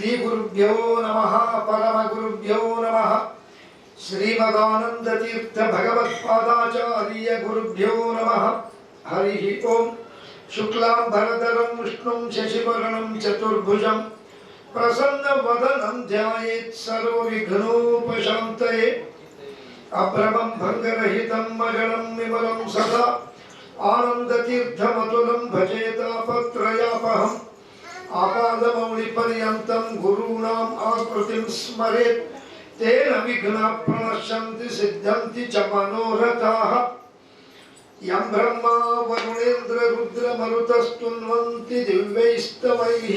ಶ್ರೀ ಗುರುಭ್ಯೋ ನಮಃ ಪರಮ ಗುರುಭ್ಯೋ ನಮಃ ಶ್ರೀಮದಾನಂದ ತೀರ್ಥ ಭಗವತ್ಪಾದಾಚಾರ್ಯ ಗುರುಭ್ಯೋ ನಮಃ ಹರಿ ಓಂ ಶುಕ್ಲಾಂಬರಧರಂ ವಿಷ್ಣುಂ ಶಶಿವರ್ಣಂ ಚತುರ್ಭುಜಂ ಪ್ರಸನ್ನವದನಂ ಧ್ಯಾಯೇತ್ ಸರ್ವವಿಘ್ನೋಪಶಾಂತಯೇ ಅಭ್ರಮಂ ಭಂಗರಹಿತಂ ಮಗಳಂ ವಿಮಲಂ ಸದಾ ಆನಂದತೀರ್ಥಮತುಲಂ ಭಜೇತಾಪತ್ರಯಾಪಹಂ ಆಪಾದಮೌಳಿಪರ್ಯಂತಂ ಗುರುಣಾಂ ಆಕೃತಿಂ ಸ್ಮರೇತ್ ತೇನ ವಿಘ್ನಾಃ ಪ್ರಣಶ್ಯಂತಿ ಸಿದ್ಧಂತಿ ಚ ಮನೋರಥಾಃ ಯಂ ಬ್ರಹ್ಮಾ ವರುಣೇಂದ್ರ ರುದ್ರ ಮರುತಸ್ತುನ್ವಂತಿ ದಿವ್ಯೈಸ್ತವೈಃ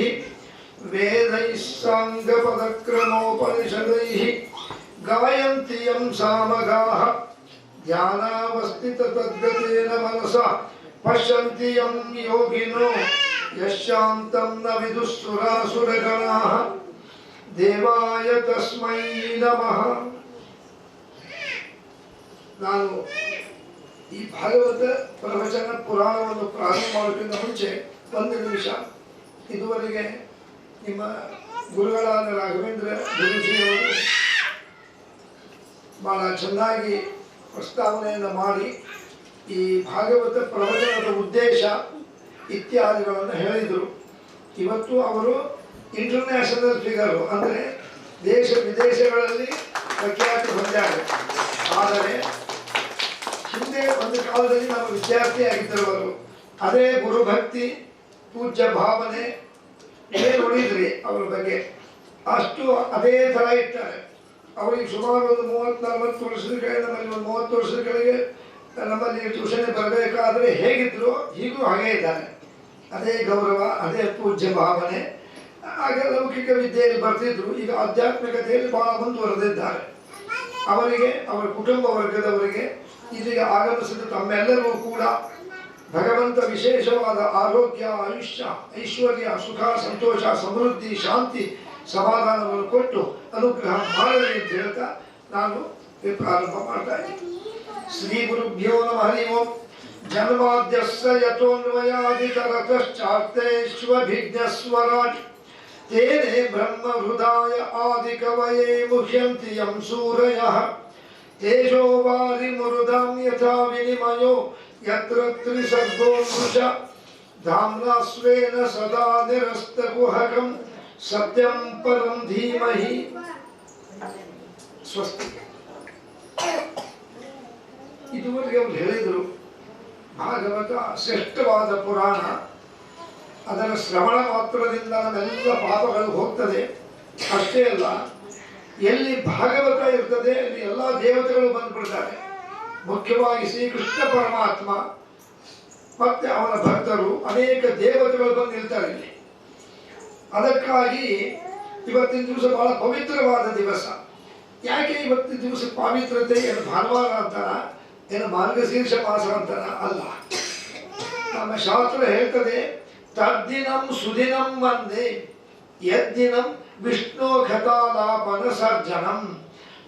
ವೇದೈಃ ಸಾಂಗಪದಕ್ರಮೋಪನಿಷದೈಃ ಗಾಯಂತಿ ಯಂ ಸಾಮಗಾಃ ಧ್ಯಾನಾವಸ್ಥಿತತದ್ಗತೇನ ಮನಸಾ ಪಶ್ಯಂತಿ ಯಂ ಯೋಗಿನೋ ಯಶ್ಯಾಂತಂ ನ ವಿದುಃಸುರಾಸುರಗಣಾಃ ದೇವಾಯ ತಸ್ಮೈ ನಮಃ. ನಾನು ಈ ಭಾಗವತ ಪ್ರವಚನ ಪುರಾಣವನ್ನು ಪ್ರಾರಂಭ ಮಾಡೋಕ್ಕಿಂತ ಮುಂಚೆ ಒಂದು ನಿಮಿಷ ಇದುವರೆಗೆ ನಿಮ್ಮ ಗುರುಗಳಾದ ರಾಘವೇಂದ್ರ ಗುರುಜಿಯವರು ಬಹಳ ಚೆನ್ನಾಗಿ ಪ್ರಸ್ತಾವನೆಯನ್ನು ಮಾಡಿ ಈ ಭಾಗವತ ಪ್ರವಚನದ ಉದ್ದೇಶ ಇತ್ಯಾದಿಗಳನ್ನು ಹೇಳಿದರು. ಇವತ್ತು ಅವರು ಇಂಟರ್ನ್ಯಾಷನಲ್ ಫಿಗರು, ಅಂದರೆ ದೇಶ ವಿದೇಶಗಳಲ್ಲಿ ಪ್ರಖ್ಯಾತಿ ಹೊಂದಿದ್ದಾರೆ. ಆದರೆ ಹಿಂದೆ ಒಂದು ಕಾಲದಲ್ಲಿ ನಮ್ಮ ವಿದ್ಯಾರ್ಥಿಯಾಗಿದ್ದರು ಅವರು. ಅದೇ ಗುರುಭಕ್ತಿ, ಪೂಜ್ಯ ಭಾವನೆ ನೋಡಿದ್ರಿ ಅವರ ಬಗ್ಗೆ. ಅಷ್ಟು ಅದೇ ಥರ ಇರ್ತಾರೆ. ಅವರಿಗೆ ಸುಮಾರು ಒಂದು 30-40 ವರ್ಷದ ಕೆಳಗೆ, ನಮ್ಮಲ್ಲಿ ಒಂದು 30 ವರ್ಷದ ಕೆಳಗೆ ನಮ್ಮಲ್ಲಿ ಟ್ಯೂಷನ್ಗೆ ಬರಬೇಕಾದ್ರೆ ಹೇಗಿದ್ರು ಹೀಗೂ ಹಾಗೇ ಇದ್ದಾರೆ. ಅದೇ ಗೌರವ, ಅದೇ ಪೂಜ್ಯ ಭಾವನೆ. ಆಗ ಲೌಕಿಕ ವಿದ್ಯೆಯಲ್ಲಿ ಬರ್ತಿದ್ರು, ಈಗ ಆಧ್ಯಾತ್ಮಿಕತೆಯಲ್ಲಿ ಬಹಳ ಮುಂದುವರೆದಿದ್ದಾರೆ. ಅವರಿಗೆ, ಅವರ ಕುಟುಂಬ ವರ್ಗದವರಿಗೆ, ಇಲ್ಲಿಗೆ ಆಗಮಿಸಿದ ತಮ್ಮೆಲ್ಲರಿಗೂ ಕೂಡ ಭಗವಂತ ವಿಶೇಷವಾದ ಆರೋಗ್ಯ, ಆಯುಷ್ಯ, ಐಶ್ವರ್ಯ, ಸುಖ, ಸಂತೋಷ, ಸಮೃದ್ಧಿ, ಶಾಂತಿ, ಸಮಾಧಾನವನ್ನು ಕೊಟ್ಟು ಅನುಗ್ರಹ ಮಾಡಲಿ ಅಂತ ಹೇಳ್ತಾ ನಾನು ಪ್ರಾರಂಭ ಮಾಡ್ತಾ ಇದ್ದೀನಿ. ಶ್ರೀ ಗುರುಭ್ಯೋ ನಮಃ. ಹರಿ ಓಂ. ಜನ್ಮಾದ್ಯಸ್ಯ ಯತೋನ್ಮಯಾದಿತರತಶ್ಚಾರ್ತೇಷ್ವಭಿಜ್ಞಸ್ವರಾಟ್ ತೇನೇ ಬ್ರಹ್ಮ ಹೃದಯ ಆದಿಕವಯೇ ಮುಹ್ಯಂತಿ ಯಂ ಸೂರಯಃ ತೇಜೋ ವಾರಿಮೃದಾಂ ಯಥಾ ವಿನಿಮಯೋ ಯತ್ರ ತ್ರಿಸರ್ಗೋ ಮೃಷ ಧಾಮ್ನಾ ಸ್ವೇನ ಸದಾ ನಿರಸ್ತಕುಹಕಂ ಸತ್ಯಂ ಪರಂ ಧೀಮಹಿ. ಸ್ವಸ್ತಿ. ಇದುವರೆಗೆ ಅವರು ಹೇಳಿದರು ಭಾಗವತ ಶ್ರೇಷ್ಠವಾದ ಪುರಾಣ. ಅದರ ಶ್ರವಣ ಮಾತ್ರದಿಂದ ನಮ್ಮೆಲ್ಲ ಪಾಪಗಳು ಹೋಗ್ತದೆ. ಅಷ್ಟೇ ಅಲ್ಲ, ಎಲ್ಲಿ ಭಾಗವತ ಇರ್ತದೆ ಅಲ್ಲಿ ಎಲ್ಲ ದೇವತೆಗಳು ಬಂದ್ಬಿಡ್ತಾರೆ. ಮುಖ್ಯವಾಗಿ ಶ್ರೀಕೃಷ್ಣ ಪರಮಾತ್ಮ ಮತ್ತೆ ಅವನ ಭಕ್ತರು, ಅನೇಕ ದೇವತೆಗಳು ಬಂದು ನಿಲ್ತಾರೆ ಇಲ್ಲಿ. ಅದಕ್ಕಾಗಿ ಇವತ್ತಿನ ದಿವಸ ಬಹಳ ಪವಿತ್ರವಾದ ದಿವಸ. ಯಾಕೆ ಇವತ್ತಿನ ದಿವಸ ಪವಿತ್ರತೆ? ಏನು ಭಾನುವಾರ ಅಂತಾರ, ಏನು ಮಾರ್ಗಶೀರ್ಷ ಮಾಸ ಅಂತಾರ? ಅಲ್ಲ. ನಮ್ಮ ಶಾಸ್ತ್ರ ಹೇಳ್ತದೆ, ತದ್ದಿನಂ ಸುದಿನಂ ವಂದೇ ಯದ್ದಿನಂ ವಿಷ್ಣು ಕಥಾಲಾಪನ ಸರ್ಜನಂ.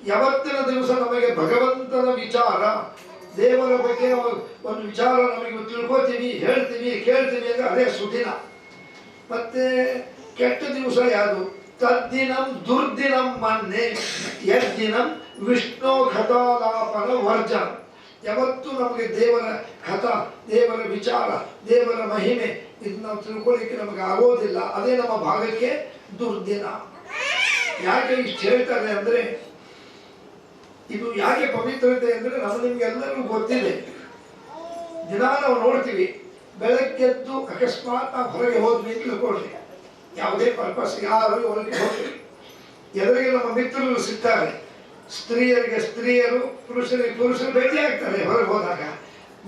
ಯಾವತ್ತಿನ ದಿವಸ ನಮಗೆ ಭಗವಂತನ ವಿಚಾರ, ದೇವರ ಬಗ್ಗೆ ಒಂದು ವಿಚಾರ ನಮಗೆ ತಿಳ್ಕೊತೀವಿ, ಹೇಳ್ತೀವಿ, ಕೇಳ್ತೀವಿ ಅಂದರೆ ಅದೇ ಸುದಿನ. ಮತ್ತೆ ಕೆಟ್ಟ ದಿವಸ ಯಾವುದು? ತದ್ದಿನಂ ದುರ್ದಿನಂ ಮನ್ನೆ ಯದ್ದಿನಂ ವಿಷ್ಣು ಕಥಾಲಾಪನ ವರ್ಜನ. ಯಾವತ್ತು ನಮಗೆ ದೇವರ ಕಥಾ, ದೇವರ ವಿಚಾರ, ದೇವರ ಮಹಿಮೆ ಇದನ್ನ ನಾವು ತಿಳ್ಕೊಳ್ಳಿಕ್ಕೆ ನಮಗೆ ಆಗೋದಿಲ್ಲ. ಅದೇ ನಮ್ಮ ಭಾಗಕ್ಕೆ ದುರ್ದಿನ. ಯಾಕೆ ಇಷ್ಟು ಹೇಳ್ತಾರೆ ಅಂದರೆ, ಇದು ಯಾಕೆ ಪವಿತ್ರತೆ ಅಂದರೆ ನಿಮಗೆಲ್ಲರಿಗೂ ಗೊತ್ತಿದೆ. ದಿನ ನಾವು ನೋಡ್ತೀವಿ, ಬೆಳಗ್ಗೆದ್ದು ಅಕಸ್ಮಾತ್ ನಾವು ಹೊರಗೆ ಹೋದ್ವಿ ಅಂತ ತಿಳ್ಕೊಳ್ರಿ, ಯಾವುದೇ ಪರ್ಪಸ್, ಯಾರು ಹೊರಗೆ ಹೋಗ್ತೀವಿ, ಎದುರಿಗೆ ನಮ್ಮ ಮಿತ್ರರು ಸಿಗ್ತಾರೆ. ಸ್ತ್ರೀಯರಿಗೆ ಸ್ತ್ರೀಯರು, ಪುರುಷರಿಗೆ ಪುರುಷರು ಭೇಟಿ ಆಗ್ತಾರೆ ಹೊರಗೆ ಹೋದಾಗ.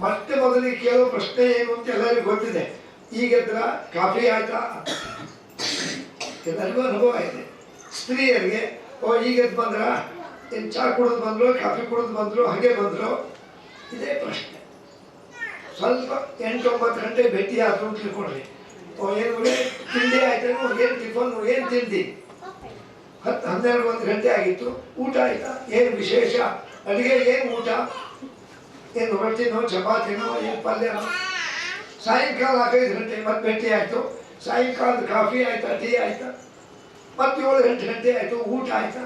ಮತ್ತೆ ಮೊದಲಿಗೆ ಕೇಳೋ ಪ್ರಶ್ನೆ ಏನು ಅಂತ ಎಲ್ಲರಿಗೂ ಗೊತ್ತಿದೆ. ಈಗೆದ್ರ ಕಾಫಿ ಆಯ್ತಾ? ಎಲ್ಲರಿಗೂ ಅನುಭವ ಇದೆ. ಸ್ತ್ರೀಯರಿಗೆ ಈಗೆದ್ದು ಬಂದ್ರ, ಏನು ಚಹಾ ಕುಡಿದು ಬಂದ್ರು, ಕಾಫಿ ಕುಡಿದು ಬಂದ್ರು, ಹಾಗೆ ಬಂದ್ರು, ಇದೇ ಪ್ರಶ್ನೆ. ಸ್ವಲ್ಪ 8-9 ಗಂಟೆ ಭೇಟಿ ಆದ್ರು ಅಂತ ತಿಳ್ಕೊಳ್ರಿ. ಏನು ತಿಂಡಿ ಆಯ್ತೇನೋ, ಏನು ಟಿಫನ್, ಏನು ತಿಂಡಿ? 10-12 ಗಂಟೆ ಆಗಿತ್ತು. ಊಟ ಆಯ್ತಾ? ಏನು ವಿಶೇಷ ಅಡುಗೆ? ಏನು ಊಟ? ಏನು ರೊಟ್ಟಿನೋ, ಚಪಾತಿನೋ, ಏನು ಪಲ್ಯನೋ? ಸಾಯಂಕಾಲ 5 ಗಂಟೆ ಮತ್ತೆ ಭೇಟಿ ಆಯಿತು. ಸಾಯಂಕಾಲದ ಕಾಫಿ ಆಯ್ತಾ, ಟೀ ಆಯ್ತಾ? ಮತ್ತು 7-8 ಗಂಟೆ ಆಯಿತು, ಊಟ ಆಯ್ತಾ?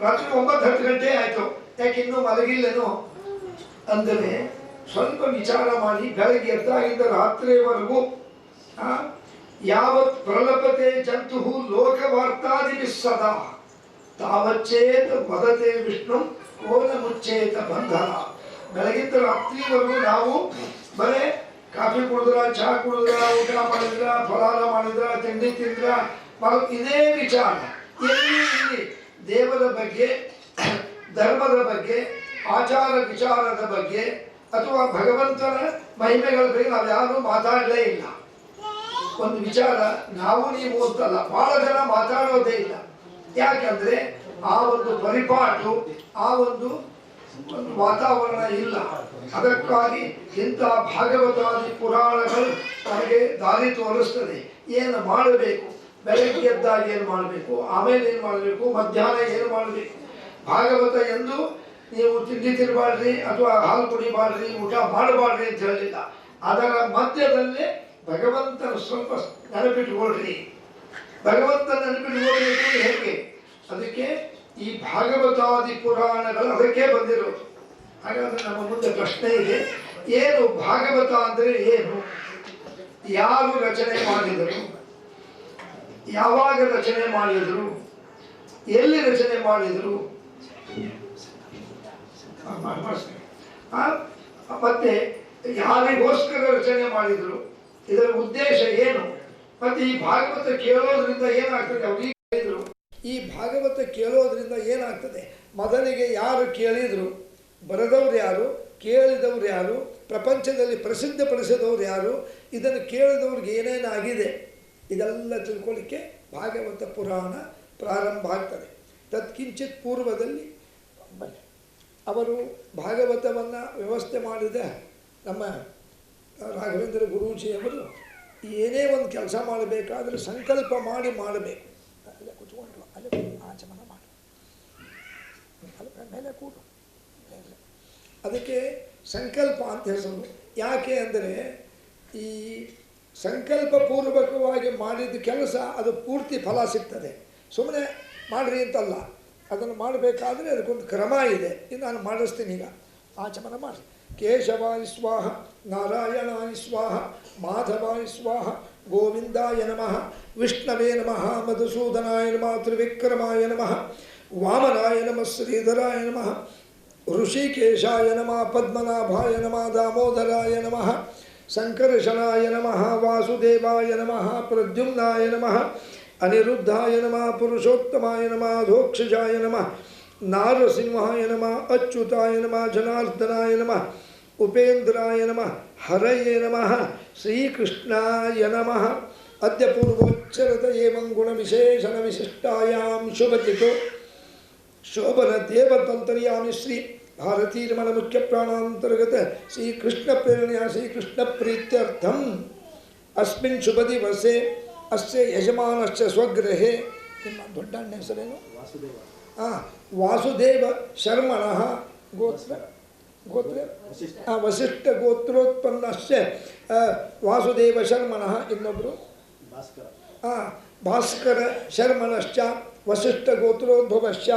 ರಾತ್ರಿ 9-10 ಗಂಟೆ ಆಯಿತು, ಯಾಕೆ ಇನ್ನೂ ಮಲಗಿಲ್ಲೇನೋ ಅಂದರೆ ಸ್ವಲ್ಪ ವಿಚಾರ ಮಾಡಿ. ಬೆಳಗ್ಗೆ ಎದ್ದಾಗಿಂದ ರಾತ್ರಿಯವರೆಗೂ ಯಾವತ್ ಪ್ರಲಪತೆ ಜಂತು ಲೋಕವಾರ್ತಾದಿ ಸದಾ ತಾವಚ್ಚೇತ ವದತೆ ವಿಷ್ಣು ಕೋನ ಮುಚ್ಚೇತ ಬಂಧನ. ಬೆಳಗಿಂದ ರಾತ್ರಿವರೆಗೂ ನಾವು ಬರೇ ಕಾಫಿ ಕುಡಿದ್ರ, ಚಹಾ ಕುಡಿದ್ರ, ಊಟ ಮಾಡಿದ್ರ, ಫಲಾರ ಮಾಡಿದ್ರ, ತಿಂಡಿ ತಿಂದ್ರ, ಇದೇ ವಿಚಾರ. ಎಲ್ಲಿ ದೇವರ ಬಗ್ಗೆ, ಧರ್ಮದ ಬಗ್ಗೆ, ಆಚಾರ ವಿಚಾರದ ಬಗ್ಗೆ ಅಥವಾ ಭಗವಂತನ ಮಹಿಮೆಗಳ ಬಗ್ಗೆ ನಾವು ಯಾರೂ ಮಾತಾಡಲೇ ಇಲ್ಲ. ಒಂದು ವಿಚಾರ ನಾವು ನೀವು ಅಂತಲ್ಲ, ಬಹಳ ಜನ ಮಾತಾಡೋದೇ ಇಲ್ಲ. ಯಾಕಂದ್ರೆ ಆ ಒಂದು ಪರಿಪಾಟು, ಆ ಒಂದು ವಾತಾವರಣ ಇಲ್ಲ. ಅದಕ್ಕಾಗಿ ಇಂಥ ಭಾಗವತಾದಿ ಪುರಾಣಗಳು ನಮಗೆ ದಾರಿ ತೋರಿಸ್ತದೆ. ಏನು ಮಾಡಬೇಕು, ಬೆಳಗ್ಗೆ ಎದ್ದಾಗ ಏನು ಮಾಡಬೇಕು, ಆಮೇಲೆ ಏನು ಮಾಡಬೇಕು, ಮಧ್ಯಾಹ್ನ ಏನು ಮಾಡಬೇಕು. ಭಾಗವತ ಎಂದು ನೀವು ತಿಂಡಿ ತಿನ್ನಬಾರ್ರಿ ಅಥವಾ ಹಾಲು ಕುಡಿಬಾರ್ರಿ, ಊಟ ಮಾಡಬಾರ್ರಿ ಅಂತ ಹೇಳಿಲ್ಲ. ಅದರ ಮಧ್ಯದಲ್ಲೇ ಭಗವಂತನ ಸ್ವಲ್ಪ ನೆನಪಿಟ್ಟುಕೊಳ್ರಿ. ಭಗವಂತನ ನೆನಪಿಟ್ಟುಕೊಳ್ಬೇಕು ಹೇಗೆ? ಅದಕ್ಕೆ ಈ ಭಾಗವತಾದಿ ಪುರಾಣಗಳು ಅದಕ್ಕೆ ಬಂದಿರೋದು. ಹಾಗಾದ್ರೆ ನಮ್ಮ ಮುಂದೆ ಪ್ರಶ್ನೆ ಇದೆ, ಏನು ಭಾಗವತ ಅಂದರೆ ಏನು? ಯಾರು ರಚನೆ ಮಾಡಿದರು? ಯಾವಾಗ ರಚನೆ ಮಾಡಿದರು? ಎಲ್ಲಿ ರಚನೆ ಮಾಡಿದರು? ಮತ್ತೆ ಯಾರಿಗೋಸ್ಕರ ರಚನೆ ಮಾಡಿದರು? ಇದರ ಉದ್ದೇಶ ಏನು? ಮತ್ತೆ ಈ ಭಾಗವತ ಕೇಳೋದ್ರಿಂದ ಏನಾಗ್ತದೆ? ಅವ್ರಿಗೆ ಹೇಳಿದ್ರು, ಈ ಭಾಗವತ ಕೇಳೋದ್ರಿಂದ ಏನಾಗ್ತದೆ? ಮೊದಲಿಗೆ ಯಾರು ಕೇಳಿದ್ರು, ಬರೆದವ್ರು ಯಾರು, ಕೇಳಿದವ್ರು ಯಾರು, ಪ್ರಪಂಚದಲ್ಲಿ ಪ್ರಸಿದ್ಧಪಡಿಸಿದವ್ರು ಯಾರು, ಇದನ್ನು ಕೇಳಿದವ್ರಿಗೆ ಏನೇನಾಗಿದೆ, ಇದೆಲ್ಲ ತಿಳ್ಕೊಳ್ಳಿಕ್ಕೆ ಭಾಗವತ ಪುರಾಣ ಪ್ರಾರಂಭ ಆಗ್ತದೆ. ತತ್ಕಿಂಚಿತ್ ಪೂರ್ವದಲ್ಲಿ ಅವರು ಭಾಗವತವನ್ನು ವ್ಯವಸ್ಥೆ ಮಾಡಿದ ನಮ್ಮ ರಾಘವೇಂದ್ರ ಗುರೂಜಿಯವರು ಏನೇ ಒಂದು ಕೆಲಸ ಮಾಡಬೇಕಾದ್ರೆ ಸಂಕಲ್ಪ ಮಾಡಿ ಮಾಡಬೇಕು. ಅಲ್ಲೇ ಕೂತ್ಕೊಂಡ್ರು, ಅಲ್ಲೇ ಆಚಮನ ಮಾಡು, ಮೇಲೆ ಕೂಡು. ಅದಕ್ಕೆ ಸಂಕಲ್ಪ ಅಂತ ಹೆಸರು. ಯಾಕೆ ಅಂದರೆ ಈ ಸಂಕಲ್ಪ ಪೂರ್ವಕವಾಗಿ ಮಾಡಿದ ಕೆಲಸ ಅದು ಪೂರ್ತಿ ಫಲ ಸಿಗ್ತದೆ. ಸುಮ್ಮನೆ ಮಾಡಿರಿ ಅಂತಲ್ಲ, ಅದನ್ನು ಮಾಡಬೇಕಾದ್ರೆ ಅದಕ್ಕೊಂದು ಕ್ರಮ ಇದೆ. ಇದು ನಾನು ಮಾಡಿಸ್ತೀನಿ. ಈಗ ಆಚಮನ ಮಾಡಿ. ಕೇಶವಾಯ ಸ್ವಾಹ, ನಾರಾಯಣಾಯ ಸ್ವಾಹ, ಮಾಧವಾಯ ಸ್ವಾಹ, ಗೋವಿಂದಾಯ ನಮಃ, ವಿಷ್ಣವೇ ನಮಃ, ಮಧುಸೂದನಾಯ ನಮಃ, ತ್ರಿವಿಕ್ರಮಾಯ ನಮಃ, ವಾಮನಾಯ ನಮಃ, ಶ್ರೀಧರಾಯ ನಮಃ, ಋಷಿಕೇಶಾಯ ನಮಃ, ಪದ್ಮನಾಭಾಯ ನಮಃ, ದಾಮೋದರಾಯ ನಮಃ, ಸಂಕರ್ಷಣಾಯ ನಮಃ, ವಾಸುದೇವಾಯ ನಮಃ, ಪ್ರದ್ಯುಮ್ನಾಯ ನಮಃ, ಅನಿರುದ್ಧಾಯ ನಮಃ, ಪುರುಷೋತ್ತಮಾಯ ನಮಃ, ಧೋಕ್ಷಜಾಯ ನಮಃ, ನಾರಸಿಂಹಾಯ ನಮಃ, ಅಚ್ಯುತಾಯ ನಮಃ, ಜನಾರ್ದನಾಯ ನಮಃ, ಉಪೇಂದ್ರಾಯ ನಮಃ, ಹರಯೇ ನಮಃ, ಶ್ರೀಕೃಷ್ಣಾಯ ನಮಃ. ಅದ್ಯ ಪೂರ್ವೋಚ್ಚರತ ಏವಂ ಗುಣವಿಶೇಷಣ ವಿಶಿಷ್ಟಾಯಾಂ ಶುಭಚಿತೋ ಶೋಭನ ದೇವತಂತರ್ಯಾಮಿ ಶ್ರೀ ಭಾರತೀರಮಣ ಮುಖ್ಯ ಪ್ರಾಣಾಂತರ್ಗತ ಶ್ರೀಕೃಷ್ಣ ಪ್ರೇರಣೆಯ ಶ್ರೀಕೃಷ್ಣ ಪ್ರೀತ್ಯರ್ಥಂ ಅಸ್ಮಿನ್ ಶುಭ ದಿವಸೆ ಅಸ್ಯ ಯಜಮಾನಶ್ಚ ಸ್ವಗೃಹೆ. ನಿಮ್ಮ ದೊಡ್ಡ ಅಣ್ಣ ಹೆಸರೇನು? ವಾಸುದೇವ ಶರ್ಮಣಃ ಗೋತ್ರ ವಸಿಷ್ಠ ಗೋತ್ರೋತ್ಪನ್ನಶ್ಚ ವಾಸುದೇವ ಶರ್ಮಣಃ. ಇನ್ನೊಬ್ಬರು ಭಾಸ್ಕರ ಶರ್ಮಣಶ್ಚ ವಸಿಷ್ಠ ಗೋತ್ರೋದ್ಭವಶ್ಚ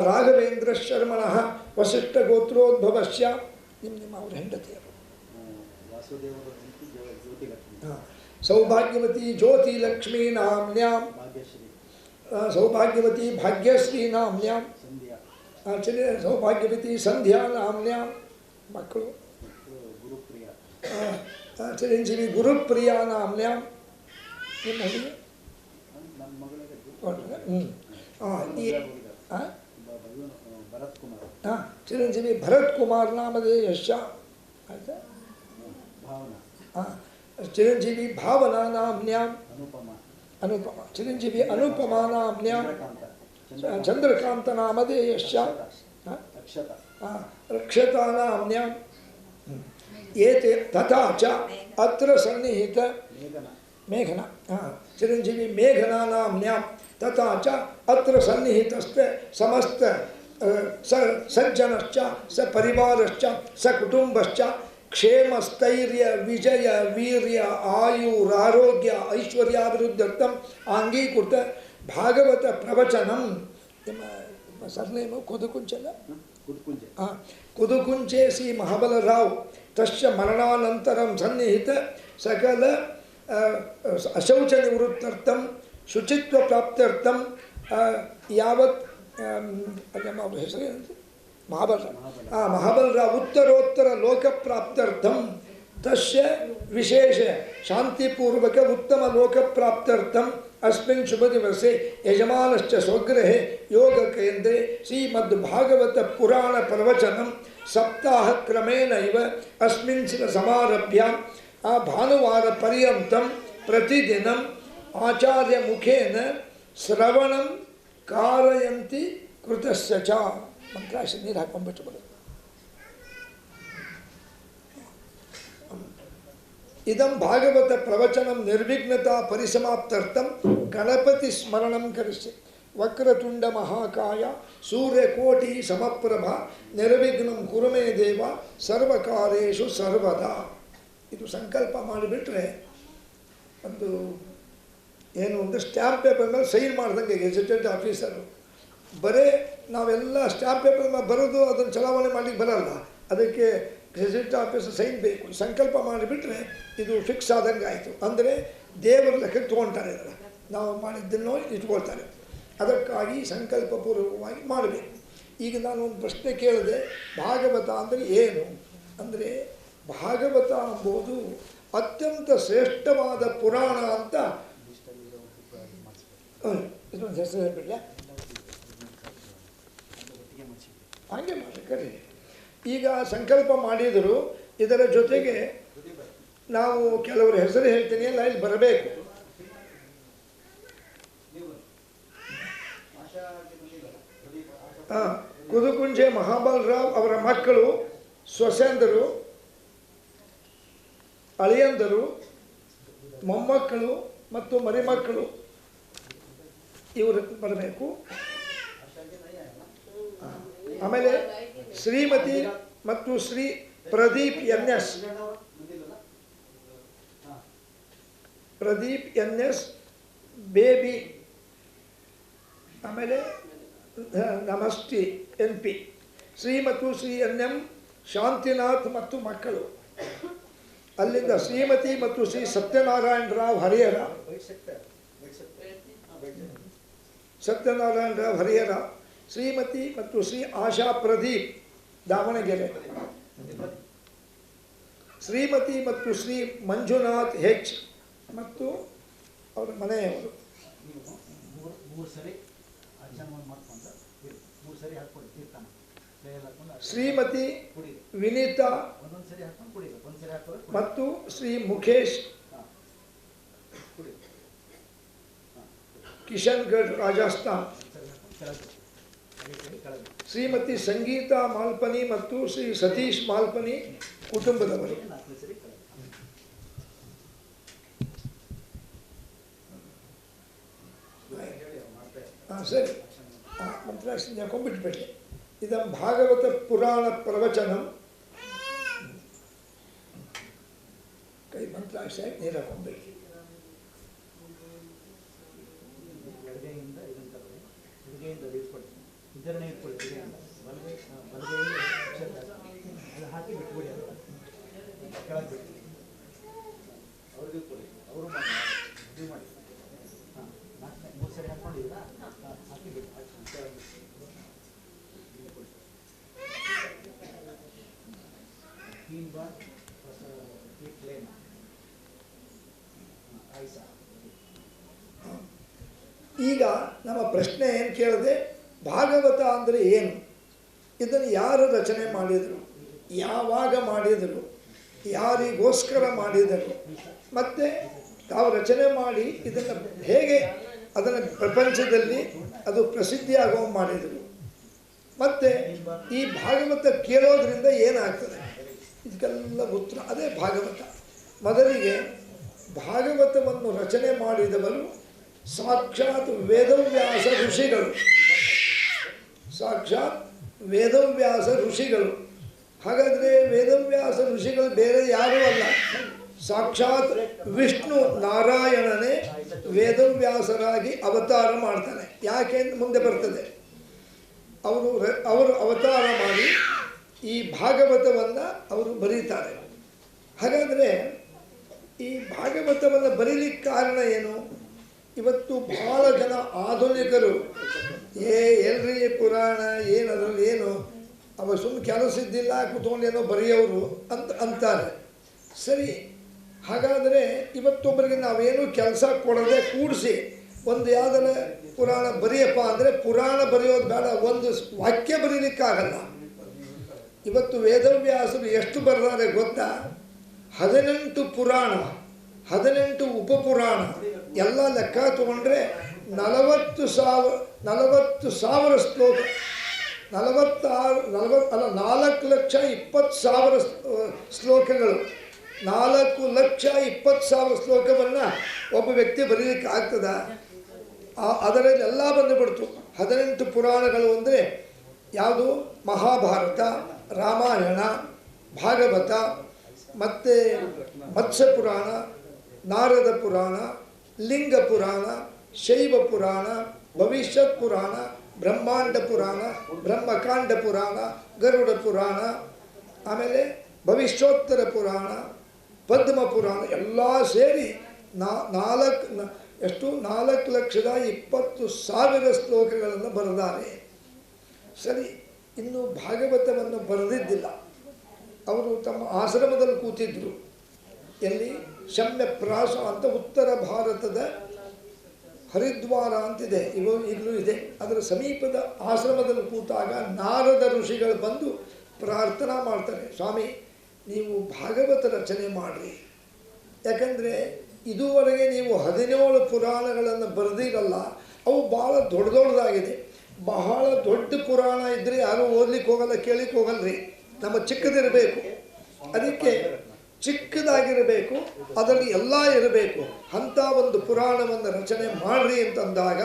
ರಾಘವೇಂದ್ರ ಶರ್ಮಣಃ ವಸಿಷ್ಠ ಗೋತ್ರೋದ್ಭವಶ್ಚ. ನಿಮ್ಮ ಅವ್ರ ಹೆಂಡತಿಯರು ಸೌಭಾಗ್ಯವತಿ ಜ್ಯೋತಿ ಲಕ್ಷ್ಮೀ ನಾಮ್ನ್ಯಾಂ, ಸೌಭಾಗ್ಯವತಿ ಭಾಗ್ಯಶ್ರೀ ನಾಮ್ನ್ಯಾಂ, ಸೌಭಾಗ್ಯವತಿ ಸಂಧ್ಯಾ ನಾಮ್ನ್ಯಾಂ. ಮಕ್ಕಳು ಚಿರಂಜೀವಿ ಗುರುಪ್ರಿಯಾ ನಾಮ್ನ್ಯಾಂ. ನಿಮ್ಮ ಹುಡುಗಿ ಚಿರಂಜೀವಿ ಭರತ್ ಕುಮಾರ್ ನಾಮಧೇಯಶ್ಚ. ಆಯ್ತಾ? ಚಿರಂಜೀವಿ ಭಾವನಾ ನಾಮ್ನ್ಯಾಂ ಅನುಪಮ. ಚಿರಂಜೀವಿ ಅನುಪಮಾ ನಾಮ್ನ್ಯಾಂ ಚಂದ್ರಕಾಂತ ನಾಮಧೇಯಶ್ಚ. ರಕ್ಷತಾ ನಾಮ್ನ್ಯಾಂ. ಏತೆ ತಥಾ ಚ ಅತ್ರ ಸನ್ನಿಹಿತ ಮೇಘನಾ. ಚಿರಂಜೀವಿ ಮೇಘನಾ ನಾಮ್ನ್ಯಾಂ ತಥಾ ಚ ಅತ್ರ ಸನ್ನಿಹಿತಸ್ತೆ ಸಮಸ್ತ ಸಜ್ಜನಶ್ಚ ಸ ಪರಿವಾರಶ್ಚ ಸ ಕುಟುಂಬಶ್ಚ ಕ್ಷೇಮ ಸ್ಥೈರ್ಯ ವಿಜಯ ವೀರ್ಯ ಆಯುರಾರೋಗ್ಯ ಐಶ್ವರ್ಯಾಭಿವೃದ್ಧರ್ಥಂ ಅಂಗೀಕೃತ ಭಾಗವತ ಪ್ರವಚನಂ. ನಿಮ್ಮ ಸರ್ನೇಮು ಕುದುಕುಂಚಲ್ಲ? ಹಾಂ, ಕುದುಕುಂಚೆ ಸಿ ಮಹಾಬಲರಾವ್ ತಸ್ಯ ಮರಣಾನಂತರಂ ಸನ್ನಿಹಿತ ಸಕಲ ಅಶೌಚ ನಿವೃತ್ತರ್ಥಂ ಶುಚಿತ್ವ ಪ್ರಾಪ್ತ್ಯರ್ಥಂ ಯಾವತ್ ಅವ್ರ ಹೆಸರೇನು ಮಹಾಬಲರಾವ್, ಮಹಾಬಲರಾವ್ ಉತ್ತರೋತ್ತರ ಲೋಕ ಪ್ರಾಪ್ತ್ಯರ್ಥಂ ತಸ್ಯ ವಿಶೇಷ ಶಾಂತಿಪೂರ್ವಕ ಉತ್ತಮ ಲೋಕ ಪ್ರಾಪ್ತ್ಯರ್ಥಂ अस्मिन् शुभ दिवसे यजमानश्च स्वगृहे योग केन्द्रे श्रीमद् भागवत पुराण प्रवचनं सप्ताह क्रमेण इव अस्मिन् समारभ्य भानुवार पर्यन्तं प्रतिदिनम् आचार्य मुखेन श्रवणं कारयन्ति कृतस्य च. मंत्राश ನೀರು ಹಾಕೊಂಡ್ಬಿಟ್ಟು ಬರೋದು. ಇದಂ ಭಾಗವತ ಪ್ರವಚನಂ ನಿರ್ವಿಘ್ನತಾ ಪರಿಸಮಾಪ್ತರ್ಥಂ ಗಣಪತಿ ಸ್ಮರಣಂ ಕರಿಷ್ಯೆ. ವಕ್ರತುಂಡ ಮಹಾಕಾಯ ಸೂರ್ಯಕೋಟಿ ಸಮಪ್ರಭ ನಿರ್ವಿಘ್ನಂ ಕುರುಮೇ ದೇವ ಸರ್ವಕಾರ್ಯೇಷು ಸರ್ವದಾ. ಇದು ಸಂಕಲ್ಪ ಮಾಡಿಬಿಟ್ರೆ ಒಂದು ಏನು ಒಂದು ಸ್ಟ್ಯಾಂಪ್ ಪೇಪರ್ ಮೇಲೆ ಸೈನ್ ಮಾಡ್ದಂಗೆ ಗೆಜೆಟೆಡ್ ಆಫೀಸರು. ಬರೀ ನಾವೆಲ್ಲ ಸ್ಟ್ಯಾಂಪ್ ಪೇಪರ್ ಮೇಲೆ ಬರೋದು ಅದನ್ನು ಚಲಾವಣೆ ಮಾಡಲಿಕ್ಕೆ ಬರಲ್ಲ, ಅದಕ್ಕೆ ಗೆಜೆಟ್ ಆಫೀಸರ್ ಸೈನ್ ಬೇಕು. ಸಂಕಲ್ಪ ಮಾಡಿಬಿಟ್ರೆ ಇದು ಫಿಕ್ಸ್ ಆದಂಗೆ ಆಯಿತು. ಅಂದರೆ ದೇವರ ಲೆಕ್ಕಕ್ಕೆ ತೊಗೊಳ್ತಾರೆ, ಇದನ್ನು ನಾವು ಮಾಡಿದ್ದನ್ನು ಇಟ್ಕೊಳ್ತಾರೆ. ಅದಕ್ಕಾಗಿ ಸಂಕಲ್ಪಪೂರ್ವಕವಾಗಿ ಮಾಡಬೇಕು. ಈಗ ನಾನು ಒಂದು ಪ್ರಶ್ನೆ ಕೇಳಿದೆ, ಭಾಗವತ ಅಂದರೆ ಏನು ಅಂದರೆ, ಭಾಗವತ ಎಂಬುದು ಅತ್ಯಂತ ಶ್ರೇಷ್ಠವಾದ ಪುರಾಣ ಅಂತ. ಇದೊಂದು ಹೆಸರು ಹೇಳ್ಬಿಡ್ಲ, ಹಾಗೆ ಮಾಡಿ ಕರಿ. ಈಗ ಸಂಕಲ್ಪ ಮಾಡಿದರು, ಇದರ ಜೊತೆಗೆ ನಾವು ಕೆಲವರು ಹೆಸರು ಹೇಳ್ತೀನಿ ಅಲ್ಲ, ಇಲ್ಲಿ ಬರಬೇಕು. ಕುದುಕುಂಜೆ ಮಹಾಬಲರಾವ್ ಅವರ ಮಕ್ಕಳು, ಸೊಸೆಂದರು, ಅಳಿಯಂದರು, ಮೊಮ್ಮಕ್ಕಳು ಮತ್ತು ಮರಿಮಕ್ಕಳು ಇವರು ಬರಬೇಕು. ಆಮೇಲೆ ಶ್ರೀಮತಿ ಮತ್ತು Shri Pradeep NS, Pradeep NS baby, ಆಮೇಲೆ ನಮಸ್ತಿ NP, ಶ್ರೀ ಮತ್ತು ಶ್ರೀ NM ಶಾಂತಿನಾಥ್ ಮತ್ತು ಮಕ್ಕಳು. ಅಲ್ಲಿಂದ ಶ್ರೀಮತಿ ಮತ್ತು ಶ್ರೀ ಸತ್ಯನಾರಾಯಣ ರಾವ್ ಹರಿಹರ, ಸತ್ಯನಾರಾಯಣ ರಾವ್ ಹರಿಹರ, ಶ್ರೀಮತಿ ಮತ್ತು ಶ್ರೀ ಆಶಾ ಪ್ರದೀಪ್ ದಾವಣಗೆರೆ, ಶ್ರೀಮತಿ ಮತ್ತು ಶ್ರೀ ಮಂಜುನಾಥ್ H ಮತ್ತು ಅವರ ಮನೆಯವರು. ಶ್ರೀಮತಿ ವಿನೀತಾ ಮತ್ತು ಶ್ರೀ ಮುಖೇಶ್ ಕಿಶನ್ಗಢ್ ರಾಜಸ್ಥಾನ್, ಶ್ರೀಮತಿ ಸಂಗೀತಾ ಮಾಲ್ಪನಿ ಮತ್ತು ಶ್ರೀ ಸತೀಶ್ ಮಾಲ್ಪನಿ ಕುಟುಂಬದವರು. ಸರಿ, ಮಂತ್ರಾಕ್ಷರ ಕೊಂಬಿಟ್ಬೇಡಿ. ಇದಂ ಭಾಗವತ ಪುರಾಣ ಪ್ರವಚನಂ. ಕೈ ಮಂತ್ರಾಕ್ಷರ ನೀರು ಹಾಕೊಂಡ್ಬೇಡಿ. ಇದನ್ನೇ ಇಟ್ಕೊಳ್ಳಿ, ಬಲಗೈಯಲ್ಲಿ ಅದು ಹಾಕಿ ಬಿಟ್ಬಿಡಿ, ಅದು ಕೆಳಗೆ ಬಿಟ್ಟು ಅವ್ರಿಗೆ ಕೊಡಿ, ಅವರು ಮಾಡಿ ಇದು ಮಾಡಿ. ಹಾಂ, 3 ಸರಿ ಹಾಕ್ಕೊಂಡಿದ್ದೀರಾ, ಹಾಕಿ ಬಿಟ್ಟು ಕೆಳಗೆ ಕೊಡಿ. ಕ್ಲೀನ್ ಬಾರ್ ಕ್ಲೀನ್ ಆಯ್ಸ. ಈಗ ನಮ್ಮ ಪ್ರಶ್ನೆ ಏನು ಕೇಳಿದೆ, ಭಾಗವತ ಅಂದರೆ ಏನು, ಇದನ್ನು ಯಾರು ರಚನೆ ಮಾಡಿದರು, ಯಾವಾಗ ಮಾಡಿದರು, ಯಾರಿಗೋಸ್ಕರ ಮಾಡಿದರು, ಮತ್ತು ತಾವು ರಚನೆ ಮಾಡಿ ಇದನ್ನು ಹೇಗೆ ಅದನ್ನು ಪ್ರಪಂಚದಲ್ಲಿ ಅದು ಪ್ರಸಿದ್ಧಿಯಾಗುವ ಮಾಡಿದರು, ಮತ್ತು ಈ ಭಾಗವತ ಕೇಳೋದ್ರಿಂದ ಏನಾಗ್ತದೆ, ಇದಕ್ಕೆಲ್ಲ ಉತ್ತರ ಅದೇ ಭಾಗವತ. ಮೊದಲಿಗೆ ಭಾಗವತವನ್ನು ರಚನೆ ಮಾಡಿದವರು ಸಾಕ್ಷಾತ್ ವೇದವ್ಯಾಸ ಋಷಿಗಳು, ಸಾಕ್ಷಾತ್ ವೇದವ್ಯಾಸ ಋಷಿಗಳು. ಹಾಗಾದರೆ ವೇದವ್ಯಾಸ ಋಷಿಗಳು ಬೇರೆ ಯಾರೂ ಅಲ್ಲ, ಸಾಕ್ಷಾತ್ ವಿಷ್ಣು ನಾರಾಯಣನೇ ವೇದವ್ಯಾಸರಾಗಿ ಅವತಾರ ಮಾಡ್ತಾನೆ. ಯಾಕೆ ಅಂತ ಮುಂದೆ ಬರ್ತದೆ. ಅವರು ಅವತಾರ ಮಾಡಿ ಈ ಭಾಗವತವನ್ನು ಅವರು ಬರೀತಾರೆ. ಹಾಗಾದರೆ ಈ ಭಾಗವತವನ್ನು ಬರೀಲಿಕ್ಕೆ ಕಾರಣ ಏನು? ಇವತ್ತು ಬಹಳ ಜನ ಆಧುನಿಕರು ಎಲ್ರಿ ಪುರಾಣ ಏನದ್ರಲ್ಲಿ ಏನು ಅವ ಸುಮ್ಮನೆ ಕೆಲಸ ಇದ್ದಿಲ್ಲ ಕೂತ್ಕೊಂಡು ಏನೋ ಬರೆಯೋರು ಅಂತಾರೆ. ಸರಿ, ಹಾಗಾದರೆ ಇವತ್ತೊಬ್ಬರಿಗೆ ನಾವೇನು ಕೆಲಸ ಕೊಡದೆ ಕೂಡಿಸಿ ಒಂದು ಯಾವುದರ ಪುರಾಣ ಬರೆಯಪ್ಪ ಅಂದರೆ ಪುರಾಣ ಬರೆಯೋದು ಬೇಡ, ಒಂದು ವಾಕ್ಯ ಬರೀಲಿಕ್ಕಾಗಲ್ಲ. ಇವತ್ತು ವೇದವ್ಯಾಸರು ಎಷ್ಟು ಬರೆದಾರೆ ಗೊತ್ತಾ? 18 ಪುರಾಣ, 18 ಉಪಪುರಾಣ ಎಲ್ಲ ಲೆಕ್ಕ ತಗೊಂಡ್ರೆ 40,000 ಶ್ಲೋಕ, 4,20,000 ಶ್ಲೋಕಗಳು, 4,20,000 ಶ್ಲೋಕವನ್ನು ಒಬ್ಬ ವ್ಯಕ್ತಿ ಬರೀಲಿಕ್ಕೆ ಆಗ್ತದ? ಅದರಲ್ಲೆಲ್ಲ ಬಂದುಬಿಡ್ತು. 18 ಪುರಾಣಗಳು ಅಂದರೆ ಯಾವುದು? ಮಹಾಭಾರತ, ರಾಮಾಯಣ, ಭಾಗವತ, ಮತ್ತು ಮತ್ಸ್ಯ ಪುರಾಣ, ನಾರದ ಪುರಾಣ, ಲಿಂಗ ಪುರಾಣ, ಶೈವ ಪುರಾಣ, ಭವಿಷ್ಯತ್ ಪುರಾಣ, ಬ್ರಹ್ಮಾಂಡ ಪುರಾಣ, ಬ್ರಹ್ಮಕಾಂಡ ಪುರಾಣ, ಗರುಡ ಪುರಾಣ, ಆಮೇಲೆ ಭವಿಷ್ಯೋತ್ತರ ಪುರಾಣ, ಪದ್ಮ ಪುರಾಣ ಎಲ್ಲ ಸೇರಿ 4,20,000 ಶ್ಲೋಕಗಳನ್ನು ಬರೆದಾರೆ. ಸರಿ, ಇನ್ನು ಭಾಗವತವನ್ನು ಬರೆದಿದ್ದಿಲ್ಲ. ಅವರು ತಮ್ಮ ಆಶ್ರಮದಲ್ಲಿ ಕೂತಿದ್ದರು. ಎಲ್ಲಿ? ಶಮ್ಯಪ್ರಾಸ ಅಂತ ಉತ್ತರ ಭಾರತದ ಹರಿದ್ವಾರ ಅಂತಿದೆ, ಈಗಲೂ ಇದೆ. ಅದರ ಸಮೀಪದ ಆಶ್ರಮದಲ್ಲಿ ಕೂತಾಗ ನಾರದ ಋಷಿಗಳು ಬಂದು ಪ್ರಾರ್ಥನಾ ಮಾಡ್ತಾರೆ, ಸ್ವಾಮಿ ನೀವು ಭಾಗವತ ರಚನೆ ಮಾಡಿರಿ. ಯಾಕಂದರೆ ಇದುವರೆಗೆ ನೀವು 17 ಪುರಾಣಗಳನ್ನು ಬರೆದಿರಲ್ಲ, ಅವು ಭಾಳ ದೊಡ್ಡದಾಗಿದೆ. ಬಹಳ ದೊಡ್ಡ ಪುರಾಣ ಇದ್ದರೆ ಯಾರೂ ಓದ್ಲಿಕ್ಕೆ ಹೋಗಲ್ಲ, ಕೇಳಿಕ್ಕೆ ಹೋಗಲ್ರಿ. ನಮ್ಮ ಚಿಕ್ಕದಿರಬೇಕು, ಅದಕ್ಕೆ ಚಿಕ್ಕದಾಗಿರಬೇಕು, ಅದರಲ್ಲಿ ಎಲ್ಲ ಇರಬೇಕು. ಅಂಥ ಒಂದು ಪುರಾಣವನ್ನು ರಚನೆ ಮಾಡಿರಿ ಅಂತಂದಾಗ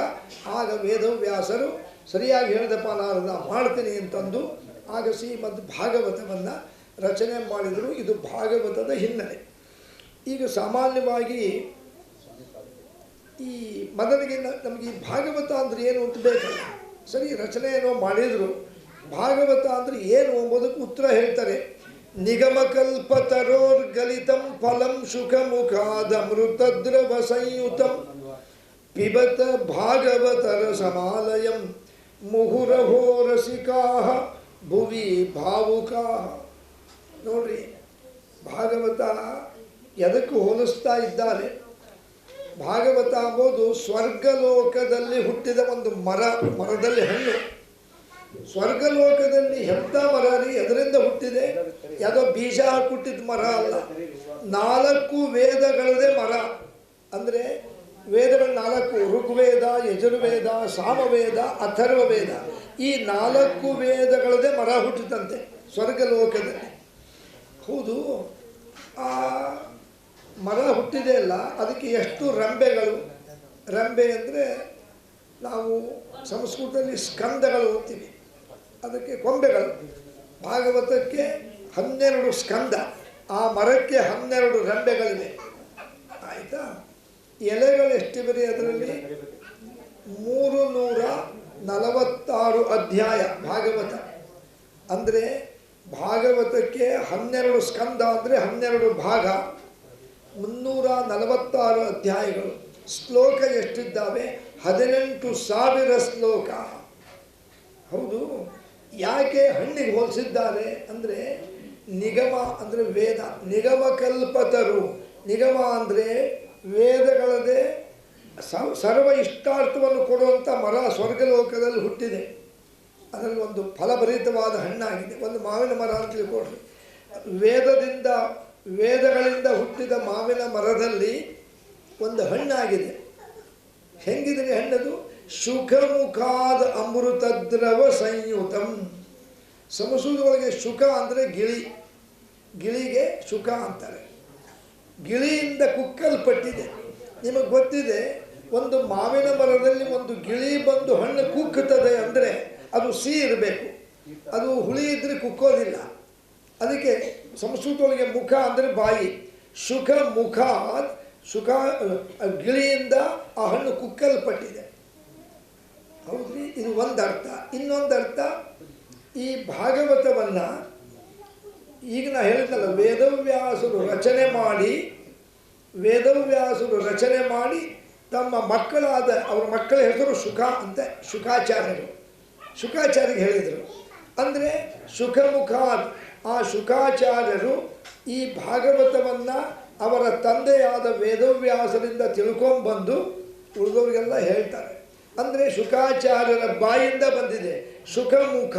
ಆಗ ವೇದವ್ಯಾಸರು ಸರಿಯಾಗಿ ಹೇಳಿದಪ್ಪ ನಾರದ ಮಾಡ್ತೀನಿ ಅಂತಂದು ಆಗ ಶ್ರೀಮದ್ ಭಾಗವತವನ್ನು ರಚನೆ ಮಾಡಿದರು. ಇದು ಭಾಗವತದ ಹಿನ್ನೆಲೆ. ಈಗ ಸಾಮಾನ್ಯವಾಗಿ ಈ ಮೊದಲಿಗೆ ನಮಗೆ ಈ ಭಾಗವತ ಅಂದರೆ ಏನು ಅಂತ ಬೇಕಲ್ಲ. ಸರಿ, ರಚನೆ ಏನೋ ಮಾಡಿದರು. ಭಾಗವತ ಅಂದರೆ ಏನು ಎಂಬುದಕ್ಕೆ ಉತ್ತರ ಹೇಳ್ತಾರೆ. ನಿಗಮಕಲ್ಪತರೋರ್ಗಲಿತಂ ಫಲಂ ಶುಕಮುಖಾದಮೃತದ್ರವ ಸಂಯುತಂ ಪಿಬತ ಭಾಗವತರ ಸಮಾಲಯಂ ಮುಹುರಹೋ ರಸಿಕಾಃ ಭುವಿ ಭಾವುಕಾಃ. ನೋಡ್ರಿ, ಭಾಗವತ ಎದಕ್ಕೆ ಹೋಲಿಸ್ತಾ ಇದ್ದಾರೆ? ಭಾಗವತ ಎಂಬುದು ಸ್ವರ್ಗಲೋಕದಲ್ಲಿ ಹುಟ್ಟಿದ ಒಂದು ಮರದಲ್ಲಿ ಹಣ್ಣು. ಸ್ವರ್ಗಲೋಕದಲ್ಲಿ ಎಂಥ ಮರ ರೀ? ಎದರಿಂದ ಹುಟ್ಟಿದೆ? ಯಾವುದೋ ಬೀಜ ಹುಟ್ಟಿದ ಮರ ಅಲ್ಲ, 4 ವೇದಗಳದೇ ಮರ. ಅಂದರೆ ವೇದಗಳು 4: ಋಗ್ವೇದ, ಯಜುರ್ವೇದ, ಸಾಮವೇದ, ಅಥರ್ವವೇದ. ಈ 4 ವೇದಗಳದೇ ಮರ ಹುಟ್ಟಿದಂತೆ ಸ್ವರ್ಗಲೋಕದಲ್ಲಿ. ಹೌದು, ಆ ಮರ ಹುಟ್ಟಿದೆ ಅಲ್ಲ, ಅದಕ್ಕೆ ಎಷ್ಟು ರೆಂಬೆಗಳು? ರೆಂಬೆ ಅಂದರೆ ನಾವು ಸಂಸ್ಕೃತದಲ್ಲಿ ಸ್ಕಂದಗಳು ಓದ್ತೀವಿ, ಅದಕ್ಕೆ ಕೊಂಬೆಗಳು. ಭಾಗವತಕ್ಕೆ 12 ಸ್ಕಂದ, ಆ ಮರಕ್ಕೆ 12 ರೆಂಬೆಗಳಿವೆ. ಆಯಿತಾ? ಎಲೆಗಳು ಎಷ್ಟಿವೆ ಅದರಲ್ಲಿ? 346 ಅಧ್ಯಾಯ ಭಾಗವತ. ಅಂದರೆ ಭಾಗವತಕ್ಕೆ 12 ಸ್ಕಂದ ಅಂದರೆ 12 ಭಾಗ, 346 ಅಧ್ಯಾಯಗಳು. ಶ್ಲೋಕ ಎಷ್ಟಿದ್ದಾವೆ? 18,000 ಶ್ಲೋಕ. ಹೌದು, ಯಾಕೆ ಹಣ್ಣಿಗೆ ಹೋಲಿಸಿದ್ದಾರೆ ಅಂದರೆ ನಿಗಮ ಅಂದರೆ ವೇದ, ನಿಗಮಕಲ್ಪತರು. ನಿಗಮ ಅಂದರೆ ವೇದಗಳದೇ ಸರ್ವ ಇಷ್ಟಾರ್ಥವನ್ನು ಕೊಡುವಂಥ ಮರ ಸ್ವರ್ಗಲೋಕದಲ್ಲಿ ಹುಟ್ಟಿದೆ. ಅದರಲ್ಲಿ ಒಂದು ಫಲಭರಿತವಾದ ಹಣ್ಣಾಗಿದೆ, ಒಂದು ಮಾವಿನ ಮರ ಅಂತ ತಿಳ್ಕೊಡ್ರಿ. ವೇದಗಳಿಂದ ಹುಟ್ಟಿದ ಮಾವಿನ ಮರದಲ್ಲಿ ಒಂದು ಹಣ್ಣಾಗಿದೆ. ಹೆಂಗಿದೆ ಹಣ್ಣದು? ಶುಕಮುಖಾದ ಅಮೃತದ್ರವ ಸಂಯುತಂ. ಸಂಸ್ಕೃತದೊಳಗೆ ಶುಕ ಅಂದರೆ ಗಿಳಿ, ಗಿಳಿಗೆ ಶುಕ ಅಂತಾರೆ. ಗಿಳಿಯಿಂದ ಕುಕ್ಕಲ್ಪಟ್ಟಿದೆ. ನಿಮಗೆ ಗೊತ್ತಿದೆ, ಒಂದು ಮಾವಿನ ಮರದಲ್ಲಿ ಒಂದು ಗಿಳಿ ಬಂದು ಹಣ್ಣು ಕುಕ್ಕುತ್ತದೆ ಅಂದರೆ ಅದು ಸಿಹಿ ಇರಬೇಕು, ಅದು ಹುಳಿ ಇದ್ದರೆ ಕುಕ್ಕೋದಿಲ್ಲ. ಅದಕ್ಕೆ ಸಂಸ್ಕೃತದೊಳಗೆ ಮುಖ ಅಂದರೆ ಬಾಯಿ. ಸುಖ ಮುಖ, ಸುಖ ಗಿಳಿಯಿಂದ ಆ ಹಣ್ಣು ಕುಕ್ಕಲ್ಪಟ್ಟಿದೆ. ಹೌದ್ರಿ, ಇದು ಒಂದು ಅರ್ಥ. ಇನ್ನೊಂದು ಅರ್ಥ, ಈ ಭಾಗವತವನ್ನು ಈಗ ನಾ ಹೇಳಿದ್ನಲ್ಲ, ವೇದವ್ಯಾಸರು ರಚನೆ ಮಾಡಿ ತಮ್ಮ ಮಕ್ಕಳಾದ ಅವ್ರ ಮಕ್ಕಳ ಹೆಸರು ಶುಕ ಅಂತ, ಶುಕಾಚಾರ್ಯರಿಗೆ ಹೇಳಿದರು. ಅಂದರೆ ಸುಖಮುಖ, ಆ ಶುಕಾಚಾರ್ಯರು ಈ ಭಾಗವತವನ್ನು ಅವರ ತಂದೆಯಾದ ವೇದವ್ಯಾಸರಿಂದ ತಿಳ್ಕೊಂಬಂದು ಉಳಿದವರಿಗೆಲ್ಲ ಹೇಳ್ತಾರೆ. ಅಂದರೆ ಶುಕಾಚಾರ್ಯರ ಬಾಯಿಂದ ಬಂದಿದೆ ಸುಖಮುಖ.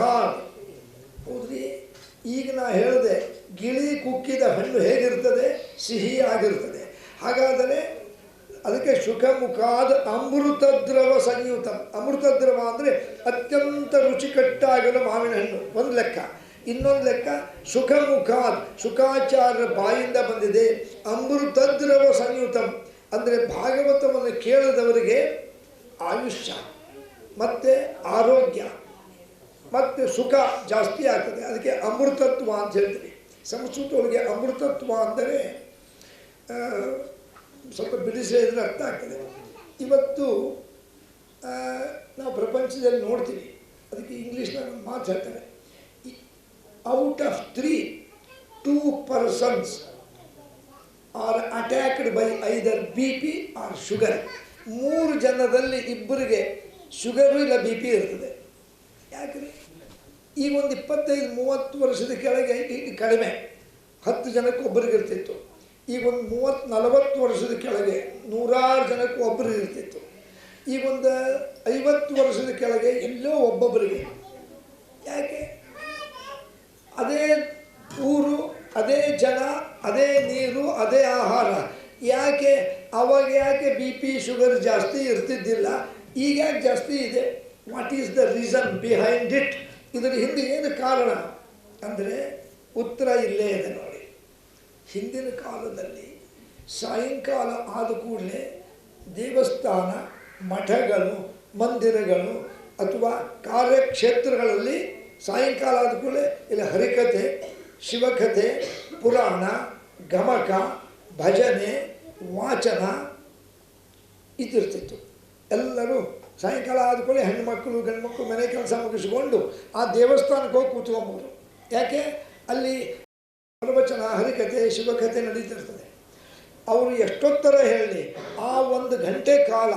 ಹೌದ್ರಿ, ಈಗ ನಾ ಹೇಳಿದೆ ಗಿಳಿ ಕುಕ್ಕಿದ ಹಣ್ಣು ಹೇಗಿರ್ತದೆ, ಸಿಹಿಯಾಗಿರ್ತದೆ. ಹಾಗಾದರೆ ಅದಕ್ಕೆ ಸುಖಮುಖಾದ ಅಮೃತದ್ರವ ಸಂಯುತ. ಅಮೃತದ್ರವ ಅಂದರೆ ಅತ್ಯಂತ ರುಚಿಕಟ್ಟಾಗಿರೋ ಮಾವಿನ ಹಣ್ಣು ಒಂದು ಲೆಕ್ಕ. ಇನ್ನೊಂದು ಲೆಕ್ಕ ಸುಖಮುಖಾದ, ಶುಕಾಚಾರ್ಯರ ಬಾಯಿಂದ ಬಂದಿದೆ. ಅಮೃತದ್ರವ ಸಂಯುತಂ ಅಂದರೆ ಭಾಗವತವನ್ನು ಕೇಳಿದವರಿಗೆ ಆಯುಷ್ಯ ಮತ್ತು ಆರೋಗ್ಯ ಮತ್ತು ಸುಖ ಜಾಸ್ತಿ ಆಗ್ತದೆ. ಅದಕ್ಕೆ ಅಮೃತತ್ವ ಅಂತ ಹೇಳ್ತೀವಿ. ಸಂಸ್ಕೃತದೊಳಗೆ ಅಮೃತತ್ವ ಅಂದರೆ ಸ್ವಲ್ಪ ಬಿಡಿಸಿ ಹೇಳಿದ್ರೆ ಅರ್ಥ ಆಗ್ತದೆ. ಇವತ್ತು ನಾವು ಪ್ರಪಂಚದಲ್ಲಿ ನೋಡ್ತೀವಿ, ಅದಕ್ಕೆ ಇಂಗ್ಲೀಷ್ನಾಗ ಮಾತು ಹೇಳ್ತಾರೆ, out of 3, 2 persons are attacked by either BP or sugar. 3 ಜನದಲ್ಲಿ ಇಬ್ಬರಿಗೆ ಶುಗರು ಇಲ್ಲ BP ಇರ್ತದೆ. ಯಾಕ್ರಿ? ಈಗ ಒಂದು 25-30 ವರ್ಷದ ಕೆಳಗೆ ಕಡಿಮೆ, 10 ಜನಕ್ಕೆ ಒಬ್ಬರಿಗೆ ಇರ್ತಿತ್ತು. ಈಗ ಒಂದು 30-40 ವರ್ಷದ ಕೆಳಗೆ 100 ಜನಕ್ಕೆ ಒಬ್ಬರಿಗೆ ಇರ್ತಿತ್ತು. ಈಗ ಒಂದು 50 ವರ್ಷದ ಕೆಳಗೆ ಎಲ್ಲೋ ಒಬ್ಬೊಬ್ಬರಿಗೆ. ಯಾಕೆ? ಅದೇ ಊರು, ಅದೇ ಜನ, ಅದೇ ನೀರು, ಅದೇ ಆಹಾರ. ಯಾಕೆ ಅವಾಗ ಯಾಕೆ BP ಶುಗರ್ ಜಾಸ್ತಿ ಇರ್ತಿದ್ದಿಲ್ಲ, ಈಗ ಯಾಕೆ ಜಾಸ್ತಿ ಇದೆ? What is the reason behind it? ಇದರ ಹಿಂದೆ ಏನು ಕಾರಣ ಅಂದರೆ ಉತ್ತರ ಇಲ್ಲೇ ಇದೆ ನೋಡಿ. ಹಿಂದಿನ ಕಾಲದಲ್ಲಿ ಸಾಯಂಕಾಲ ಆದ ಕೂಡಲೇ ದೇವಸ್ಥಾನ, ಮಠಗಳು, ಮಂದಿರಗಳು ಅಥವಾ ಕಾರ್ಯಕ್ಷೇತ್ರಗಳಲ್ಲಿ ಸಾಯಂಕಾಲ ಆದ ಕೂಡಲೇ ಇಲ್ಲಿ ಹರಿಕಥೆ, ಶಿವಕಥೆ, ಪುರಾಣ, ಗಮಕ, ಭಜನೆ, ವಾಚನ ಇದಿರ್ತಿತ್ತು. ಎಲ್ಲರೂ ಸಾಯಂಕಾಲ ಆದ ಕೂಡಲೇ ಹೆಣ್ಣುಮಕ್ಕಳು ಗಂಡು ಮನೆ ಕೆಲಸ ಮುಗಿಸಿಕೊಂಡು ಆ ದೇವಸ್ಥಾನಕ್ಕೆ ಹೋಗಿ ಕೂತ್ಕೊಂಬೋದು. ಯಾಕೆ? ಅಲ್ಲಿ ಪ್ರವಚನ, ಹರಿಕಥೆ, ಶಿವಕಥೆ ನಡೀತಿರ್ತದೆ. ಅವರು ಎಷ್ಟೊತ್ತರ ಹೇಳಿ ಆ 1 ಗಂಟೆ ಕಾಲ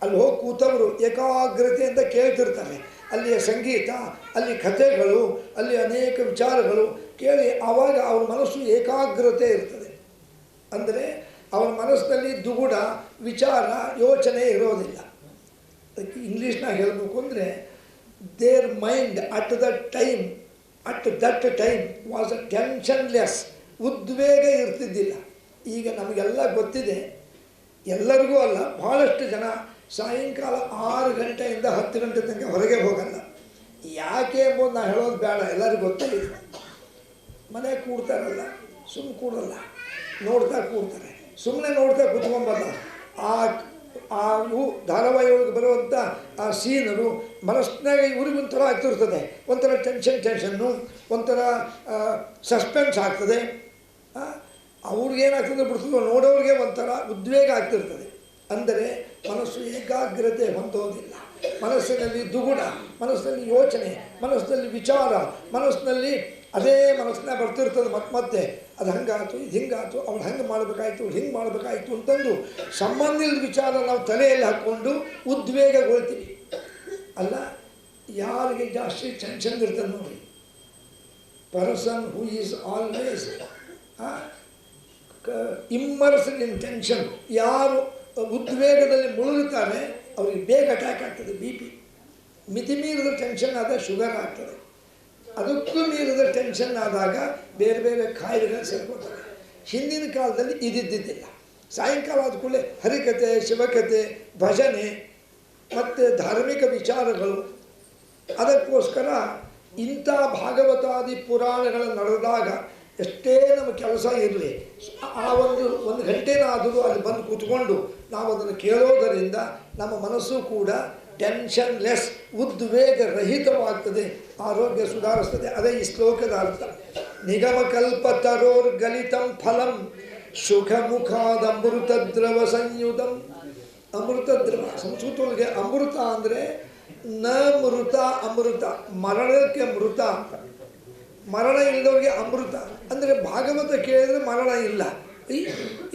ಅಲ್ಲಿ ಹೋಗಿ ಕೂತವರು ಏಕಾಗ್ರತೆಯಿಂದ ಕೇಳ್ತಿರ್ತಾರೆ. ಅಲ್ಲಿಯ ಸಂಗೀತ, ಅಲ್ಲಿ ಕಥೆಗಳು, ಅಲ್ಲಿ ಅನೇಕ ವಿಚಾರಗಳು ಕೇಳಿ ಆವಾಗ ಅವ್ರ ಮನಸ್ಸು ಏಕಾಗ್ರತೆ ಇರ್ತದೆ. ಅಂದರೆ ಅವರ ಮನಸ್ಸಿನಲ್ಲಿ ದುಗುಡ, ವಿಚಾರ, ಯೋಚನೆ ಇರೋದಿಲ್ಲ. ಅದಕ್ಕೆ ಇಂಗ್ಲೀಷ್ನಾಗ ಹೇಳಬೇಕು ಅಂದರೆ their mind at that time was a tensionless. ಉದ್ವೇಗ ಇರ್ತಿದ್ದಿಲ್ಲ. ಈಗ ನಮಗೆಲ್ಲ ಗೊತ್ತಿದೆ, ಎಲ್ಲರಿಗೂ ಅಲ್ಲ, ಭಾಳಷ್ಟು ಜನ ಸಾಯಂಕಾಲ 6 ಗಂಟೆಯಿಂದ 10 ಗಂಟೆ ತನಕ ಹೊರಗೆ ಹೋಗಲ್ಲ. ಯಾಕೆ ಎಂಬುದು ನಾನು ಹೇಳೋದು ಬೇಡ, ಎಲ್ಲರಿಗೂ ಗೊತ್ತಿದೆ. ಮನೆ ಕೂಡ್ತಾರಲ್ಲ, ಸುಮ್ಮನೆ ಕೂಡಲ್ಲ, ನೋಡ್ತಾ ಕೂಡ್ತಾರೆ. ಸುಮ್ಮನೆ ನೋಡ್ತಾ ಕೂತ್ಕೊಂಬಲ್ಲ. ಆ ಧಾರಾವಾಹಿ ಒಳಗೆ ಬರುವಂಥ ಆ ಸೀನರು ಮನಸ್ಸಿನಾಗ ಇವ್ರಿಗೊಂಥರ ಆಗ್ತಿರ್ತದೆ. ಒಂಥರ ಟೆನ್ಷನ್ನು, ಒಂಥರ ಸಸ್ಪೆನ್ಸ್ ಆಗ್ತದೆ. ಅವ್ರಿಗೇನಾಗ್ತದೆ ಬಿಡ್ತದೋ ನೋಡೋರಿಗೆ ಒಂಥರ ಉದ್ವೇಗ ಆಗ್ತಿರ್ತದೆ. ಅಂದರೆ ಮನಸ್ಸು ಏಕಾಗ್ರತೆ ಹೊಂದೋದಿಲ್ಲ. ಮನಸ್ಸಿನಲ್ಲಿ ದುಗುಡ, ಮನಸ್ಸಿನಲ್ಲಿ ಯೋಚನೆ, ಮನಸ್ಸಿನಲ್ಲಿ ವಿಚಾರ, ಮನಸ್ಸಿನಲ್ಲಿ ಅದೇ ಮನಸ್ಸಿನ ಬರ್ತಿರ್ತದೆ. ಮತ್ತೆ ಅದು ಹಂಗಾಯ್ತು, ಇದು ಹಿಂಗಾಯ್ತು, ಅವ್ಳು ಹಂಗೆ ಮಾಡಬೇಕಾಯ್ತು, ಅವ್ಳು ಹಿಂಗೆ ಮಾಡಬೇಕಾಯ್ತು ಅಂತಂದು ಸಂಬಂಧಿಸಿದ ವಿಚಾರ ನಾವು ತಲೆಯಲ್ಲಿ ಹಾಕ್ಕೊಂಡು ಉದ್ವೇಗಗೊಳ್ತೀವಿ. ಅಲ್ಲ, ಯಾರಿಗೆ ಜಾಸ್ತಿ ಟೆನ್ಷನ್ ಇರ್ತದೆ ನೋಡಿ, person who is always immersed in tension. ಯಾರು ಉದ್ವೇಗದಲ್ಲಿ ಮುಳುಗುತ್ತಾರೆ ಅವ್ರಿಗೆ ಬೇಗ ಅಟ್ಯಾಕ್ ಆಗ್ತದೆ. BP ಮಿತಿ ಮೀರಿದ ಟೆನ್ಷನ್ ಆದಾಗ ಶುಗರ್ ಆಗ್ತದೆ. ಅದಕ್ಕೂ ಮೀರಿದ ಟೆನ್ಷನ್ ಆದಾಗ ಬೇರೆ ಬೇರೆ ಕಾಯಿಲೆಗಳು ಸೇರ್ಕೋತಾರೆ. ಹಿಂದಿನ ಕಾಲದಲ್ಲಿ ಇದಿದ್ದಿದ್ದಿಲ್ಲ. ಸಾಯಂಕಾಲ ಆದ ಕೂಡಲೇ ಹರಿಕಥೆ, ಶಿವಕಥೆ, ಭಜನೆ ಮತ್ತು ಧಾರ್ಮಿಕ ವಿಚಾರಗಳು. ಅದಕ್ಕೋಸ್ಕರ ಇಂಥ ಭಾಗವತಾದಿ ಪುರಾಣಗಳು ನಡೆದಾಗ ಎಷ್ಟೇ ನಮ್ಮ ಕೆಲಸ ಇರಲಿ, ಆ ಒಂದು ಗಂಟೆನಾದರೂ ಅಲ್ಲಿ ಬಂದು ಕೂತ್ಕೊಂಡು ನಾವು ಅದನ್ನು ಕೇಳೋದರಿಂದ ನಮ್ಮ ಮನಸ್ಸು ಕೂಡ ಟೆನ್ಷನ್ಲೆಸ್, ಉದ್ವೇಗ ರಹಿತವಾಗ್ತದೆ, ಆರೋಗ್ಯ ಸುಧಾರಿಸ್ತದೆ. ಅದೇ ಈ ಶ್ಲೋಕದ ಅರ್ಥ. ನಿಗಮಕಲ್ಪತರೋರ್ಗಲಿತಂ ಫಲಂ ಸುಖಮುಖಾದಮೃತದ್ರವ ಸಂಯುತಂ. ಅಮೃತದ್ರವ ಸಂಸ್ಕೃತದೊಳಗೆ ಅಮೃತ ಅಂದರೆ ನ ಮೃತ ಅಮೃತ, ಮರಣಕ್ಕೆ ಮೃತ ಅಂತ. ಮರಣ ಇಲ್ಲದವ್ರಿಗೆ ಅಮೃತ ಅಂದರೆ ಭಾಗವತ ಕೇಳಿದರೆ ಮರಣ ಇಲ್ಲ.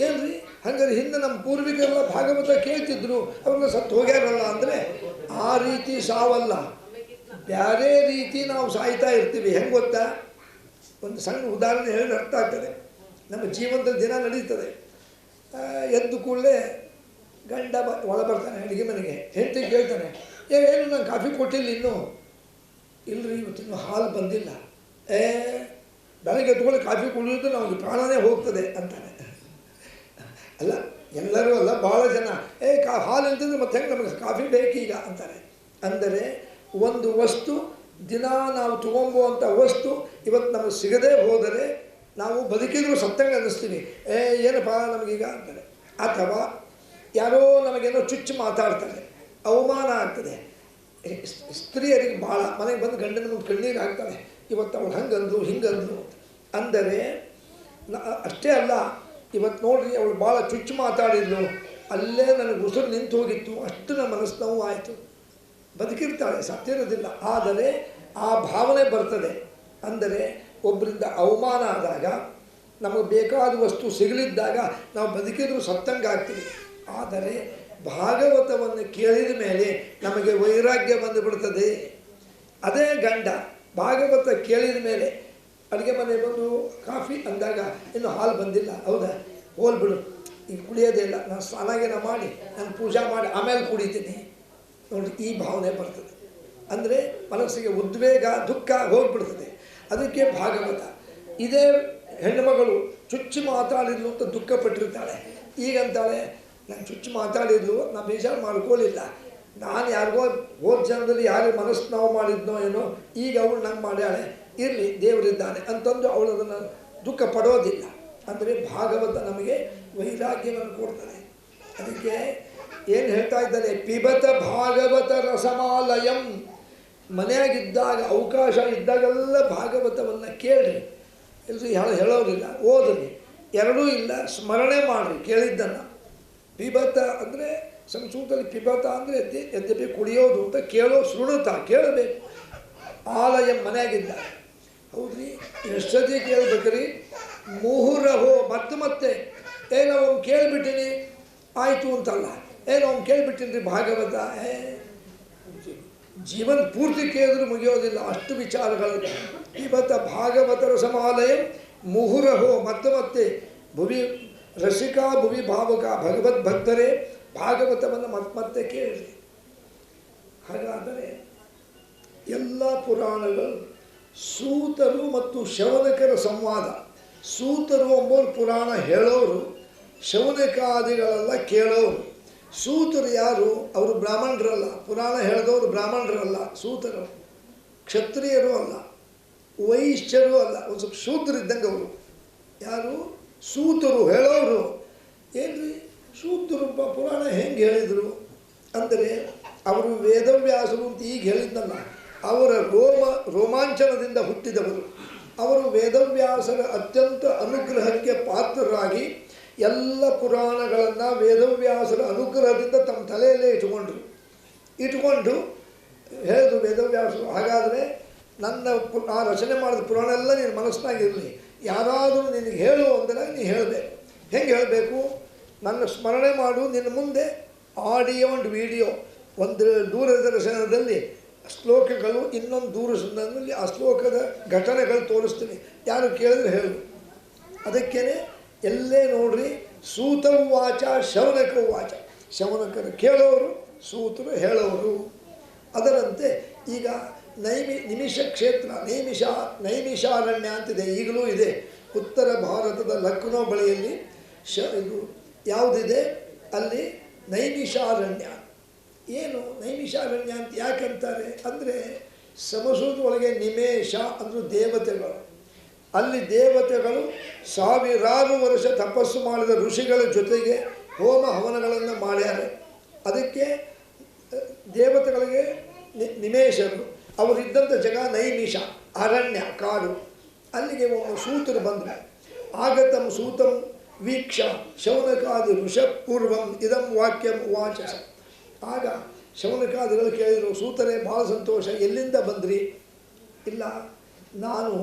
ಏನ್ರಿ ಹಂಗಾರೆ ಹಿಂದೆ ನಮ್ಮ ಪೂರ್ವಿಕರೆಲ್ಲ ಭಾಗವತ ಕೇಳ್ತಿದ್ರು, ಅವ್ರನ್ನ ಸತ್ತು ಹೋಗ್ಯಾರಲ್ಲ ಅಂದರೆ ಆ ರೀತಿ ಸಾವಲ್ಲ, ಬೇರೆ ರೀತಿ ನಾವು ಸಾಯ್ತಾ ಇರ್ತೀವಿ. ಹೆಂಗೆ ಗೊತ್ತಾ? ಒಂದು ಸಣ್ಣ ಉದಾಹರಣೆ ಹೇಳಿ ಅರ್ಥ ಆಗ್ತದೆ. ನಮ್ಮ ಜೀವನದ ದಿನ ನಡೀತದೆ. ಎದ್ದು ಕೂಡಲೇ ಗಂಡ ಒಳ ಬರ್ತಾನೆ ಅಡುಗೆ ಮನೆಗೆ, ಹೆಂಡತಿ ಕೇಳ್ತಾನೆ, ಏನು ನಂಗೆ ಕಾಫಿ ಕೊಟ್ಟಿಲ್ಲ ಇನ್ನೂ? ಇಲ್ಲರಿ ಇವತ್ತಿನ್ನೂ ಹಾಲು ಬಂದಿಲ್ಲ. ಬೆಳಗ್ಗೆ ಎದ್ದುಕೊಂಡು ಕಾಫಿ ಕುಡಿಯೋದು ನಮಗೆ ಪ್ರಾಣನೇ ಹೋಗ್ತದೆ ಅಂತಾನೆ. ಅಲ್ಲ, ಎಲ್ಲರೂ ಅಲ್ಲ, ಭಾಳ ಜನ ಹಾಲು ಅಂತಂದ್ರೆ ಮತ್ತೆ ಹೆಂಗೆ ನಮಗೆ ಕಾಫಿ ಬೇಕೀಗ ಅಂತಾರೆ. ಅಂದರೆ ಒಂದು ವಸ್ತು ದಿನ ನಾವು ತೊಗೊಂಬೋವಂಥ ವಸ್ತು ಇವತ್ತು ನಮಗೆ ಸಿಗದೇ ಹೋದರೆ ನಾವು ಬದುಕಿದ್ರು ಸತ್ತಂಗೆ ಅನ್ನಿಸ್ತೀವಿ. ಏನಪ್ಪ ನಮಗೀಗ ಅಂತಾರೆ. ಅಥವಾ ಯಾರೋ ನಮಗೇನೋ ಚುಚ್ಚು ಮಾತಾಡ್ತಾರೆ, ಅವಮಾನ ಆಗ್ತದೆ. ಸ್ತ್ರೀಯರಿಗೆ ಭಾಳ ಮನೆಗೆ ಬಂದು ಗಂಡನ ಮುಂದೆ ಕಣ್ಣೀರು ಹಾಕ್ತಾಳೆ, ಇವತ್ತು ಅವಳು ಹಂಗಂದ್ರು ಹಿಂಗಂದ್ರು. ಅಂದರೆ ಅಷ್ಟೇ ಅಲ್ಲ, ಇವತ್ತು ನೋಡ್ರಿ ಅವಳು ಭಾಳ ಚುಚ್ಚು ಮಾತಾಡಿದ್ಲು, ಅಲ್ಲೇ ನನಗೆ ಉಸಿರು ನಿಂತು ಹೋಗಿತ್ತು, ಅಷ್ಟು ನಮ್ಮ ಮನಸ್ಸು ನೋವು ಆಯಿತು. ಬದುಕಿರ್ತಾಳೆ, ಸತ್ತಿರೋದಿಲ್ಲ. ಆದರೆ ಆ ಭಾವನೆ ಬರ್ತದೆ. ಅಂದರೆ ಒಬ್ಬರಿಂದ ಅವಮಾನ ಆದಾಗ, ನಮಗೆ ಬೇಕಾದ ವಸ್ತು ಸಿಗಲಿದ್ದಾಗ ನಾವು ಬದುಕಿದ್ರು ಸತ್ತಂಗೆ ಆಗ್ತೀವಿ. ಆದರೆ ಭಾಗವತವನ್ನು ಕೇಳಿದ ಮೇಲೆ ನಮಗೆ ವೈರಾಗ್ಯ ಬಂದುಬಿಡ್ತದೆ. ಅದೇ ಗಂಡ ಭಾಗವತ ಕೇಳಿದ ಮೇಲೆ ಅಡುಗೆ ಮನೆ ಬಂದು ಕಾಫಿ ಅಂದಾಗ ಇನ್ನು ಹಾಲು ಬಂದಿಲ್ಲ, ಹೌದಾ, ಹೋಲ್ಬಿಡು, ಈಗ ಕುಡಿಯೋದೇ ಇಲ್ಲ, ನಾನು ಸ್ನಾನಗೇನ ಮಾಡಿ ನಾನು ಪೂಜಾ ಮಾಡಿ ಆಮೇಲೆ ಕುಡಿತೀನಿ ನೋಡಿ, ಈ ಭಾವನೆ ಬರ್ತದೆ. ಅಂದರೆ ಮನಸ್ಸಿಗೆ ಉದ್ವೇಗ ದುಃಖ ಹೋಗ್ಬಿಡ್ತದೆ. ಅದಕ್ಕೆ ಭಾಗವತ. ಇದೇ ಹೆಣ್ಣುಮಗಳು ಚುಚ್ಚು ಮಾತಾಡಿದ್ಲು ಅಂತ ದುಃಖ ಪಟ್ಟಿರ್ತಾಳೆ. ಈಗಂತಾಳೆ, ನಾನು ಚುಚ್ಚು ಮಾತಾಡಿದ್ಲು, ನಾನು ಬೇಜಾರು ಮಾಡ್ಕೊಳ್ಳಿಲ್ಲ, ನಾನು ಯಾರಿಗೋ ಹೋದ ಜನ್ಮದಲ್ಲಿ ಯಾರಿಗೆ ಮನಸ್ಸು ನಾವು ಮಾಡಿದ್ನೋ ಏನೋ, ಈಗ ಅವಳು ನಂಗೆ ಮಾಡ್ಯಾಳೆ, ಇರಲಿ ದೇವರಿದ್ದಾನೆ ಅಂತಂದು ಅವಳು ಅದನ್ನು ದುಃಖ ಪಡೋದಿಲ್ಲ. ಅಂದರೆ ಭಾಗವತ ನಮಗೆ ವೈರಾಗ್ಯವನ್ನು ಕೊಡ್ತದೆ. ಅದಕ್ಕೆ ಏನು ಹೇಳ್ತಾ ಇದ್ದಾರೆ, ಪಿಬತ ಭಾಗವತ ರಸಮಾಲಯಂ. ಮನೆಯಾಗಿದ್ದಾಗ ಅವಕಾಶ ಇದ್ದಾಗೆಲ್ಲ ಭಾಗವತವನ್ನು ಕೇಳ್ರಿ. ಎಲ್ಲರೂ ಹೇಳೋರಿಲ್ಲ, ಓದ್ರಿ, ಎರಡೂ ಇಲ್ಲ, ಸ್ಮರಣೆ ಮಾಡಿರಿ ಕೇಳಿದ್ದನ್ನು. ಪಿಬತ ಅಂದರೆ ಸಂಸ್ಕೃತದಲ್ಲಿ ಪಿಬತ ಅಂದರೆ ಎದ್ದೆ ಕುಡಿಯೋದು ಅಂತ, ಕೇಳೋ ಶೃಣುತ ಕೇಳಬೇಕು. ಆಲಯಂ ಮನೆಯಾಗಿದ್ದ, ಹೌದ್ರಿ, ಎಷ್ಟು ಸತಿ ಕೇಳ್ಬೇಕ್ರಿ? ಮುಹುರಹೋ ಮತ್ತೆ ಏನೋ ಅವ್ನು ಕೇಳಿಬಿಟ್ಟಿನಿ ಆಯಿತು ಅಂತಲ್ಲ, ಏನೋ ಅವ್ನು ಕೇಳಿಬಿಟ್ಟಿನಿ ರೀ ಭಾಗವತ, ಜೀವನ ಪೂರ್ತಿ ಕೇಳಿದ್ರು ಮುಗಿಯೋದಿಲ್ಲ, ಅಷ್ಟು ವಿಚಾರಗಳು. ಇವತ್ತು ಭಾಗವತರ ಸಮಾಲಯ ಮುಹುರಹೋ ಮತ್ತೆ ಭುವಿ ರಸಿಕಾ ಭುವಿ ಭಾವಕ ಭಗವದ್ ಭಕ್ತರೇ ಭಾಗವತವನ್ನು ಮತ್ತೆ ಕೇಳಿರಿ. ಹಾಗಾದರೆ ಎಲ್ಲ ಪುರಾಣಗಳು ಸೂತರು ಮತ್ತು ಶೌನಕರ ಸಂವಾದ. ಸೂತರು ಎಂಬುವರು ಪುರಾಣ ಹೇಳೋರು, ಶೌನಕಾದಿಗಳೆಲ್ಲ ಕೇಳೋರು. ಸೂತರು ಯಾರು? ಅವರು ಬ್ರಾಹ್ಮಣರಲ್ಲ, ಪುರಾಣ ಹೇಳಿದವರು ಬ್ರಾಹ್ಮಣರಲ್ಲ, ಸೂತರು. ಕ್ಷತ್ರಿಯರು ಅಲ್ಲ, ವೈಶ್ಯರು ಅಲ್ಲ, ಒಂದು ಸ್ವಲ್ಪ ಶೂದ್ರಿದ್ದಂಗೆ ಅವರು. ಯಾರು? ಸೂತರು ಹೇಳೋರು. ಏನ್ರಿ ಶೂದ್ರರು ಪುರಾಣ ಹೆಂಗೆ ಹೇಳಿದರು ಅಂದರೆ, ಅವರು ವೇದವ್ಯಾಸರು ಅಂತ ಈಗ ಹೇಳಿದ್ನಲ್ಲ, ಅವರ ರೋಮಾಂಚನದಿಂದ ಹುಟ್ಟಿದವರು. ಅವರು ವೇದವ್ಯಾಸರ ಅತ್ಯಂತ ಅನುಗ್ರಹಕ್ಕೆ ಪಾತ್ರರಾಗಿ ಎಲ್ಲ ಪುರಾಣಗಳನ್ನು ವೇದವ್ಯಾಸರ ಅನುಗ್ರಹದಿಂದ ತಮ್ಮ ತಲೆಯಲ್ಲೇ ಇಟ್ಕೊಂಡು ಹೇಳಿದ್ರು ವೇದವ್ಯಾಸರು. ಹಾಗಾದರೆ ನನ್ನ ಆ ರಚನೆ ಮಾಡಿದ ಪುರಾಣ ಎಲ್ಲ ನಿನ್ನ ಮನಸ್ಸಿನಾಗಿರಲಿ, ಯಾರಾದರೂ ನಿನಗೆ ಹೇಳು ಅಂದರೆ ನೀನು ಹೇಳಬೇಕು. ಹೆಂಗೆ ಹೇಳಬೇಕು? ನನ್ನ ಸ್ಮರಣೆ ಮಾಡು, ನಿನ್ನ ಮುಂದೆ ಆಡಿಯೋ ಆ್ಯಂಡ್ ವಿಡಿಯೋ, ಒಂದು ದೂರದರ್ಶನದಲ್ಲಿ ಶ್ಲೋಕಗಳು, ಇನ್ನೊಂದು ದೂರದರ್ಶನದಲ್ಲಿ ಆ ಶ್ಲೋಕದ ಘಟನೆಗಳು ತೋರಿಸ್ತೀನಿ, ಯಾರು ಕೇಳಿದ್ರೆ ಹೇಳು. ಅದಕ್ಕೇ ಎಲ್ಲೇ ನೋಡ್ರಿ ಸೂತವಾಚ ಶೌನಕವಾಚ, ಶೌನಕರು ಕೇಳೋರು, ಸೂತರು ಹೇಳೋರು. ಅದರಂತೆ ಈಗ ನಿಮಿಷ ಕ್ಷೇತ್ರ, ನೈಮಿಷಾರಣ್ಯ ಅಂತಿದೆ, ಈಗಲೂ ಇದೆ. ಉತ್ತರ ಭಾರತದ ಲಕ್ನೋ ಬಳಿಯಲ್ಲಿ ಇದು ಯಾವುದಿದೆ, ಅಲ್ಲಿ ನೈಮಿಷಾರಣ್ಯ. ಏನು ನೈಮಿಷಾರಣ್ಯ ಅಂತ ಯಾಕಂತಾರೆ ಅಂದರೆ, ಸಂಸ್ಕೃತ ಒಳಗೆ ನಿಮೇಷ ಅಂದರೂ ದೇವತೆಗಳು. ಅಲ್ಲಿ ದೇವತೆಗಳು ಸಾವಿರಾರು ವರ್ಷ ತಪಸ್ಸು ಮಾಡಿದ ಋಷಿಗಳ ಜೊತೆಗೆ ಹೋಮ ಹವನಗಳನ್ನು ಮಾಡ್ಯಾರೆ. ಅದಕ್ಕೆ ದೇವತೆಗಳಿಗೆ ನಿಮೇಷರು. ಅವರಿದ್ದಂಥ ಜಾಗ ನೈಮಿಷ, ಅರಣ್ಯ, ಕಾಡು. ಅಲ್ಲಿಗೆ ಒಬ್ಬ ಸೂತರು ಬಂದರು. ಆಗತಂ ಸೂತಂ ವೀಕ್ಷ ಶೌನಕಾದಿ ಋಷಪೂರ್ವಂ ಇದಂ ವಾಕ್ಯಂ ವಾಚಸ. ಆಗ ಶೌನಕಾದಿಗಳು ಕೇಳಿದರು, ಸೂತರೇ ಭಾಳ ಸಂತೋಷ, ಎಲ್ಲಿಂದ ಬಂದ್ರಿ? ಇಲ್ಲ, ನಾನು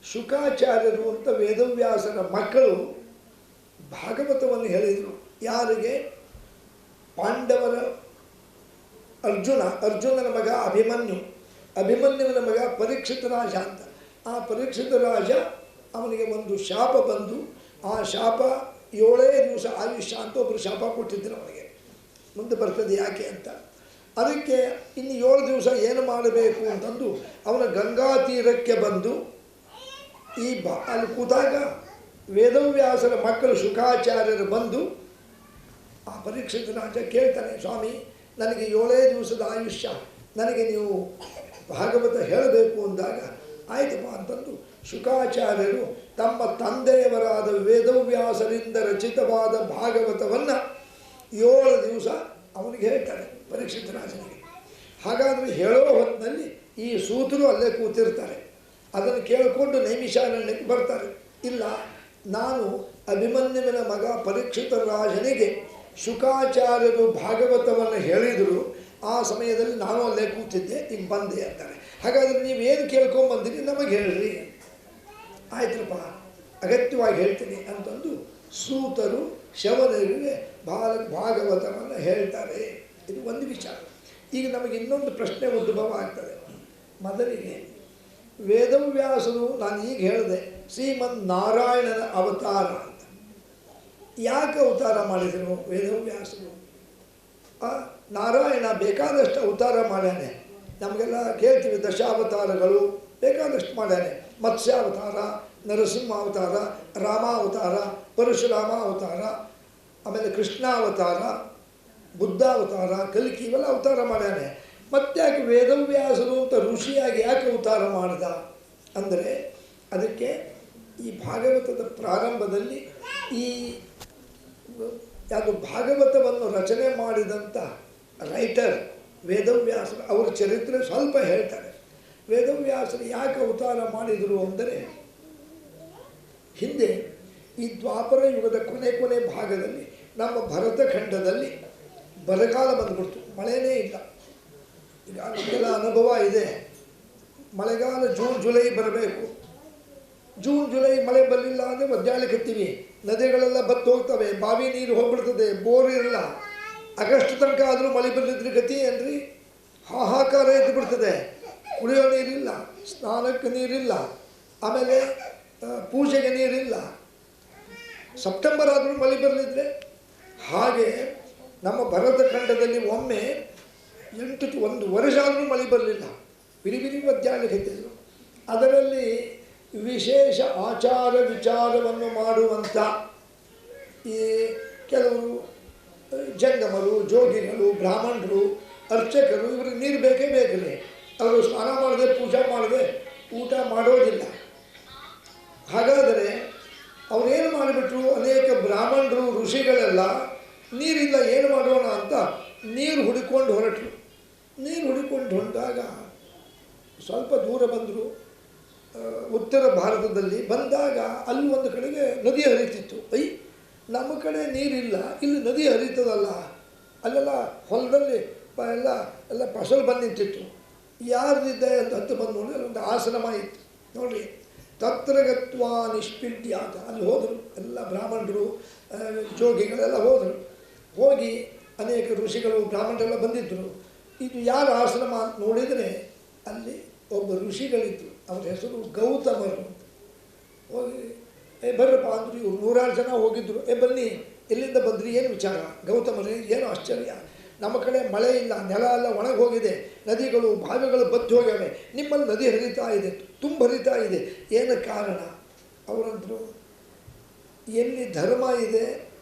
ಶುಕಾಚಾರ್ಯರು ಅಂತ ವೇದವ್ಯಾಸರ ಮಕ್ಕಳು ಭಾಗವತವನ್ನು ಹೇಳಿದರು. ಯಾರಿಗೆ? ಪಾಂಡವರ ಅರ್ಜುನನ ಮಗ ಅಭಿಮನ್ಯುವಿನ ಮಗ ಪರೀಕ್ಷಿತ ರಾಜ ಅಂತ. ಆ ಪರೀಕ್ಷಿತ ರಾಜ ಅವನಿಗೆ ಒಂದು ಶಾಪ ಬಂದು, ಆ ಶಾಪ 7 ದಿವಸ ಆಯುಷ್ಯ ಅಂತ ಒಬ್ಬರು ಶಾಪ ಕೊಟ್ಟಿದ್ದರು ಅವನಿಗೆ. ಮುಂದೆ ಬರ್ತದೆ ಯಾಕೆ ಅಂತ. ಅದಕ್ಕೆ ಇನ್ನು 7 ದಿವಸ ಏನು ಮಾಡಬೇಕು ಅಂತಂದು ಅವನ ಗಂಗಾ ತೀರಕ್ಕೆ ಬಂದು ಅಲ್ಲಿ ಕೂತಾಗ ವೇದವ್ಯಾಸರ ಮಕ್ಕಳು ಶುಕಾಚಾರ್ಯರು ಬಂದು ಆ ಪರೀಕ್ಷಿತ ರಾಜ ಕೇಳ್ತಾನೆ, ಸ್ವಾಮಿ ನನಗೆ 7 ದಿವಸದ ಆಯುಷ್ಯ, ನನಗೆ ನೀವು ಭಾಗವತ ಹೇಳಬೇಕು ಅಂದಾಗ ಆಯ್ತಪ್ಪ ಅಂತಂದು ಶುಕಾಚಾರ್ಯರು ತಮ್ಮ ತಂದೆಯವರಾದ ವೇದವ್ಯಾಸರಿಂದ ರಚಿತವಾದ ಭಾಗವತವನ್ನು 7 ದಿವಸ ಅವನಿಗೆ ಹೇಳ್ತಾರೆ ಪರೀಕ್ಷಿತ ರಾಜನಿಗೆ. ಹಾಗಾದರೆ ಹೇಳೋ ಹೊತ್ತಿನಲ್ಲಿ ಈ ಸೂತರು ಅಲ್ಲೇ ಕೂತಿರ್ತಾರೆ. ಅದನ್ನು ಕೇಳಿಕೊಂಡು ನೈಮಿಷಾರಣ್ಯಕ್ಕೆ ಬರ್ತಾರೆ. ಇಲ್ಲ, ನಾನು ಅಭಿಮನ್ಯುವಿನ ಮಗ ಪರೀಕ್ಷಿತ ರಾಜನಿಗೆ ಶುಕಾಚಾರ್ಯರು ಭಾಗವತವನ್ನು ಹೇಳಿದರು, ಆ ಸಮಯದಲ್ಲಿ ನಾನು ಅಲ್ಲೇ ಕೂತಿದ್ದೆ, ಈಗ ಬಂದೆ ಅಂತಾರೆ. ಹಾಗಾದರೆ ನೀವೇನು ಕೇಳ್ಕೊಂಬಂದಿರಿ ನಮಗೆ ಹೇಳ್ರಿ. ಆಯ್ತಪ್ಪ, ಅಗತ್ಯವಾಗಿ ಹೇಳ್ತೀನಿ ಅಂತಂದು ಸೂತರು ಶವನರಿಗೆ ಭಾಗವತವನ್ನು ಹೇಳ್ತಾರೆ. ಇದು ಒಂದು ವಿಚಾರ. ಈಗ ನಮಗೆ ಇನ್ನೊಂದು ಪ್ರಶ್ನೆ ಉದ್ಭವ ಆಗ್ತದೆ. ಮೊದಲಿಗೆ ವೇದವ್ಯಾಸರು, ನಾನು ಈಗ ಹೇಳಿದೆ ಶ್ರೀಮನ್ನಾರಾಯಣನ ಅವತಾರ ಅಂತ. ಯಾಕೆ ಅವತಾರ ಮಾಡಿದರು ವೇದವ್ಯಾಸರು? ನಾರಾಯಣ ಬೇಕಾದಷ್ಟು ಅವತಾರ ಮಾಡ್ಯಾನೆ. ನಮಗೆಲ್ಲ ಕೇಳ್ತೀವಿ ದಶಾವತಾರಗಳು ಬೇಕಾದಷ್ಟು ಮಾಡ್ಯಾನೆ. ಮತ್ಸ್ಯಾವತಾರ, ನರಸಿಂಹಾವತಾರ, ರಾಮಾವತಾರ, ಪರಶುರಾಮ ಅವತಾರ, ಆಮೇಲೆ ಕೃಷ್ಣಾವತಾರ, ಬುದ್ಧಾವತಾರ, ಕಲ್ಕಿ, ಇವೆಲ್ಲ ಅವತಾರ ಮಾಡ್ಯಾನೆ. ಮತ್ತ್ಯಾಕೆ ವೇದವ್ಯಾಸರು ಅಂತ ಋಷಿಯಾಗಿ ಯಾಕೆ ಅವತಾರ ಮಾಡ್ದ ಅಂದರೆ, ಅದಕ್ಕೆ ಈ ಭಾಗವತದ ಪ್ರಾರಂಭದಲ್ಲಿ ಈ ಯಾವುದು ಭಾಗವತವನ್ನು ರಚನೆ ಮಾಡಿದಂಥ ರೈಟರ್ ವೇದವ್ಯಾಸರು ಅವರ ಚರಿತ್ರೆ ಸ್ವಲ್ಪ ಹೇಳ್ತಾರೆ. ವೇದವ್ಯಾಸರು ಯಾಕೆ ಅವತಾರ ಮಾಡಿದರು ಅಂದರೆ, ಹಿಂದೆ ಈ ದ್ವಾಪರ ಯುಗದ ಕೊನೆ ಭಾಗದಲ್ಲಿ ನಮ್ಮ ಭರತಖಂಡದಲ್ಲಿ ಬರಗಾಲ ಬಂದ್ಬಿಡ್ತು, ಮಳೆಯೇ ಇಲ್ಲ. ಈಗ ನಮಗೆಲ್ಲ ಅನುಭವ ಇದೆ. ಮಳೆಗಾಲ ಜೂನ್ ಜುಲೈ ಬರಬೇಕು. ಜೂನ್ ಜುಲೈ ಮಳೆ ಬರಲಿಲ್ಲ ಅಂದರೆ ಒದ್ದಾಡಲಿಕ್ಕತ್ತೀವಿ. ನದಿಗಳೆಲ್ಲ ಬತ್ತು ಹೋಗ್ತವೆ, ಬಾವಿ ನೀರು ಹೋಗ್ಬಿಡ್ತದೆ, ಬೋರ್ ಇರಲ್ಲ. ಆಗಸ್ಟ್ ತನಕ ಆದರೂ ಮಳೆ ಬರಲಿದ್ರೆ ಗತಿ ಏನ್ರಿ? ಹಾಹಾಕಾರ ಎದ್ದು ಬಿಡ್ತದೆ. ಕುಡಿಯೋ ನೀರಿಲ್ಲ, ಸ್ನಾನಕ್ಕೆ ನೀರಿಲ್ಲ, ಆಮೇಲೆ ಪೂಜೆಗೆ ನೀರಿಲ್ಲ. ಸೆಪ್ಟೆಂಬರ್ ಆದರೂ ಮಳೆ ಬರಲಿದ್ರೆ ಹಾಗೆ ನಮ್ಮ ಭರತಖಂಡದಲ್ಲಿ ಒಮ್ಮೆ 1 ವರ್ಷ ಆದರೂ ಮಳೆ ಬರಲಿಲ್ಲ. ಬಿರಿ ಒದ್ದಾಡಲಿಕ್ಕತ್ತಿದ್ರು. ಅದರಲ್ಲಿ ವಿಶೇಷ ಆಚಾರ ವಿಚಾರವನ್ನು ಮಾಡುವಂಥ ಈ ಕೆಲವರು ಜಂಗಮರು, ಜೋಗಿಗಳು, ಬ್ರಾಹ್ಮಣರು, ಅರ್ಚಕರು, ಇವ್ರಿಗೆ ನೀರು ಬೇಕೇ ಬೇಕಲ್ಲಿ. ಅವರು ಸ್ನಾನ ಮಾಡದೆ, ಪೂಜೆ ಮಾಡದೆ ಊಟ ಮಾಡೋದಿಲ್ಲ. ಹಾಗಾದರೆ ಅವರೇನು ಮಾಡಿಬಿಟ್ರು, ಅನೇಕ ಬ್ರಾಹ್ಮಣರು, ಋಷಿಗಳೆಲ್ಲ ನೀರಿಲ್ಲ, ಏನು ಮಾಡೋಣ ಅಂತ ನೀರು ಹುಡುಕೊಂಡು ಹೊರಟರು. ನೀರು ಹುಡುಕೊಂಡು ಹೊರಟಾಗ ಸ್ವಲ್ಪ ದೂರ ಬಂದರು. ಉತ್ತರ ಭಾರತದಲ್ಲಿ ಬಂದಾಗ ಅಲ್ಲಿ ಒಂದು ಕಡೆಗೆ ನದಿ ಹರಿತಿತ್ತು. ನಮ್ಮ ಕಡೆ ನೀರಿಲ್ಲ, ಇಲ್ಲಿ ನದಿ ಹರಿತದಲ್ಲ. ಅಲ್ಲೆಲ್ಲ ಹೊಲದಲ್ಲಿ ಎಲ್ಲ ಫಸಲು ಬಂದು ನಿಂತಿತ್ತು. ಯಾರ್ದಿದ್ದೆ ಅಂತ ಹತ್ತು ಬಂದು ನೋಡಿ, ಅಲ್ಲೊಂದು ಆಶ್ರಮ ಇತ್ತು ನೋಡಿರಿ. ತತ್ರಗತ್ವ ನಿಷ್ಪಿಡ್ಯ ಅಂತ ಅಲ್ಲಿ ಹೋದರು. ಎಲ್ಲ ಬ್ರಾಹ್ಮಣರು, ಜೋಗಿಗಳೆಲ್ಲ ಹೋದರು. ಹೋಗಿ ಅನೇಕ ಋಷಿಗಳು, ಬ್ರಾಹ್ಮಣರೆಲ್ಲ ಬಂದಿದ್ದರು. ಇದು ಯಾರ ಆಶ್ರಮ ಅಂತ ನೋಡಿದರೆ ಅಲ್ಲಿ ಒಬ್ಬ ಋಷಿಗಳಿದ್ದರು. ಅವ್ರ ಹೆಸರು ಗೌತಮರು ಅಂತ. ಹೋಗಿ ಬರ್ರಪ್ಪ ಅಂದರು. ಇವರು 100 ಜನ ಹೋಗಿದ್ದರು. ಬನ್ನಿ, ಎಲ್ಲಿಂದ ಬಂದ್ರಿ, ಏನು ವಿಚಾರ? ಗೌತಮರೇ, ಏನು ಆಶ್ಚರ್ಯ, ನಮ್ಮ ಕಡೆ ಮಳೆ ಇಲ್ಲ, ನೆಲ ಎಲ್ಲ ಒಣಗಿ ಹೋಗಿದೆ, ನದಿಗಳು ಬಾವಿಗಳು ಬತ್ತಿ ಹೋಗ್ಯಾವೆ, ನಿಮ್ಮಲ್ಲಿ ನದಿ ಹರಿತಾ ಇದೆ, ತುಂಬ ಹರಿತಾ ಇದೆ, ಏನು ಕಾರಣ? ಅವರಂದರು, ಎಲ್ಲಿ ಧರ್ಮ ಇದೆ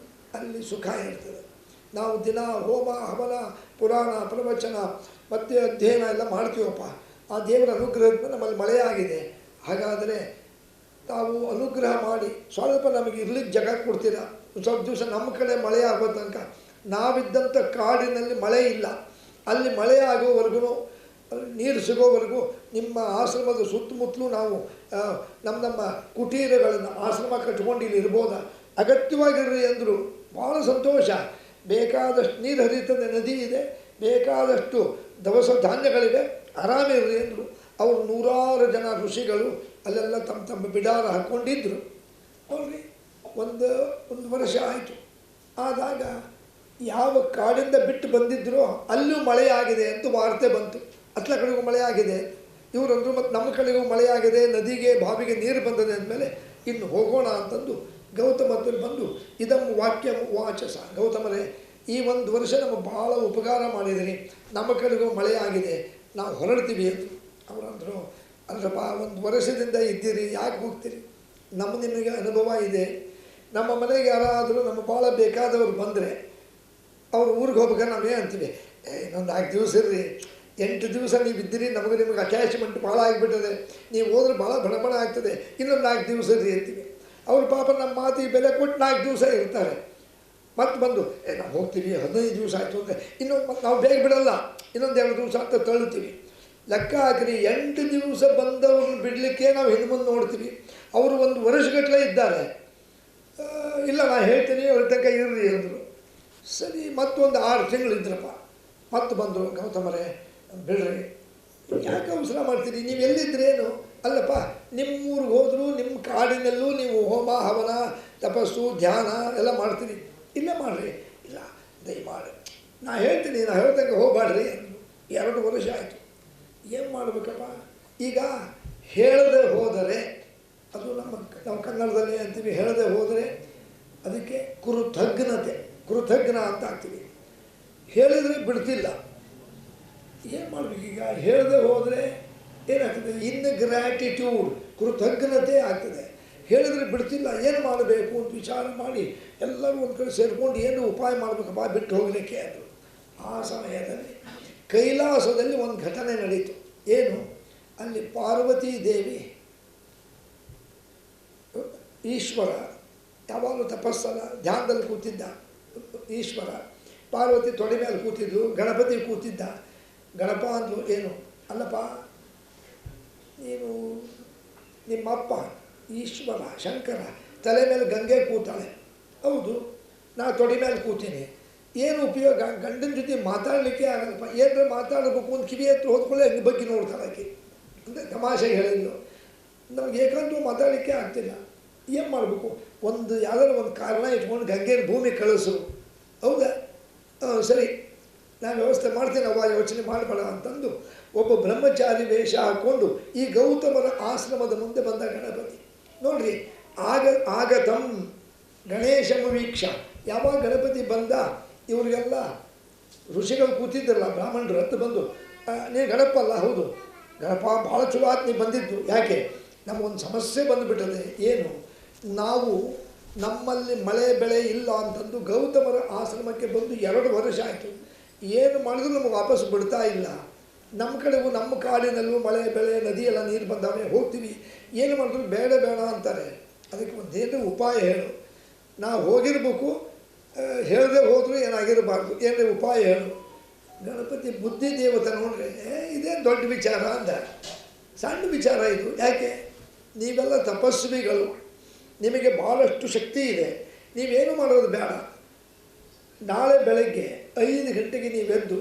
ಅಲ್ಲಿ ಸುಖ ಇರ್ತದೆ. ನಾವು ದಿನ ಹೋಮ ಹವನ ಪುರಾಣ ಪ್ರವಚನ ಮತ್ತು ಅಧ್ಯಯನ ಎಲ್ಲ ಮಾಡ್ತೀವಪ್ಪ. ಆ ದೇವರ ಅನುಗ್ರಹದಿಂದ ನಮ್ಮಲ್ಲಿ ಮಳೆ ಆಗಿದೆ. ಹಾಗಾದರೆ ತಾವು ಅನುಗ್ರಹ ಮಾಡಿ ಸ್ವಲ್ಪ ನಮಗೆ ಇರ್ಲಿಕ್ಕೆ ಜಾಗ ಕೊಡ್ತೀರಾ? ಸ್ವಲ್ಪ ದಿವಸ ನಮ್ಮ ಕಡೆ ಮಳೆ ಆಗೋ ತನಕ. ನಾವಿದ್ದಂಥ ಕಾಡಿನಲ್ಲಿ ಮಳೆ ಇಲ್ಲ, ಅಲ್ಲಿ ಮಳೆ ಆಗೋವರೆಗೂ ನೀರು ಸಿಗೋವರೆಗೂ ನಿಮ್ಮ ಆಶ್ರಮದ ಸುತ್ತಮುತ್ತಲೂ ನಾವು ನಮ್ಮ ಕುಟೀರಗಳನ್ನು ಆಶ್ರಮ ಕಟ್ಕೊಂಡು ಇಲ್ಲಿ ಇರ್ಬೋದ, ಅಗತ್ಯವಾಗಿರ್ರಿ ಅಂದರು. ಭಾಳ ಸಂತೋಷ. ಬೇಕಾದಷ್ಟು ನೀರು ಹರಿಯುತ್ತದೆ, ನದಿ ಇದೆ, ಬೇಕಾದಷ್ಟು ದವಸ ಧಾನ್ಯಗಳಿವೆ, ಆರಾಮಿರ್ರಿ ಅಂದರು. ಅವರು 100 ಜನ ಋಷಿಗಳು ಅಲ್ಲೆಲ್ಲ ತಮ್ಮ ತಮ್ಮ ಬಿಡಾರ ಹಾಕ್ಕೊಂಡಿದ್ದರು. ನೋಡ್ರಿ, ಒಂದು ವರ್ಷ ಆಯಿತು. ಆದಾಗ ಯಾವ ಕಾಡಿಂದ ಬಿಟ್ಟು ಬಂದಿದ್ದರೋ ಅಲ್ಲೂ ಮಳೆಯಾಗಿದೆ ಅಂತ ವಾರ್ತೆ ಬಂತು. ಅತ್ಲ ಕಡೆಗೂ ಮಳೆಯಾಗಿದೆ. ಇವರಂದರು ಮತ್ತು ನಮ್ಮ ಕಡೆಗೂ ಮಳೆಯಾಗಿದೆ, ನದಿಗೆ ಬಾವಿಗೆ ನೀರು ಬಂದದೆ ಅಂದಮೇಲೆ ಇನ್ನು ಹೋಗೋಣ ಅಂತಂದು ಗೌತಮದಲ್ಲಿ ಬಂದು ಇದಮ್ಮ ವಾಕ್ಯ ವಾಚಸ, ಗೌತಮರೇ ಈ 1 ವರ್ಷ ನಮಗೆ ಭಾಳ ಉಪಕಾರ ಮಾಡಿದಿರಿ, ನಮ್ಮ ಕಡೆಗೂ ಮಳೆಯಾಗಿದೆ, ನಾವು ಹೊರಡ್ತೀವಿ ಅಂತ. ಅವರಂದರು, ಅಲ್ಲಪ್ಪ 1 ವರ್ಷದಿಂದ ಇದ್ದೀರಿ, ಯಾಕೆ ಹೋಗ್ತೀರಿ? ನಿಮಗೆ ಅನುಭವ ಇದೆ. ನಮ್ಮ ಮನೆಗೆ ಯಾರಾದರೂ ನಮ್ಮ ಭಾಳ ಬೇಕಾದವರು ಬಂದರೆ ಅವ್ರು ಊರಿಗೆ ಹೋಗ್ಬೇಕಾದ್ರೆ ನಾವೇ ಅಂತೀವಿ, ಇನ್ನೊಂದು 4 ದಿವಸ ಇರ್ರಿ, 8 ದಿವಸ ನೀವು ಇದ್ದೀರಿ, ನಿಮಗೆ ಅಟ್ಯಾಚ್ಮೆಂಟ್ ಭಾಳ ಆಗಿಬಿಟ್ಟದೆ, ನೀವು ಹೋದ್ರೆ ಭಾಳ ಬಣಬಣ ಆಗ್ತದೆ, ಇನ್ನೊಂದು 4 ದಿವಸ ಇರ್ರಿ ಅಂತೀವಿ. ಅವ್ರು ಪಾಪ ನಮ್ಮ ಮಾತಿಗೆ ಬೆಲೆ ಕೊಟ್ಟು 4 ದಿವಸ ಇರ್ತಾರೆ. ಮತ್ತೆ ಬಂದು ನಾವು ಹೋಗ್ತೀವಿ 15 ದಿವಸ ಆಯಿತು ಅಂತ ಇನ್ನೊಂದು ಮತ್ತೆ ನಾವು ಬೇಗ ಬಿಡಲ್ಲ, ಇನ್ನೊಂದು 2 ದಿವಸ ಅಂತ ತಳ್ಳುತ್ತೀವಿ. ಲೆಕ್ಕ ಹಾಕಿರಿ, 8 ದಿವಸ ಬಂದವ್ರನ್ನ ಬಿಡಲಿಕ್ಕೆ ನಾವು ಹಿಂದೆ ಮುಂದೆ ನೋಡ್ತೀವಿ. ಅವರು 1 ವರ್ಷಗಟ್ಟಲೆ ಇದ್ದಾರೆ. ಇಲ್ಲ ನಾನು ಹೇಳ್ತೀನಿ, ಅವ್ರ ತನಕ ಇರ್ರಿ ಅಂದರು. ಸರಿ, ಮತ್ತೊಂದು 6 ತಿಂಗಳು ಇದ್ರಪ್ಪ. ಮತ್ತೆ ಬಂದರು, ಗೌತಮರೇ ಬಿಡ್ರಿ, ಯಾಕೆ ಅವಸರ ಮಾಡ್ತೀರಿ, ನೀವು ಎಲ್ಲಿದ್ರೇನು? ಅಲ್ಲಪ್ಪ, ನಿಮ್ಮೂರಿಗೆ ಹೋದರೂ ನಿಮ್ಮ ಕಾಡಿನಲ್ಲೂ ನೀವು ಹೋಮ ಹವನ ತಪಸ್ಸು ಧ್ಯಾನ ಎಲ್ಲ ಮಾಡ್ತೀರಿ, ಇಲ್ಲ ಮಾಡಿರಿ. ಇಲ್ಲ ದಯಮಾಡಿ ನಾ ಹೇಳ್ತೀನಿ, ನಾ ಹೇಳ್ದಂಗೆ ಹೋಗ್ಬಾಡ್ರಿ ಅಂದರು. 2 ವರ್ಷ ಆಯಿತು. ಏನು ಮಾಡಬೇಕಪ್ಪ? ಈಗ ಹೇಳದೆ ಹೋದರೆ, ಅದು ನಾವು ಕನ್ನಡದಲ್ಲಿ ಅಂತೀವಿ, ಹೇಳದೆ ಹೋದರೆ ಅದಕ್ಕೆ ಕೃತಜ್ಞ ಅಂತ ಆಗ್ತೀವಿ. ಹೇಳಿದರೆ ಬಿಡ್ತಿಲ್ಲ. ಏನು ಮಾಡಬೇಕೀಗ? ಹೇಳದೆ ಹೋದರೆ ಏನಾಗ್ತದೆ? ಗ್ರ್ಯಾಟಿಟ್ಯೂಡ್, ಕೃತಜ್ಞತೆ ಆಗ್ತದೆ. ಹೇಳಿದರೆ ಬಿಡ್ತಿಲ್ಲ, ಏನು ಮಾಡಬೇಕು ಅಂತ ವಿಚಾರ ಮಾಡಿ ಎಲ್ಲರೂ ಒಂದು ಕಡೆ ಸೇರಿಕೊಂಡು ಏನು ಉಪಾಯ ಮಾಡಬೇಕಪ್ಪ ಬಿಟ್ಟು ಹೋಗಲಿಕ್ಕೆ ಅಂದರು. ಆ ಸಮಯದಲ್ಲಿ ಕೈಲಾಸದಲ್ಲಿ ಒಂದು ಘಟನೆ ನಡೀತು. ಏನು? ಅಲ್ಲಿ ಪಾರ್ವತೀ ದೇವಿ, ಈಶ್ವರ ಯಾವಾಗಲೂ ತಪಸ್ಸಲ್ಲ ಧ್ಯಾನದಲ್ಲಿ ಕೂತಿದ್ದ. ಈಶ್ವರ ಪಾರ್ವತಿ ತೊಡೆ ಮೇಲೆ ಕೂತಿದ್ದು, ಗಣಪತಿ ಕೂತಿದ್ದ. ಗಣಪ ಅಂದರು, ಏನು? ಅಲ್ಲಪ್ಪ, ನೀನು ನಿಮ್ಮಪ್ಪ ಈಶ್ವರ ಶಂಕರ ತಲೆ ಮೇಲೆ ಗಂಗೆ ಕೂತಾಳೆ. ಹೌದು, ನಾ ತೊಡೆ ಮೇಲೆ ಕೂತೀನಿ. ಏನು ಉಪಯೋಗ? ಗಂಡನ ಜೊತೆ ಮಾತಾಡಲಿಕ್ಕೆ ಆಗಲ್ಲಪ್ಪ. ಏನರ ಮಾತಾಡಬೇಕು ಅಂತ ಕಿವಿ ಹತ್ರ ಹೋದ್ಕೊಳ್ಳೆ ಹಂಗೆ ಬಗ್ಗೆ ನೋಡ್ತಾಳೆ ಆಕೆ. ಅಂದರೆ ತಮಾಷೆಗೆ ಹೇಳಿದ್ಲು. ನಮ್ಗೆ ಏಕಾಂತೂ ಮಾತಾಡಲಿಕ್ಕೆ ಆಗ್ತಿಲ್ಲ. ಏನು ಮಾಡಬೇಕು? ಯಾವುದಾದ್ರು ಒಂದು ಕಾರಣ ಇಟ್ಕೊಂಡು ಗಂಗೆನ ಭೂಮಿ ಕಳಿಸು. ಹೌದಾ? ಸರಿ, ನಾನು ವ್ಯವಸ್ಥೆ ಮಾಡ್ತೀನಿ, ಅವ್ವ ಯೋಚನೆ ಮಾಡಬೇಡ ಅಂತಂದು ಒಬ್ಬ ಬ್ರಹ್ಮಚಾರಿ ವೇಷ ಹಾಕ್ಕೊಂಡು ಈ ಗೌತಮರ ಆಶ್ರಮದ ಮುಂದೆ ಬಂದ ಗಣಪತಿ. ನೋಡ್ರಿ, ಆಗತಂ ಗಣೇಶಮ ವೀಕ್ಷ. ಯಾವಾಗ ಗಣಪತಿ ಬಂದ, ಇವರಿಗೆಲ್ಲ ಋಷಿಗಳು ಕೂತಿದ್ರಲ್ಲ, ಬ್ರಾಹ್ಮಣರು ಹತ್ತು ಬಂದು, ನೀನು ಗಣಪ ಅಲ್ಲ? ಹೌದು ಗಣಪ, ಭಾಳ ಚಲೋ ಆಯ್ತು ನೀವು ಬಂದಿದ್ದು. ಯಾಕೆ? ನಮಗೊಂದು ಸಮಸ್ಯೆ ಬಂದುಬಿಟ್ಟದೆ. ಏನು? ನಾವು ನಮ್ಮಲ್ಲಿ ಮಳೆ ಬೆಳೆ ಇಲ್ಲ ಅಂತಂದು ಗೌತಮರ ಆಶ್ರಮಕ್ಕೆ ಬಂದು 2 ವರ್ಷ ಆಯಿತು. ಏನು ಮಾಡಿದ್ರು ನಮಗೆ ವಾಪಸ್ ಬಿಡ್ತಾ ಇಲ್ಲ. ನಮ್ಮ ಕಡೆಗೂ ನಮ್ಮ ಕಾಡಿನಲ್ಲೂ ಮಳೆ ಬೆಳೆ ನದಿ ಎಲ್ಲ ನೀರು ಬಂದಾವೆ, ಹೋಗ್ತೀವಿ. ಏನು ಮಾಡಿದ್ರು ಬೇಡ ಅಂತಾರೆ. ಅದಕ್ಕೆ ಒಂದೇನು ಉಪಾಯ ಹೇಳು. ನಾವು ಹೋಗಿರ್ಬೇಕು, ಹೇಳದೆ ಹೋದರೂ ಏನಾಗಿರಬಾರ್ದು, ಏನೇ ಉಪಾಯ ಹೇಳು. ಗಣಪತಿ ಬುದ್ಧಿ ದೇವತೆ ನೋಡ್ರಿ, ಇದೇನು ದೊಡ್ಡ ವಿಚಾರ ಅಂದ. ಸಣ್ಣ ವಿಚಾರ ಇದು. ಯಾಕೆ? ನೀವೆಲ್ಲ ತಪಸ್ವಿಗಳು, ನಿಮಗೆ ಭಾಳಷ್ಟು ಶಕ್ತಿ ಇದೆ. ನೀವೇನು ಮಾಡೋದು ಬೇಡ. ನಾಳೆ ಬೆಳಗ್ಗೆ 5 ಗಂಟೆಗೆ ನೀವೆದ್ದು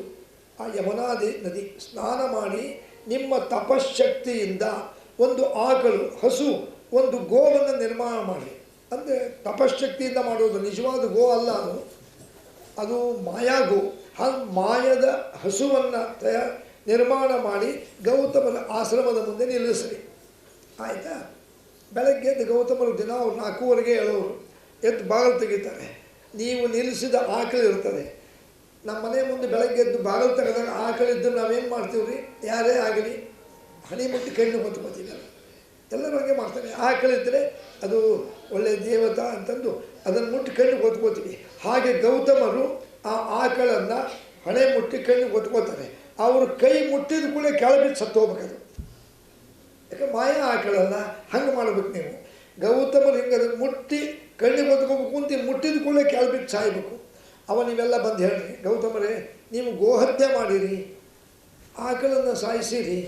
ಆ ಯಮುನಾ ನದಿ ಸ್ನಾನ ಮಾಡಿ ನಿಮ್ಮ ತಪಶಕ್ತಿಯಿಂದ ಒಂದು ಆಕಳು, ಹಸು, ಒಂದು ಗೋವನ್ನು ನಿರ್ಮಾಣ ಮಾಡಿ. ಅಂದರೆ ತಪಶಕ್ತಿಯಿಂದ ಮಾಡೋದು ನಿಜವಾದ ಗೋ ಅಲ್ಲ, ಅದು ಮಾಯಾಗೋ. ಆ ಮಾಯದ ಹಸುವನ್ನು ನಿರ್ಮಾಣ ಮಾಡಿ ಗೌತಮರ ಆಶ್ರಮದ ಮುಂದೆ ನಿಲ್ಲಿಸ್ರಿ. ಆಯಿತಾ? ಬೆಳಗ್ಗೆ ಎದ್ದು ಗೌತಮರು ದಿನ ಅವ್ರು 4:15 ಹೇಳೋರು ಎದ್ದು ಬಾಗಿಲು ತೆಗಿತಾರೆ. ನೀವು ನಿಲ್ಲಿಸಿದ ಆಕಳು ಇರ್ತದೆ. ನಮ್ಮ ಮನೆ ಮುಂದೆ ಬೆಳಗ್ಗೆ ಎದ್ದು ಬಾಗಿಲು ತೆಗೆದಾಗ ಆಕಳಿದ್ದು ನಾವೇನು ಮಾಡ್ತೀವಿ ರೀ? ಯಾರೇ ಆಗಲಿ ಹಣಿ ಮುಟ್ಟಿ ಕಣ್ಣು ಹೊತ್ಕೋತೀವಿ. ಎಲ್ಲರೂ ಹಂಗೆ ಮಾಡ್ತಾರೆ. ಆಕಳಿದ್ದರೆ ಅದು ಒಳ್ಳೆಯ ದೇವತಾ ಅಂತಂದು ಅದನ್ನು ಮುಟ್ಟಿ ಕಣ್ಣು ಹೊತ್ಕೋತೀವಿ. ಹಾಗೆ ಗೌತಮರು ಆ ಆಕಳನ್ನು ಹಣೆ ಮುಟ್ಟಿ ಕಣ್ಣು ಹೊತ್ಕೋತಾರೆ. ಅವರು ಕೈ ಮುಟ್ಟಿದ ಕೂಡ ಕೆಳಬಿಟ್ಟು ಸತ್ತು ಹೋಗ್ಬೇಕದು. ಯಾಕೆ? ಮಾಯ ಆಕಳಲ್ಲ, ಹಂಗೆ ಮಾಡ್ಬೇಕು ನೀವು. ಗೌತಮರು ಹಿಂಗೆ ಅದನ್ನು ಮುಟ್ಟಿ ಕಣ್ಣಿಗೆ ಹೊತ್ಕೋಬೇಕು ಅಂತ ಮುಟ್ಟಿದ ಕೂಡ ಕೆಳಬಿಟ್ಟು ಸಾಯ್ಬೇಕು. ನೀವೆಲ್ಲ ಬಂದು ಹೇಳ್ರಿ, ಗೌತಮರೇ ನೀವು ಗೋಹತ್ಯೆ ಮಾಡಿರಿ, ಆಕಳನ್ನು ಸಾಯಿಸಿರಿ,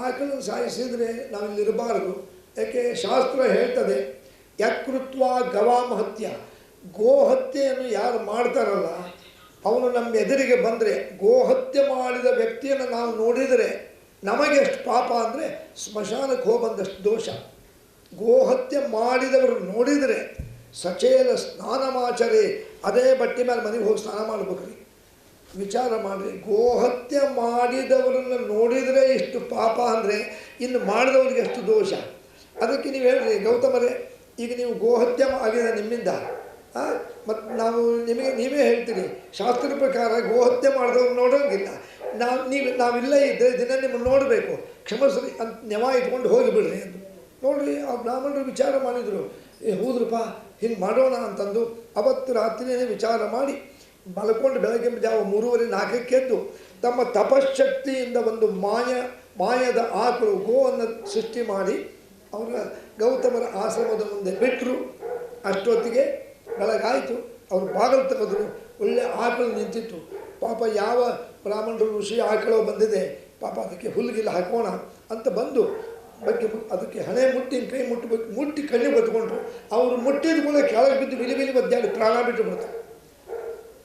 ಆಕಳನ್ನು ಸಾಯಿಸಿದರೆ ನಾವಿಲ್ಲಿರಬಾರದು. ಯಾಕೆ ಶಾಸ್ತ್ರ ಹೇಳ್ತದೆ, ಯಕೃತ್ವ ಗವಾಂ ಹತ್ಯ, ಗೋಹತ್ಯೆಯನ್ನು ಯಾರು ಮಾಡ್ತಾರಲ್ಲ ಅವನು ನಮ್ಮ ಎದುರಿಗೆ ಬಂದರೆ, ಗೋಹತ್ಯೆ ಮಾಡಿದ ವ್ಯಕ್ತಿಯನ್ನು ನಾವು ನೋಡಿದರೆ ನಮಗೆ ಎಷ್ಟು ಪಾಪ ಅಂದರೆ ಸ್ಮಶಾನಕ್ಕೆ ಹೋಗಿ ಬಂದಷ್ಟು ದೋಷ. ಗೋಹತ್ಯೆ ಮಾಡಿದವರು ನೋಡಿದರೆ ಸಚೇಲ ಸ್ನಾನಮಾಚರಿ, ಅದೇ ಬಟ್ಟೆ ಮೇಲೆ ಮನೆಗೆ ಹೋಗಿ ಸ್ನಾನ ಮಾಡ್ಬೇಕ್ರಿ. ವಿಚಾರ ಮಾಡಿರಿ, ಗೋಹತ್ಯೆ ಮಾಡಿದವರನ್ನು ನೋಡಿದರೆ ಇಷ್ಟು ಪಾಪ ಅಂದರೆ ಇನ್ನು ಮಾಡಿದವ್ರಿಗೆ ಎಷ್ಟು ದೋಷ. ಅದಕ್ಕೆ ನೀವು ಹೇಳ್ರಿ ಗೌತಮರೇ, ಈಗ ನೀವು ಗೋಹತ್ಯೆ ಆಗಿದೆ ನಿಮ್ಮಿಂದ, ಮತ್ತು ನಾವು ನೀವೇ ಹೇಳ್ತೀರಿ ಶಾಸ್ತ್ರದ ಪ್ರಕಾರ ಗೋಹತ್ಯೆ ಮಾಡಿದವ್ರು ನೋಡೋಂಗಿಲ್ಲ, ನಾವಿಲ್ಲ ಇದ್ದರೆ ದಿನ ನಿಮ್ಮನ್ನು ನೋಡಬೇಕು, ಕ್ಷಮಸ್ರಿ ಅಂತ ನೆವ ಇಟ್ಕೊಂಡು ಹೋಗಿಬಿಡ್ರಿ ಎಂದು. ನೋಡ್ರಿ ಆ ಬ್ರಾಹ್ಮಣರು ವಿಚಾರ ಮಾಡಿದರು, ಹೌದ್ರಪ್ಪ ಹಿಂಗೆ ಮಾಡೋಣ ಅಂತಂದು ಅವತ್ತು ರಾತ್ರಿಯೇ ವಿಚಾರ ಮಾಡಿ ಮಲ್ಕೊಂಡು ಬೆಳಗ್ಗೆ ಜಾವ 3:30-4 ಎದ್ದು ತಮ್ಮ ತಪಶಕ್ತಿಯಿಂದ ಒಂದು ಮಾಯದ ಆಕಳು ಗೋವನ್ನು ಸೃಷ್ಟಿ ಮಾಡಿ ಅವರ ಗೌತಮರ ಆಶ್ರಮದ ಮುಂದೆ ಬಿಟ್ಟರು. ಅಷ್ಟೊತ್ತಿಗೆ ಬೆಳಗಾಯಿತು, ಅವರು ಬಾಗಿಲು ತೆಗೆದ್ರು, ಒಳ್ಳೆ ಆಕಳು ನಿಂತಿತ್ತು. ಪಾಪ ಯಾವ ಬ್ರಾಹ್ಮಣರು ಋಷಿ ಆಕಳು ಬಂದಿದೆ, ಪಾಪ ಅದಕ್ಕೆ ಹುಲ್ಗಿಲ್ಲ ಹಾಕೋಣ ಅಂತ ಬಂದು ಬಗ್ಗೆ ಅದಕ್ಕೆ ಹಣೆ ಮುಟ್ಟಿ ಕೈ ಮುಟ್ಟಿ ಕಣ್ಣಿಗೆ ಬತ್ಕೊಂಡ್ರು. ಅವರು ಮುಟ್ಟಿದ ಕೂಡ ಕೆಳಗೆ ಬಿದ್ದು ವಿಲಿ ಬದ್ದಾಡಿ ಪ್ರಾಣ ಬಿಟ್ಟು ಬಿಡ್ತಾರೆ.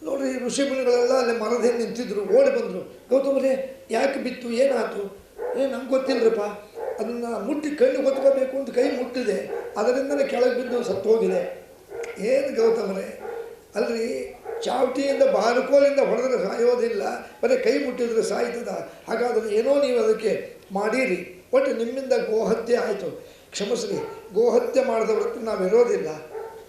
ನೋಡ್ರಿ ಋಷಿಮುನಿಗಳೆಲ್ಲ ಅಲ್ಲಿ ಮರದ ಹಿಂದೆ ನಿಂತಿದ್ರು, ಓಡಿ ಬಂದರು. ಗೌತಮರೇ ಯಾಕೆ ಬಿತ್ತು, ಏನಾಯ್ತು? ನಂಗೆ ಗೊತ್ತಿಲ್ಲರಪ್ಪ, ಅದನ್ನು ಮುಟ್ಟಿ ಕಣ್ಣು ಗೊತ್ಕೋಬೇಕು ಅಂತ ಕೈ ಮುಟ್ಟಿದೆ, ಅದರಿಂದಲೇ ಕೆಳಗೆ ಬಿದ್ದು ಸತ್ತು ಹೋಗಿದೆ. ಏನು ಗೌತಮರೇ, ಅಲ್ರಿ ಚಾವಟಿಯಿಂದ ಬಾರುಕೋಲಿಂದ ಹೊಡೆದ್ರೆ ಸಾಯೋದಿಲ್ಲ, ಬರೀ ಕೈ ಮುಟ್ಟಿದ್ರೆ ಸಾಯ್ತದ? ಹಾಗಾದರೆ ಏನೋ ನೀವು ಅದಕ್ಕೆ ಮಾಡಿರಿ, ಒಟ್ಟು ನಿಮ್ಮಿಂದ ಗೋಹತ್ಯೆ ಆಯಿತು, ಕ್ಷಮಿಸ್ರಿ. ಗೋಹತ್ಯೆ ಮಾಡಿದವ್ರ ಹತ್ರ ನಾವು ಇರೋದಿಲ್ಲ.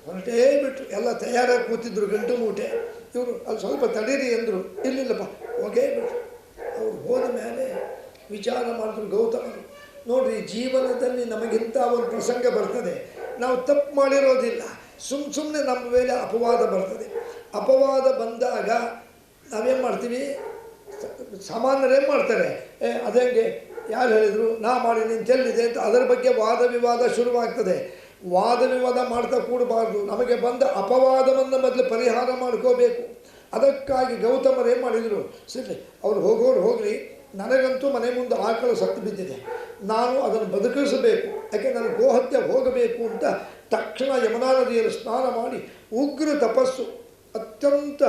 ಹೊರಟೇ ಬಿಟ್ಟರು. ಎಲ್ಲ ತಯಾರಾಗಿ ಕೂತಿದ್ರು ಗಂಟು ಮೂಟೆ. ಇವರು ಅಲ್ಲಿ ಸ್ವಲ್ಪ ತಡೀರಿ ಅಂದರು, ಇಲ್ಲಿಲ್ಲಪ್ಪ ಹೋಗೇ ಬಿಟ್ರು. ಅವ್ರು ಹೋದ ಮೇಲೆ ವಿಚಾರ ಮಾಡಿದ್ರು ಗೌತಮರು. ನೋಡ್ರಿ, ಜೀವನದಲ್ಲಿ ನಮಗಿಂತ ಒಂದು ಪ್ರಸಂಗ ಬರ್ತದೆ, ನಾವು ತಪ್ಪು ಮಾಡಿರೋದಿಲ್ಲ, ಸುಮ್ಮನೆ ನಮ್ಮ ಮೇಲೆ ಅಪವಾದ ಬರ್ತದೆ. ಅಪವಾದ ಬಂದಾಗ ನಾವೇನು ಮಾಡ್ತೀವಿ, ಸಾಮಾನ್ಯರೇನು ಮಾಡ್ತಾರೆ, ಅದಂಗೆ ಯಾರು ಹೇಳಿದರು ನಾ ಮಾಡಿ ನೀನು ಚೆಲ್ಲಿದೆ ಅಂತ ಅದರ ಬಗ್ಗೆ ವಾದ ವಿವಾದ ಶುರುವಾಗ್ತದೆ. ವಾದ ವಿವಾದ ಮಾಡ್ತಾ ಕೂಡಬಾರ್ದು. ನಮಗೆ ಬಂದ ಅಪವಾದವನ್ನು ಮೊದಲು ಪರಿಹಾರ ಮಾಡ್ಕೋಬೇಕು. ಅದಕ್ಕಾಗಿ ಗೌತಮರು ಏನು ಮಾಡಿದರು, ಸರಿ ಅವ್ರು ಹೋಗೋರು ಹೋಗ್ರಿ, ನನಗಂತೂ ಮನೆ ಮುಂದೆ ಆಕಳು ಸತ್ತು ಬಿದ್ದಿದೆ, ನಾನು ಅದನ್ನು ಬದುಕಿಸಬೇಕು, ಯಾಕೆ ನನಗೆ ಗೋಹತ್ಯೆ ಹೋಗಬೇಕು ಅಂತ ತಕ್ಷಣ ಯಮುನಾ ನದಿಯಲ್ಲಿ ಸ್ನಾನ ಮಾಡಿ ಉಗ್ರ ತಪಸ್ಸು, ಅತ್ಯಂತ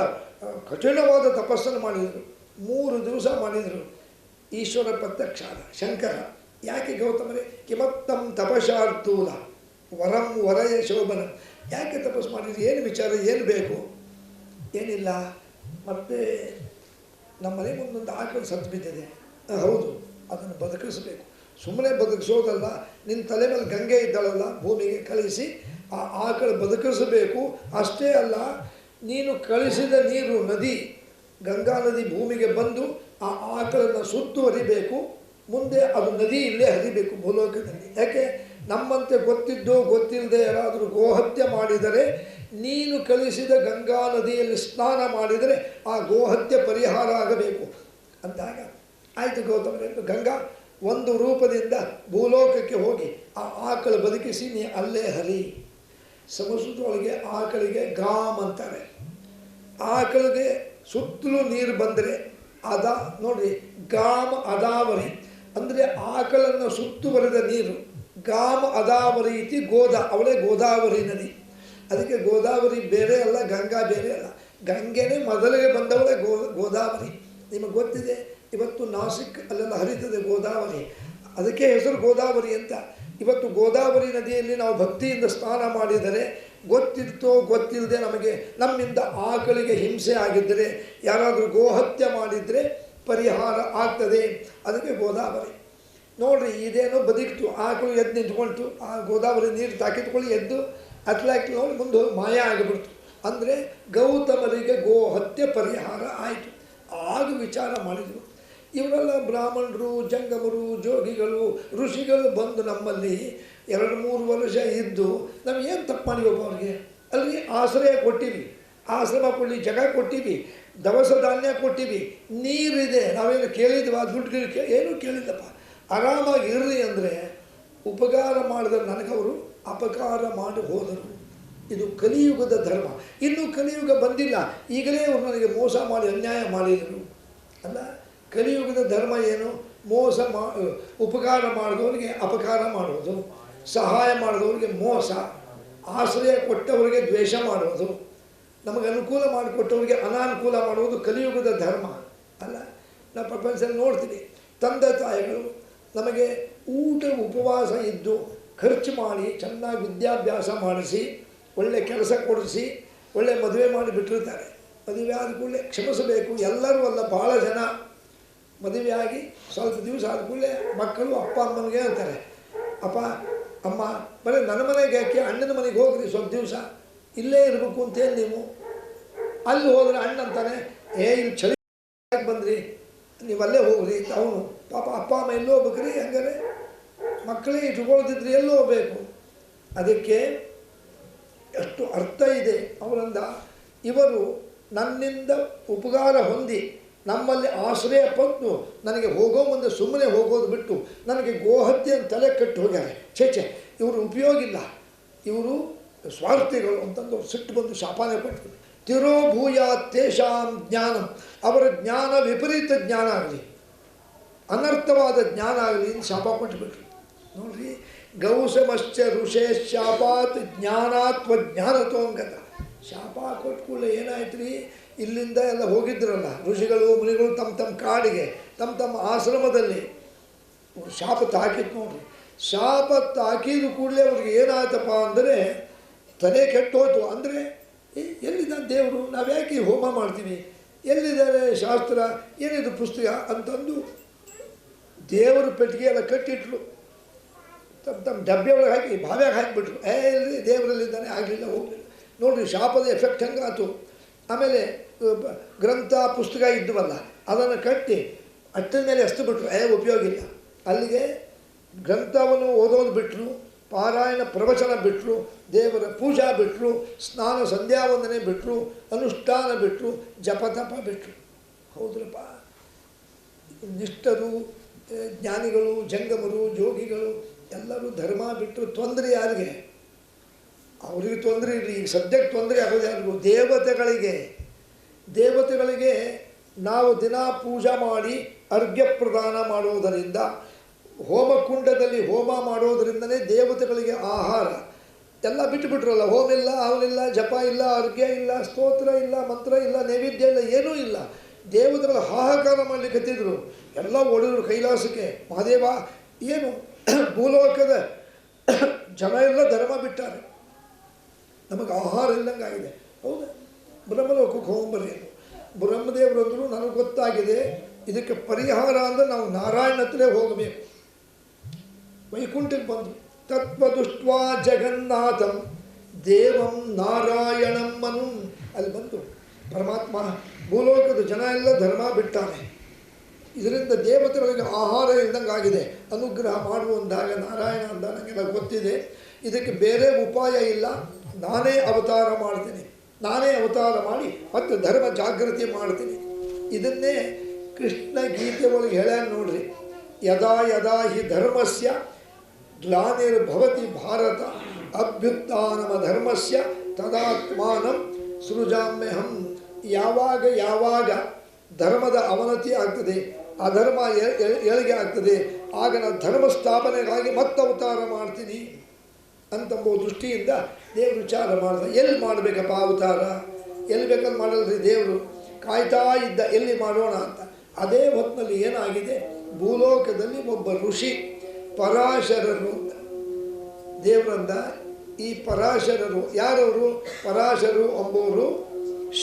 ಕಠಿಣವಾದ ತಪಸ್ಸನ್ನು ಮಾಡಿದರು. 3 ದಿವಸ ಮಾಡಿದರು. ಈಶ್ವರ ಪ್ರತ್ಯಕ್ಷ ಆದ ಶಂಕರ. ಯಾಕೆ ಗೌತಮರೇ, ಕಿಮತ್ತಂ ತಪಶಾರ್ಥೂಲ ವರಂ ವರಯ ಶೋಭನ, ಯಾಕೆ ತಪಸ್ಸು ಮಾಡಿದ್ರಿ, ಏನು ವಿಚಾರ, ಏನು ಬೇಕು? ಏನಿಲ್ಲ, ಮತ್ತೆ ನಮ್ಮ ಮನೆ ಮುಂದೊಂದು ಆಕಳು ಸತ್ತು ಬಿದ್ದಿದೆ. ಹೌದು, ಅದನ್ನು ಬದುಕಿಸಬೇಕು. ಸುಮ್ಮನೆ ಬದುಕಿಸೋದಲ್ಲ, ನಿನ್ನ ತಲೆ ಮೇಲೆ ಗಂಗೆ ಇದ್ದಾಳಲ್ಲ, ಭೂಮಿಗೆ ಕಳಿಸಿ ಆ ಆಕಳು ಬದುಕಿಸಬೇಕು. ಅಷ್ಟೇ ಅಲ್ಲ, ನೀನು ಕಳಿಸಿದ ನೀರು ನದಿ, ಗಂಗಾ ನದಿ ಭೂಮಿಗೆ ಬಂದು ಆ ಆಕಳನ್ನು ಸುತ್ತುವರಿಬೇಕು. ಮುಂದೆ ಅದು ನದಿ ಇಲ್ಲೇ ಹರಿಬೇಕು ಭೂಲೋಕದಲ್ಲಿ. ಯಾಕೆ, ನಮ್ಮಂತೆ ಗೊತ್ತಿದ್ದೋ ಗೊತ್ತಿಲ್ಲದೆ ಯಾರಾದರೂ ಗೋಹತ್ಯೆ ಮಾಡಿದರೆ ನೀನು ಕಳಿಸಿದ ಗಂಗಾ ನದಿಯಲ್ಲಿ ಸ್ನಾನ ಮಾಡಿದರೆ ಆ ಗೋಹತ್ಯೆ ಪರಿಹಾರ ಆಗಬೇಕು ಅಂದಾಗ ಆಯಿತು ಗೌತಮರೇ. ಗಂಗಾ ಒಂದು ರೂಪದಿಂದ ಭೂಲೋಕಕ್ಕೆ ಹೋಗಿ ಆ ಆಕಳು ಬದುಕಿಸಿ ನೀ ಅಲ್ಲೇ ಹರಿ. ಸಂಸ್ಕೃತದೊಳಗೆ ಆಕಳಿಗೆ ಗಾಮ್ ಅಂತಾರೆ. ಆಕಳಿಗೆ ಸುತ್ತಲೂ ನೀರು ಬಂದರೆ ಅದ ನೋಡ್ರಿ, ಗಾಮ್ ಅದಾವರಿ ಅಂದರೆ ಆಕಳನ್ನು ಸುತ್ತುವರೆದ ನೀರು. ಗಾಮ್ ಅದಾವರಿ ಇತಿ ಅವಳೇ ಗೋದಾವರಿ ನದಿ. ಅದಕ್ಕೆ ಗೋದಾವರಿ ಬೇರೆ ಅಲ್ಲ, ಗಂಗಾ ಬೇರೆ ಅಲ್ಲ. ಗಂಗೆನೇ ಮೊದಲಿಗೆ ಬಂದವಳೇ ಗೋದಾವರಿ. ನಿಮಗೆ ಗೊತ್ತಿದೆ, ಇವತ್ತು ನಾಸಿಕ್ ಅಲ್ಲೆಲ್ಲ ಹರಿತದೆ ಗೋದಾವರಿ, ಅದಕ್ಕೆ ಹೆಸರು ಗೋದಾವರಿ ಅಂತ. ಇವತ್ತು ಗೋದಾವರಿ ನದಿಯಲ್ಲಿ ನಾವು ಭಕ್ತಿಯಿಂದ ಸ್ನಾನ ಮಾಡಿದರೆ, ಗೊತ್ತಿರ್ತೋ ಗೊತ್ತಿಲ್ಲದೆ ನಮ್ಮಿಂದ ಆಕಳಿಗೆ ಹಿಂಸೆ ಆಗಿದ್ದರೆ, ಯಾರಾದರೂ ಗೋಹತ್ಯೆ ಮಾಡಿದರೆ ಪರಿಹಾರ ಆಗ್ತದೆ. ಅದಕ್ಕೆ ಗೋದಾವರಿ. ನೋಡ್ರಿ, ಇದೇನೋ ಬದುಕಿತು, ಆಕಳು ಎದ್ದು ನಿಂತ್ಕೊಳ್ತು, ಆ ಗೋದಾವರಿ ನೀರು ತಾಕಿತ್ಕೊಳ್ಳಿ ಎದ್ದು ಅಟ್ಲಾಕ್ಟ್ ನೋಡಿ ಮುಂದೆ ಹೋಗಿ ಮಾಯ ಆಗಿಬಿಡ್ತು. ಅಂದರೆ ಗೌತಮರಿಗೆ ಗೋಹತ್ಯೆ ಪರಿಹಾರ ಆಯಿತು. ಆಗ ವಿಚಾರ ಮಾಡಿದರು. ಇವರೆಲ್ಲ ಬ್ರಾಹ್ಮಣರು, ಜಂಗಮರು, ಜೋಗಿಗಳು, ಋಷಿಗಳು ಬಂದು ನಮ್ಮಲ್ಲಿ 2-3 ವರ್ಷ ಇದ್ದು ನಮಗೇನು ತಪ್ಪು ಮಾಡಿವಪ್ಪ ಅವ್ರಿಗೆ? ಅಲ್ಲಿ ಆಶ್ರಯ ಕೊಟ್ಟಿವಿ, ಆಶ್ರಮ ಕೊಡಲಿ, ಜಾಗ ಕೊಟ್ಟಿವಿ, ದವಸ ಧಾನ್ಯ ಕೊಟ್ಟಿವಿ, ನೀರಿದೆ, ನಾವೇನು ಕೇಳಿದ್ವಾ? ದುಡ್ಡು ಏನೂ ಕೇಳಿಲ್ಲಪ್ಪ. ಆರಾಮಾಗಿ ಇರ್ರಿ ಅಂದರೆ ಉಪಕಾರ ಮಾಡಿದ್ರೆ ನನಗವರು ಅಪಕಾರ ಮಾಡಿ ಹೋದರು. ಇದು ಕಲಿಯುಗದ ಧರ್ಮ. ಇನ್ನೂ ಕಲಿಯುಗ ಬಂದಿಲ್ಲ, ಈಗಲೇ ಅವರು ನನಗೆ ಮೋಸ ಮಾಡಿ ಅನ್ಯಾಯ ಮಾಡಿದರು ಅಲ್ಲ. ಕಲಿಯುಗದ ಧರ್ಮ ಏನು? ಮೋಸ ಉಪಕಾರ ಮಾಡಿದವರಿಗೆ ಅಪಕಾರ ಮಾಡೋದು, ಸಹಾಯ ಮಾಡಿದವರಿಗೆ ಮೋಸ, ಆಶ್ರಯ ಕೊಟ್ಟವರಿಗೆ ದ್ವೇಷ ಮಾಡೋದು, ನಮಗೆ ಅನುಕೂಲ ಮಾಡಿಕೊಟ್ಟವರಿಗೆ ಅನಾನುಕೂಲ ಮಾಡುವುದು ಕಲಿಯುಗದ ಧರ್ಮ ಅಲ್ಲ. ನಾವು ಪ್ರಪಂಚದಲ್ಲಿ ನೋಡ್ತೀವಿ, ತಂದೆ ತಾಯಿಗಳು ನಮಗೆ ಊಟ ಉಪವಾಸ ಇದ್ದು ಖರ್ಚು ಮಾಡಿ ಚೆನ್ನಾಗಿ ವಿದ್ಯಾಭ್ಯಾಸ ಮಾಡಿಸಿ ಒಳ್ಳೆ ಕೆಲಸ ಕೊಡಿಸಿ ಒಳ್ಳೆ ಮದುವೆ ಮಾಡಿ ಬಿಟ್ಟಿರ್ತಾರೆ. ಮದುವೆ ಆದ ಕೂಡಲೇ ಕ್ಷಮಿಸಬೇಕು. ಎಲ್ಲರೂ ಅಲ್ಲ, ಭಾಳ ಜನ ಮದುವೆಯಾಗಿ ಸ್ವಲ್ಪ ದಿವಸ ಆದ ಕೂಡಲೇ ಮಕ್ಕಳು ಅಪ್ಪ ಅಮ್ಮನಿಗೆ ಅಂತಾರೆ, ಅಪ್ಪ ಅಮ್ಮ ಬರೀ ನನ್ನ ಮನೆಗೆ ಯಾಕೆ, ಅಣ್ಣನ ಮನೆಗೆ ಹೋಗ್ರಿ ಸ್ವಲ್ಪ ದಿವಸ, ಇಲ್ಲೇ ಇರಬೇಕು ಅಂತೇನು ನೀವು? ಅಲ್ಲಿ ಹೋದ್ರೆ ಅಣ್ಣ ಅಂತಾನೆ, ಇಲ್ಲಿ ಚಳಿ ಬಂದ್ರಿ, ನೀವು ಅಲ್ಲೇ ಹೋಗ್ರಿ. ಅವನು ಪಾಪ ಅಪ್ಪ ಅಮ್ಮ ಎಲ್ಲೋ ಹೋಗ್ಬೇಕ್ರಿ, ಹಂಗಾರೆ ಮಕ್ಕಳೇ ಇಟ್ಕೊಳ್ತಿದ್ರಿ ಎಲ್ಲೋ ಹೋಗ್ಬೇಕು. ಅದಕ್ಕೆ ಎಷ್ಟು ಅರ್ಥ ಇದೆ ಅವರಿಂದ. ಇವರು ನನ್ನಿಂದ ಉಪಕಾರ ಹೊಂದಿ ನಮ್ಮಲ್ಲಿ ಆಶ್ರಯ ಪಟ್ಟು ನನಗೆ ಹೋಗೋ ಮುಂದೆ ಸುಮ್ಮನೆ ಹೋಗೋದು ಬಿಟ್ಟು ನನಗೆ ಗೋಹತ್ಯೆಯನ್ನು ತಲೆ ಕಟ್ಟಿ ಹೋಗ್ಯಾರೆ. ಛೇ ಇವರು ಉಪಯೋಗ ಇಲ್ಲ, ಇವರು ಸ್ವಾರ್ಥಿಗಳು ಅಂತಂದು ಸಿಟ್ಟು ಬಂದು ಶಾಪಾನೆ ಕೊಟ್ಟು ತಿರೋಭೂಯ ತೇಷಾಂ ಜ್ಞಾನಂ, ಅವರ ಜ್ಞಾನ ವಿಪರೀತ ಜ್ಞಾನ ಆಗಲಿ, ಅನರ್ಥವಾದ ಜ್ಞಾನ ಆಗಲಿ ಅಂತ ಶಾಪ ಕೊಟ್ಟುಬಿಟ್ರು. ನೋಡ್ರಿ, ಗೌಸಮಶ್ಚ ಋಷೇ ಶಾಪಾತ್ ಜ್ಞಾನಾತ್ವ ಜ್ಞಾನತೋಂಗತ. ಶಾಪ ಕೊಟ್ಕೊಳ್ಳೆ ಏನಾಯ್ತು ರೀ, ಇಲ್ಲಿಂದ ಎಲ್ಲ ಹೋಗಿದ್ರಲ್ಲ ಋಷಿಗಳು ಮುನಿಗಳು ತಮ್ಮ ಕಾಡಿಗೆ ತಮ್ಮ ಆಶ್ರಮದಲ್ಲಿ ಶಾಪ ತಾಕಿತ್ತು. ನೋಡ್ರಿ, ಶಾಪ ತಾಕಿದ ಕೂಡಲೇ ಅವ್ರಿಗೆ ಏನಾಯ್ತಪ್ಪ ಅಂದರೆ ತಲೆ ಕೆಟ್ಟೋಯ್ತು. ಅಂದರೆ ಎಲ್ಲಿದ್ದಾನೆ ದೇವರು, ನಾವು ಯಾಕೆ ಹೋಮ ಮಾಡ್ತೀವಿ, ಎಲ್ಲಿದ್ದಾರೆ ಶಾಸ್ತ್ರ, ಏನಿದು ಪುಸ್ತಕ ಅಂತಂದು ದೇವರ ಪೆಟ್ಟಿಗೆ ಎಲ್ಲ ಕಟ್ಟಿಟ್ರು, ತಮ್ಮ ಡಬ್ಬೆ ಒಳಗೆ ಹಾಕಿ ಬಾವ್ಯಾಗ ಹಾಕಿಬಿಟ್ರು. ಎಲ್ಲಿ ದೇವರಲ್ಲಿದ್ದಾನೆ, ಆಗಲಿಲ್ಲ, ಹೋಗಲಿಲ್ಲ. ನೋಡಿರಿ ಶಾಪದ ಎಫೆಕ್ಟ್ ಹೆಂಗಾಯ್ತು. ಆಮೇಲೆ ಗ್ರಂಥ ಪುಸ್ತಕ ಇದ್ದವಲ್ಲ ಅದನ್ನು ಕಟ್ಟಿ ಅಟ್ಟದ ಮೇಲೆ ಎಸ್ತು ಬಿಟ್ರು, ಉಪಯೋಗ ಇಲ್ಲ. ಅಲ್ಲಿಗೆ ಗ್ರಂಥವನ್ನು ಓದೋದು ಬಿಟ್ಟರು, ಪಾರಾಯಣ ಪ್ರವಚನ ಬಿಟ್ಟರು, ದೇವರ ಪೂಜಾ ಬಿಟ್ಟರು, ಸ್ನಾನ ಸಂಧ್ಯಾವಂದನೆ ಬಿಟ್ಟರು, ಅನುಷ್ಠಾನ ಬಿಟ್ಟರು, ಜಪತಪ ಬಿಟ್ಟರು. ಹೌದ್ರಪ್ಪ, ನಿಷ್ಠರು, ಜ್ಞಾನಿಗಳು, ಜಂಗಮರು, ಯೋಗಿಗಳು ಎಲ್ಲರೂ ಧರ್ಮ ಬಿಟ್ಟರು. ತೊಂದರೆ ಯಾರಿಗೆ? ಅವರಿಗೆ ತೊಂದರೆ ಇರಲಿ, ಈಗ ಸದ್ಯಕ್ಕೆ ತೊಂದರೆ ಆಗೋದು ಯಾರಿಗೂ? ದೇವತೆಗಳಿಗೆ ನಾವು ದಿನ ಪೂಜಾ ಮಾಡಿ ಅರ್ಘ್ಯ ಪ್ರದಾನ ಮಾಡುವುದರಿಂದ, ಹೋಮಕುಂಡದಲ್ಲಿ ಹೋಮ ಮಾಡೋದರಿಂದನೇ ದೇವತೆಗಳಿಗೆ ಆಹಾರ. ಎಲ್ಲ ಬಿಟ್ಟುಬಿಟ್ರಲ್ಲ, ಹೋಮ ಇಲ್ಲ, ಅವನಿಲ್ಲ, ಜಪ ಇಲ್ಲ, ಅರ್ಘ್ಯ ಇಲ್ಲ, ಸ್ತೋತ್ರ ಇಲ್ಲ, ಮಂತ್ರ ಇಲ್ಲ, ನೈವೇದ್ಯ ಇಲ್ಲ, ಏನೂ ಇಲ್ಲ. ದೇವತೆಗಳು ಹಾಹಾಕಾರ ಮಾಡಲಿಕ್ಕೆ ಹತ್ತಿದ್ರು, ಎಲ್ಲ ಓಡಿದ್ರು ಕೈಲಾಸಕ್ಕೆ. ಮಹಾದೇವ ಏನು ಭೂಲೋಕದ ಜನ ಎಲ್ಲ ಧರ್ಮ ಬಿಟ್ಟಾರೆ, ನಮಗೆ ಆಹಾರ ಇಲ್ಲಂಗಾಗಿದೆ. ಹೌದಾ? ಬ್ರಹ್ಮಲೋಕಕ್ಕೆ ಹೋಗ್ಬರ್ರಿ. ಬ್ರಹ್ಮದೇವರು ಅಂದರು, ನನಗೆ ಗೊತ್ತಾಗಿದೆ ಇದಕ್ಕೆ ಪರಿಹಾರ ಅಂದರೆ ನಾವು ನಾರಾಯಣ ಹತ್ರೇ ಹೋಗಬೇಕು. ವೈಕುಂಠಕ್ಕೆ ಬಂದರು. ತತ್ವದುಷ್ಟ್ವಾ ಜಗನ್ನಾಥಂ ದೇವಂ ನಾರಾಯಣಂ ಮನು. ಅಲ್ಲಿ ಬಂದು ಪರಮಾತ್ಮ ಭೂಲೋಕದ ಜನ ಎಲ್ಲ ಧರ್ಮ ಬಿಟ್ಟಾನೆ, ಇದರಿಂದ ದೇವತೆಗಳಿಗೆ ಆಹಾರ ಇಲ್ದಂಗಾಗಿದೆ, ಅನುಗ್ರಹ ಮಾಡುವಂದಾಗ ನಾರಾಯಣ ಅಂದ ನನಗೆಲ್ಲ ಗೊತ್ತಿದೆ, ಇದಕ್ಕೆ ಬೇರೆ ಉಪಾಯ ಇಲ್ಲ, ನಾನೇ ಅವತಾರ ಮಾಡ್ತೀನಿ, ನಾನೇ ಅವತಾರ ಮಾಡಿ ಮತ್ತು ಧರ್ಮ ಜಾಗೃತಿ ಮಾಡ್ತೀನಿ. ಇದನ್ನೇ ಕೃಷ್ಣ ಗೀತೆ ಒಳಗೆ ಹೇಳ್ಯಾನ ನೋಡ್ರಿ. ಯದಾ ಯದಾ ಹಿ ಧರ್ಮಸ್ಯ ಗ್ಲಾನಿರ್ಭವತಿ ಭಾರತ ಅಭ್ಯುತ್ಥಾನಮ ಧರ್ಮಸ್ಯ ತದಾತ್ಮಾನಂ ಸೃಜಾಮ್ಯಹಂ. ಯಾವಾಗ ಧರ್ಮದ ಅವನತಿ ಆಗ್ತದೆ, ಅಧರ್ಮ ಏಳಿಗೆ ಆಗ್ತದೆ, ಆಗ ನಾನು ಧರ್ಮ ಸ್ಥಾಪನೆಗಾಗಿ ಮತ್ತೆ ಅವತಾರ ಮಾಡ್ತೀನಿ ಅಂತಂಬೋ ದೃಷ್ಟಿಯಿಂದ ದೇವರು ವಿಚಾರ ಮಾಡಿದ. ಎಲ್ಲಿ ಮಾಡಬೇಕಪ್ಪ ಅವತಾರ, ಎಲ್ಲಿ ಬೇಕಲ್ಲಿ ಮಾಡಲ್ರಿ ದೇವರು, ಕಾಯ್ತಾ ಇದ್ದ ಎಲ್ಲಿ ಮಾಡೋಣ ಅಂತ. ಅದೇ ಹೊತ್ತಿನಲ್ಲಿ ಏನಾಗಿದೆ, ಭೂಲೋಕದಲ್ಲಿ ಒಬ್ಬ ಋಷಿ ಪರಾಶರರು ಅಂತ ದೇವರಂದ. ಈ ಪರಾಶರರು ಯಾರವರು? ಪರಾಶರರು ಎಂಬುವರು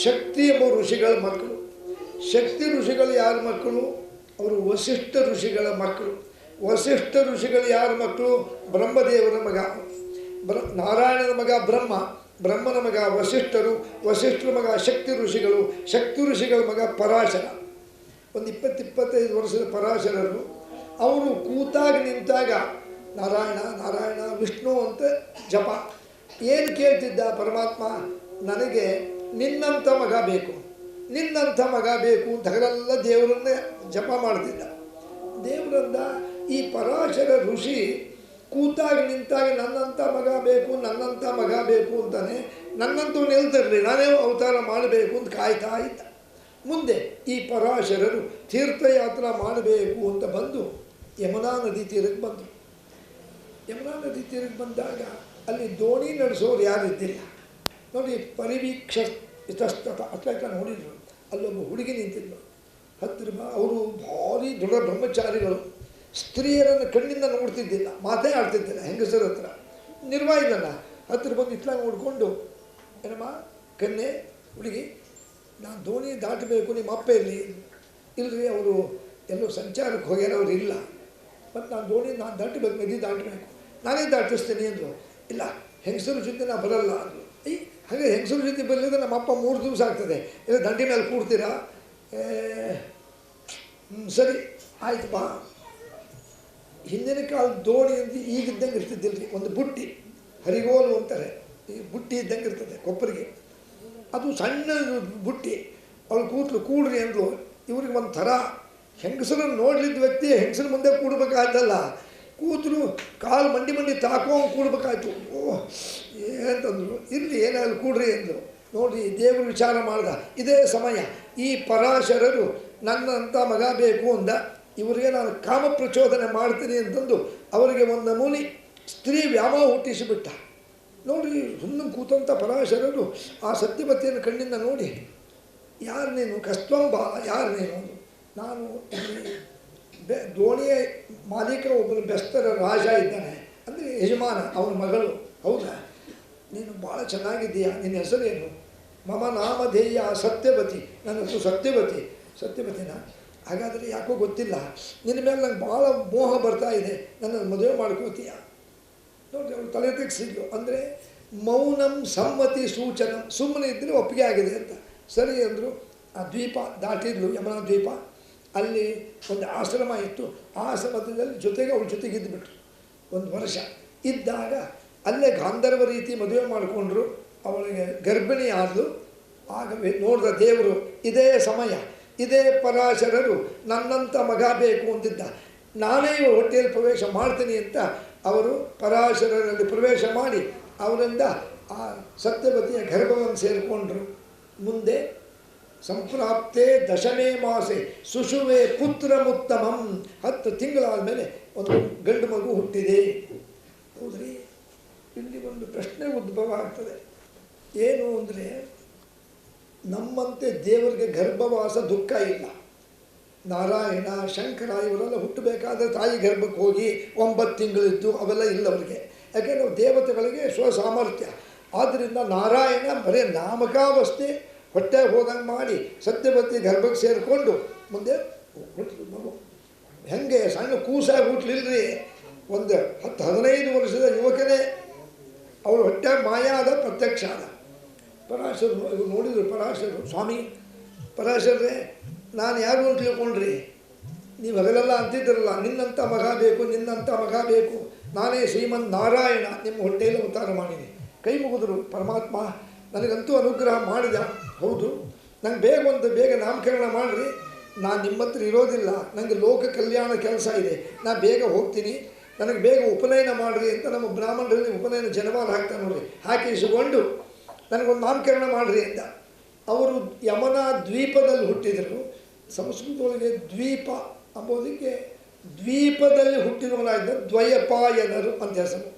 ಶಕ್ತಿ ಎಂಬ ಋಷಿಗಳ ಮಕ್ಕಳು. ಶಕ್ತಿ ಋಷಿಗಳು ಯಾರ ಮಕ್ಕಳು? ಅವರು ವಸಿಷ್ಠ ಋಷಿಗಳ ಮಕ್ಕಳು. ವಸಿಷ್ಠ ಋಷಿಗಳು ಯಾರ ಮಕ್ಕಳು? ಬ್ರಹ್ಮದೇವರ ಮಗ. ನಾರಾಯಣನ ಮಗ ಬ್ರಹ್ಮ, ಬ್ರಹ್ಮನ ಮಗ ವಸಿಷ್ಠರು, ವಸಿಷ್ಠರ ಮಗ ಶಕ್ತಿ ಋಷಿಗಳು, ಶಕ್ತಿ ಋಷಿಗಳ ಮಗ ಪರಾಶರ. ಒಂದು 20-25 ವರ್ಷದ ಪರಾಶರರು. ಅವರು ಕೂತಾಗ ನಿಂತಾಗ ನಾರಾಯಣ ನಾರಾಯಣ ವಿಷ್ಣು ಅಂತ ಜಪ. ಏನು ಕೇಳ್ತಿದ್ದ ಪರಮಾತ್ಮ? ನನಗೆ ನಿನ್ನಂಥ ಮಗ ಬೇಕು, ನಿನ್ನಂಥ ಮಗ ಬೇಕು ಅಂತ ಹಗಲೆಲ್ಲ ದೇವರನ್ನೇ ಜಪ ಮಾಡ್ತಿದ್ದ. ದೇವರಂದ ಈ ಪರಾಶರ ಋಷಿ ಕೂತಾಗ ನಿಂತಾಗ ನನ್ನಂಥ ಮಗ ಬೇಕು, ನನ್ನಂಥ ಮಗ ಬೇಕು ಅಂತಾನೆ. ನನ್ನಂಥವ್ನು ಎಲ್ತಿರಲಿ, ನಾನೇ ಅವತಾರ ಮಾಡಬೇಕು ಅಂತ ಕಾಯ್ತಾ ಇದ್ದ. ಮುಂದೆ ಈ ಪರಾಶರರು ತೀರ್ಥಯಾತ್ರಾ ಮಾಡಬೇಕು ಅಂತ ಬಂದು ಯಮುನಾ ನದಿ ತೀರಕ್ಕೆ ಬಂದರು. ಯಮುನಾ ನದಿ ತೀರಕ್ಕೆ ಬಂದಾಗ ಅಲ್ಲಿ ದೋಣಿ ನಡೆಸೋರು ಯಾರಿದ್ದಿಲ್ಲ. ನೋಡಿ, ಪರಿವೀಕ್ಷ ಇತಸ್ತತ ಅಟ್ಲಾಟ ನೋಡಿದ್ರು. ಅಲ್ಲೊಬ್ಬ ಹುಡುಗಿ ನಿಂತಿದ್ದರು. ಹತ್ತಿರ ಅವರು ಭಾರಿ ದೃಢ ಬ್ರಹ್ಮಚಾರಿಗಳು. ಸ್ತ್ರೀಯರನ್ನು ಕಣ್ಣಿಂದ ನೋಡ್ತಿದ್ದಿಲ್ಲ, ಮಾತೇ ಆಡ್ತಿದ್ದಿಲ್ಲ. ಹೆಂಗಸರ ಹತ್ರ ನಿರ್ವಾಯಿದಲ್ಲ. ಹತ್ತಿರ ಬಂದು ಇತ್ಲ ನೋಡಿಕೊಂಡು, ಏನಮ್ಮ ಕನ್ನೆ ಹುಡುಗಿ, ನಾನು ದೋಣಿ ದಾಟಬೇಕು, ನಿಮ್ಮ ಅಪ್ಪ ಇರಲಿ. ಇಲ್ಲರಿ, ಅವರು ಎಲ್ಲೋ ಸಂಚಾರಕ್ಕೆ ಹೋಗ್ಯಾರ, ಅವ್ರು ಇಲ್ಲ. ಮತ್ತು ನಾನು ದಾಟಬೇಕು, ನದಿ ದಾಟಬೇಕು, ನಾನೇ ದಾಟಿಸ್ತೀನಿ ಅಂದರು. ಇಲ್ಲ, ಹೆಂಗಸರ ಜೊತೆ ನಾನು ಬರಲ್ಲ ಅಂದರು. ಹಾಗೆ ಹೆಂಗಸರ ಜೊತೆ ಬರಲಿದ್ರೆ ನಮ್ಮ ಅಪ್ಪ 3 ದಿವಸ ಆಗ್ತದೆ, ಇಲ್ಲ ದಂಡಿ ಮೇಲೆ ಕೂಡ್ತೀರಾ? ಸರಿ ಆಯ್ತು ಬಾ. ಹಿಂದಿನ ಕಾಲ ದೋಣಿ ಅಂತ ಈಗಿದ್ದಂಗೆ ಇರ್ತಿದ್ದಿಲ್ಲ ರೀ. ಒಂದು ಬುಟ್ಟಿ, ಹರಿಗೋಲು ಅಂತಾರೆ, ಈ ಬುಟ್ಟಿ ಇದ್ದಂಗೆ ಇರ್ತದೆ ಕೊಪ್ಪರಿಗೆ. ಅದು ಸಣ್ಣ ಬುಟ್ಟಿ. ಅವಳು ಕೂಡ್ರಿ ಅಂದರು. ಇವ್ರಿಗೆ ಒಂಥರ ಹೆಂಗಸರನ್ನು ನೋಡ್ಲಿದ್ದ ವ್ಯಕ್ತಿ ಹೆಂಗಸರ ಮುಂದೆ ಕೂಡ್ಬೇಕಾಯ್ತಲ್ಲ. ಕೂತರು ಕಾಲು ಮಂಡಿ ತಾಕೋಂಗೆ ಕೂಡ್ಬೇಕಾಯ್ತು. ಓಹ್ ಏನಂತಂದರು. ಇರಲಿ, ಏನಾದ್ರು ಕೂಡ್ರಿ ಅಂದರು. ನೋಡಿ, ದೇವರು ವಿಚಾರ ಮಾಡ್ದ. ಇದೇ ಸಮಯ ಈ ಪರಾಶರರು ನನ್ನಂಥ ಮಗ ಬೇಕು ಅಂದ. ಇವರಿಗೆ ನಾನು ಕಾಮ ಪ್ರಚೋದನೆ ಮಾಡ್ತೀನಿ ಅಂತಂದು ಅವರಿಗೆ ಒಂದು ನಮೂನಿ ಸ್ತ್ರೀ ವ್ಯಾಮೋಹ ಹುಟ್ಟಿಸಿಬಿಟ್ಟ. ನೋಡ್ರಿ, ಸುಮ್ಮನೆ ಕೂತಂಥ ಪರಾಶರರು ಆ ಸತ್ಯವತಿಯನ್ನು ಕಣ್ಣಿಂದ ನೋಡಿ, ಯಾರು ನೀನು? ಕಸ್ತಂಬ, ಯಾರು ನೀನು? ನಾನು ದೋಣಿಯ ಮಾಲೀಕ ಒಬ್ಬನು ಬೆಸ್ತರ ರಾಜ ಇದ್ದಾನೆ, ಅಂದರೆ ಯಜಮಾನ, ಅವನ ಮಗಳು. ಹೌದಾ? ನೀನು ಭಾಳ ಚೆನ್ನಾಗಿದ್ದೀಯಾ, ನಿನ್ನ ಹೆಸರೇನು? ಮಮ ನಾಮಧೇಯ ಸತ್ಯವತಿ, ನನ್ನ ಹೆಸರು ಸತ್ಯವತಿ. ಸತ್ಯವತಿನ? ಹಾಗಾದರೆ ಯಾಕೋ ಗೊತ್ತಿಲ್ಲ, ನಿನ್ನ ಮೇಲೆ ನಂಗೆ ಭಾಳ ಮೋಹ ಬರ್ತಾ ಇದೆ, ನನ್ನನ್ನು ಮದುವೆ ಮಾಡ್ಕೋತೀಯ? ನೋಡಿ, ಅವಳು ತಲೆ ತೆಗೆಸಿದ್ಲು. ಅಂದರೆ ಮೌನಂ ಸಮ್ಮತಿ ಸೂಚನಂ, ಸುಮ್ಮನೆ ಇದ್ದರೆ ಒಪ್ಪಿಗೆ ಆಗಿದೆ ಅಂತ. ಸರಿ ಅಂದರು. ಆ ದ್ವೀಪ ದಾಟಿದ್ಲು, ಯಮುನಾ ದ್ವೀಪ. ಅಲ್ಲಿ ಒಂದು ಆಶ್ರಮ ಇತ್ತು. ಆ ಆಶ್ರಮದಲ್ಲಿ ಜೊತೆಗೆ ಅವಳ ಜೊತೆಗಿದ್ದುಬಿಟ್ರು. 1 ವರ್ಷ ಇದ್ದಾಗ ಅಲ್ಲೇ ಗಾಂಧರ್ವ ರೀತಿ ಮದುವೆ ಮಾಡಿಕೊಂಡ್ರು. ಅವಳಿಗೆ ಗರ್ಭಿಣಿ ಆದಳು. ಆಗ ನೋಡಿದ ದೇವರು, ಇದೇ ಸಮಯ, ಇದೇ ಪರಾಶರರು ನನ್ನಂಥ ಮಗ ಬೇಕು ಅಂತಿದ್ದ, ನಾನೇ ಇವರು ಹೊಟ್ಟೆಯಲ್ಲಿ ಪ್ರವೇಶ ಮಾಡ್ತೀನಿ ಅಂತ ಅವರು ಪರಾಶರರಲ್ಲಿ ಪ್ರವೇಶ ಮಾಡಿ ಅವರಿಂದ ಆ ಸತ್ಯವತಿಯ ಗರ್ಭವನ್ನು ಸೇರಿಕೊಂಡ್ರು. ಮುಂದೆ ಸಂಪ್ರಾಪ್ತೆ ದಶಮೇ ಮಾಸೆ ಸುಷುವೆ ಪುತ್ರಮುತ್ತಮಂ, 10 ತಿಂಗಳಾದ ಮೇಲೆ ಒಂದು ಗಂಡು ಮಗು ಹುಟ್ಟಿದೆ. ಹೌದ್ರಿ, ಇಲ್ಲಿ ಒಂದು ಪ್ರಶ್ನೆ ಉದ್ಭವ ಆಗ್ತದೆ. ಏನು ಅಂದರೆ, ನಮ್ಮಂತೆ ದೇವರಿಗೆ ಗರ್ಭವಾಸ ದುಃಖ ಇಲ್ಲ. ನಾರಾಯಣ, ಶಂಕರ ಇವರೆಲ್ಲ ಹುಟ್ಟಬೇಕಾದ್ರೆ ತಾಯಿ ಗರ್ಭಕ್ಕೆ ಹೋಗಿ 9 ತಿಂಗಳಿದ್ದು ಅವೆಲ್ಲ ಇಲ್ಲ ಅವರಿಗೆ. ಯಾಕೆಂದರೆ ನಾವು ದೇವತೆಗಳಿಗೆ ಸ್ವಸಾಮರ್ಥ್ಯ. ಆದ್ದರಿಂದ ನಾರಾಯಣ ಬರೀ ನಾಮಕಾವಸ್ಥೆ ಹೊಟ್ಟೆಗೆ ಹೋದಂಗೆ ಮಾಡಿ ಸತ್ಯವತಿ ಗರ್ಭಕ್ಕೆ ಸೇರಿಕೊಂಡು ಮುಂದೆ ಹುಟ್ಟಿದ್ರು ಮಗು. ಹೆಂಗೆ ಸಣ್ಣ ಕೂಸಾಗಿ ಹುಟ್ಟಲಿಲ್ಲರಿ, ಒಂದು 10-15 ವರ್ಷದ ಯುವಕನೇ ಅವಳು ಹೊಟ್ಟೆಗೆ ಮಾಯ ಆದ, ಪ್ರತ್ಯಕ್ಷ ಆದ. ಪರಾಶರರು ನೋಡಿದರು. ಪರಾಶರರು, ಸ್ವಾಮಿ ಪರಾಶರರೇ, ನಾನು ಯಾರು ಅಂತ ತಿಳ್ಕೊಂಡ್ರಿ? ನೀವು ಹಗಲೆಲ್ಲ ಅಂತಿದ್ರಲ್ಲ, ನಿನ್ನಂಥ ಮಗ ಬೇಕು, ನಿನ್ನಂಥ ಮಗ ಬೇಕು. ನಾನೇ ಶ್ರೀಮನ್ ನಾರಾಯಣ ನಿಮ್ಮ ಹೊಟ್ಟೆಯಲ್ಲಿ ಅವತಾರ ಮಾಡೀನಿ. ಕೈ ಮುಗಿದ್ರು. ಪರಮಾತ್ಮ ನನಗಂತೂ ಅನುಗ್ರಹ ಮಾಡಿದ. ಹೌದು, ನಂಗೆ ಬೇಗ ನಾಮಕರಣ ಮಾಡಿರಿ. ನಾನು ನಿಮ್ಮ ಹತ್ರ ಇರೋದಿಲ್ಲ, ನನಗೆ ಲೋಕ ಕಲ್ಯಾಣ ಕೆಲಸ ಇದೆ, ನಾನು ಬೇಗ ಹೋಗ್ತೀನಿ, ನನಗೆ ಬೇಗ ಉಪನಯನ ಮಾಡಿರಿ ಅಂತ ನಮ್ಮ ಬ್ರಾಹ್ಮಣರಲ್ಲಿ ಉಪನಯನ ಜನವಾರ ಹಾಕ್ತಾರೆ ನೋಡ್ರಿ, ಹಾಕಿಸಿಕೊಂಡು ನನಗೊಂದು ನಾಮಕರಣ ಮಾಡಿರಿ ಅಂತ. ಅವರು ಯಮುನಾ ದ್ವೀಪದಲ್ಲಿ ಹುಟ್ಟಿದರು. ಸಂಸ್ಕೃತದೊಳಗೆ ದ್ವೀಪ ಅಂಬೋದಕ್ಕೆ ದ್ವೀಪದಲ್ಲಿ ಹುಟ್ಟಿದವನಾಗಿದ್ದ ದ್ವಯಪಾಯನರು ಅಂತ ಹೆಸರು.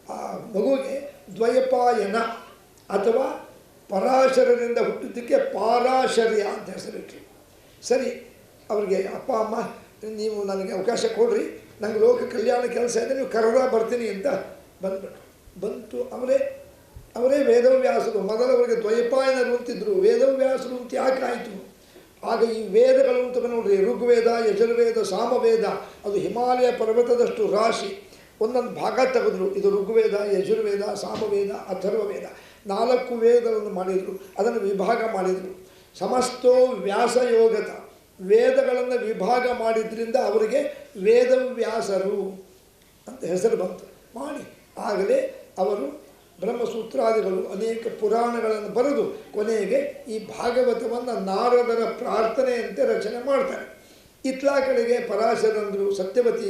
ಆ ಮಗುವಿಗೆ ದ್ವಯಪಾಯನ ಅಥವಾ ಪರಾಶರರಿಂದ ಹುಟ್ಟಿದ್ದಕ್ಕೆ ಪಾರಾಶರ್ಯ ಅಂತ ಹೆಸರಿಟ್ರು. ಸರಿ, ಅವರಿಗೆ ಅಪ್ಪ ಅಮ್ಮ ನೀವು ನನಗೆ ಅವಕಾಶ ಕೊಡ್ರಿ, ನನಗೆ ಲೋಕ ಕಲ್ಯಾಣ ಕೆಲಸ ಇದೆ, ನೀವು ಕರೆದ ಬರ್ತೀನಿ ಅಂತ ಬಂತು. ಅವರೇ ವೇದವ್ಯಾಸರು. ಮೊದಲವರಿಗೆ ದ್ವೈಪಾಯನರು ಅಂತಿದ್ರು, ವೇದವ್ಯಾಸರು ಅಂತ ಯಾಕೆ ಆಯಿತು? ಆಗ ಈ ವೇದಗಳು ಅಂತ ನೋಡ್ರಿ, ಋಗ್ವೇದ, ಯಜುರ್ವೇದ, ಸಾಮವೇದ, ಅದು ಹಿಮಾಲಯ ಪರ್ವತದಷ್ಟು ರಾಶಿ. ಒಂದೊಂದು ಭಾಗ ತೆಗೆದ್ರು. ಇದು ಋಗ್ವೇದ, ಯಜುರ್ವೇದ, ಸಾಮವೇದ, ಅಥರ್ವವೇದ, 4 ವೇದಗಳನ್ನು ಮಾಡಿದರು. ಅದನ್ನು ವಿಭಾಗ ಮಾಡಿದರು. ಸಮಸ್ತೋ ವ್ಯಾಸಯೋಗತ, ವೇದಗಳನ್ನು ವಿಭಾಗ ಮಾಡಿದ್ರಿಂದ ಅವರಿಗೆ ವೇದವ್ಯಾಸರು ಅಂತ ಹೆಸರು ಬಂತು. ಮಾಡಿ ಆಗಲೇ ಅವರು ಬ್ರಹ್ಮಸೂತ್ರಾದಿಗಳು ಅನೇಕ ಪುರಾಣಗಳನ್ನು ಬರೆದು ಕೊನೆಗೆ ಈ ಭಾಗವತವನ್ನು ನಾರದರ ಪ್ರಾರ್ಥನೆಯಂತೆ ರಚನೆ ಮಾಡ್ತಾರೆ. ಇತ್ಲಾ ಕಡೆಗೆ ಪರಾಶರಂದರು, ಸತ್ಯವತಿ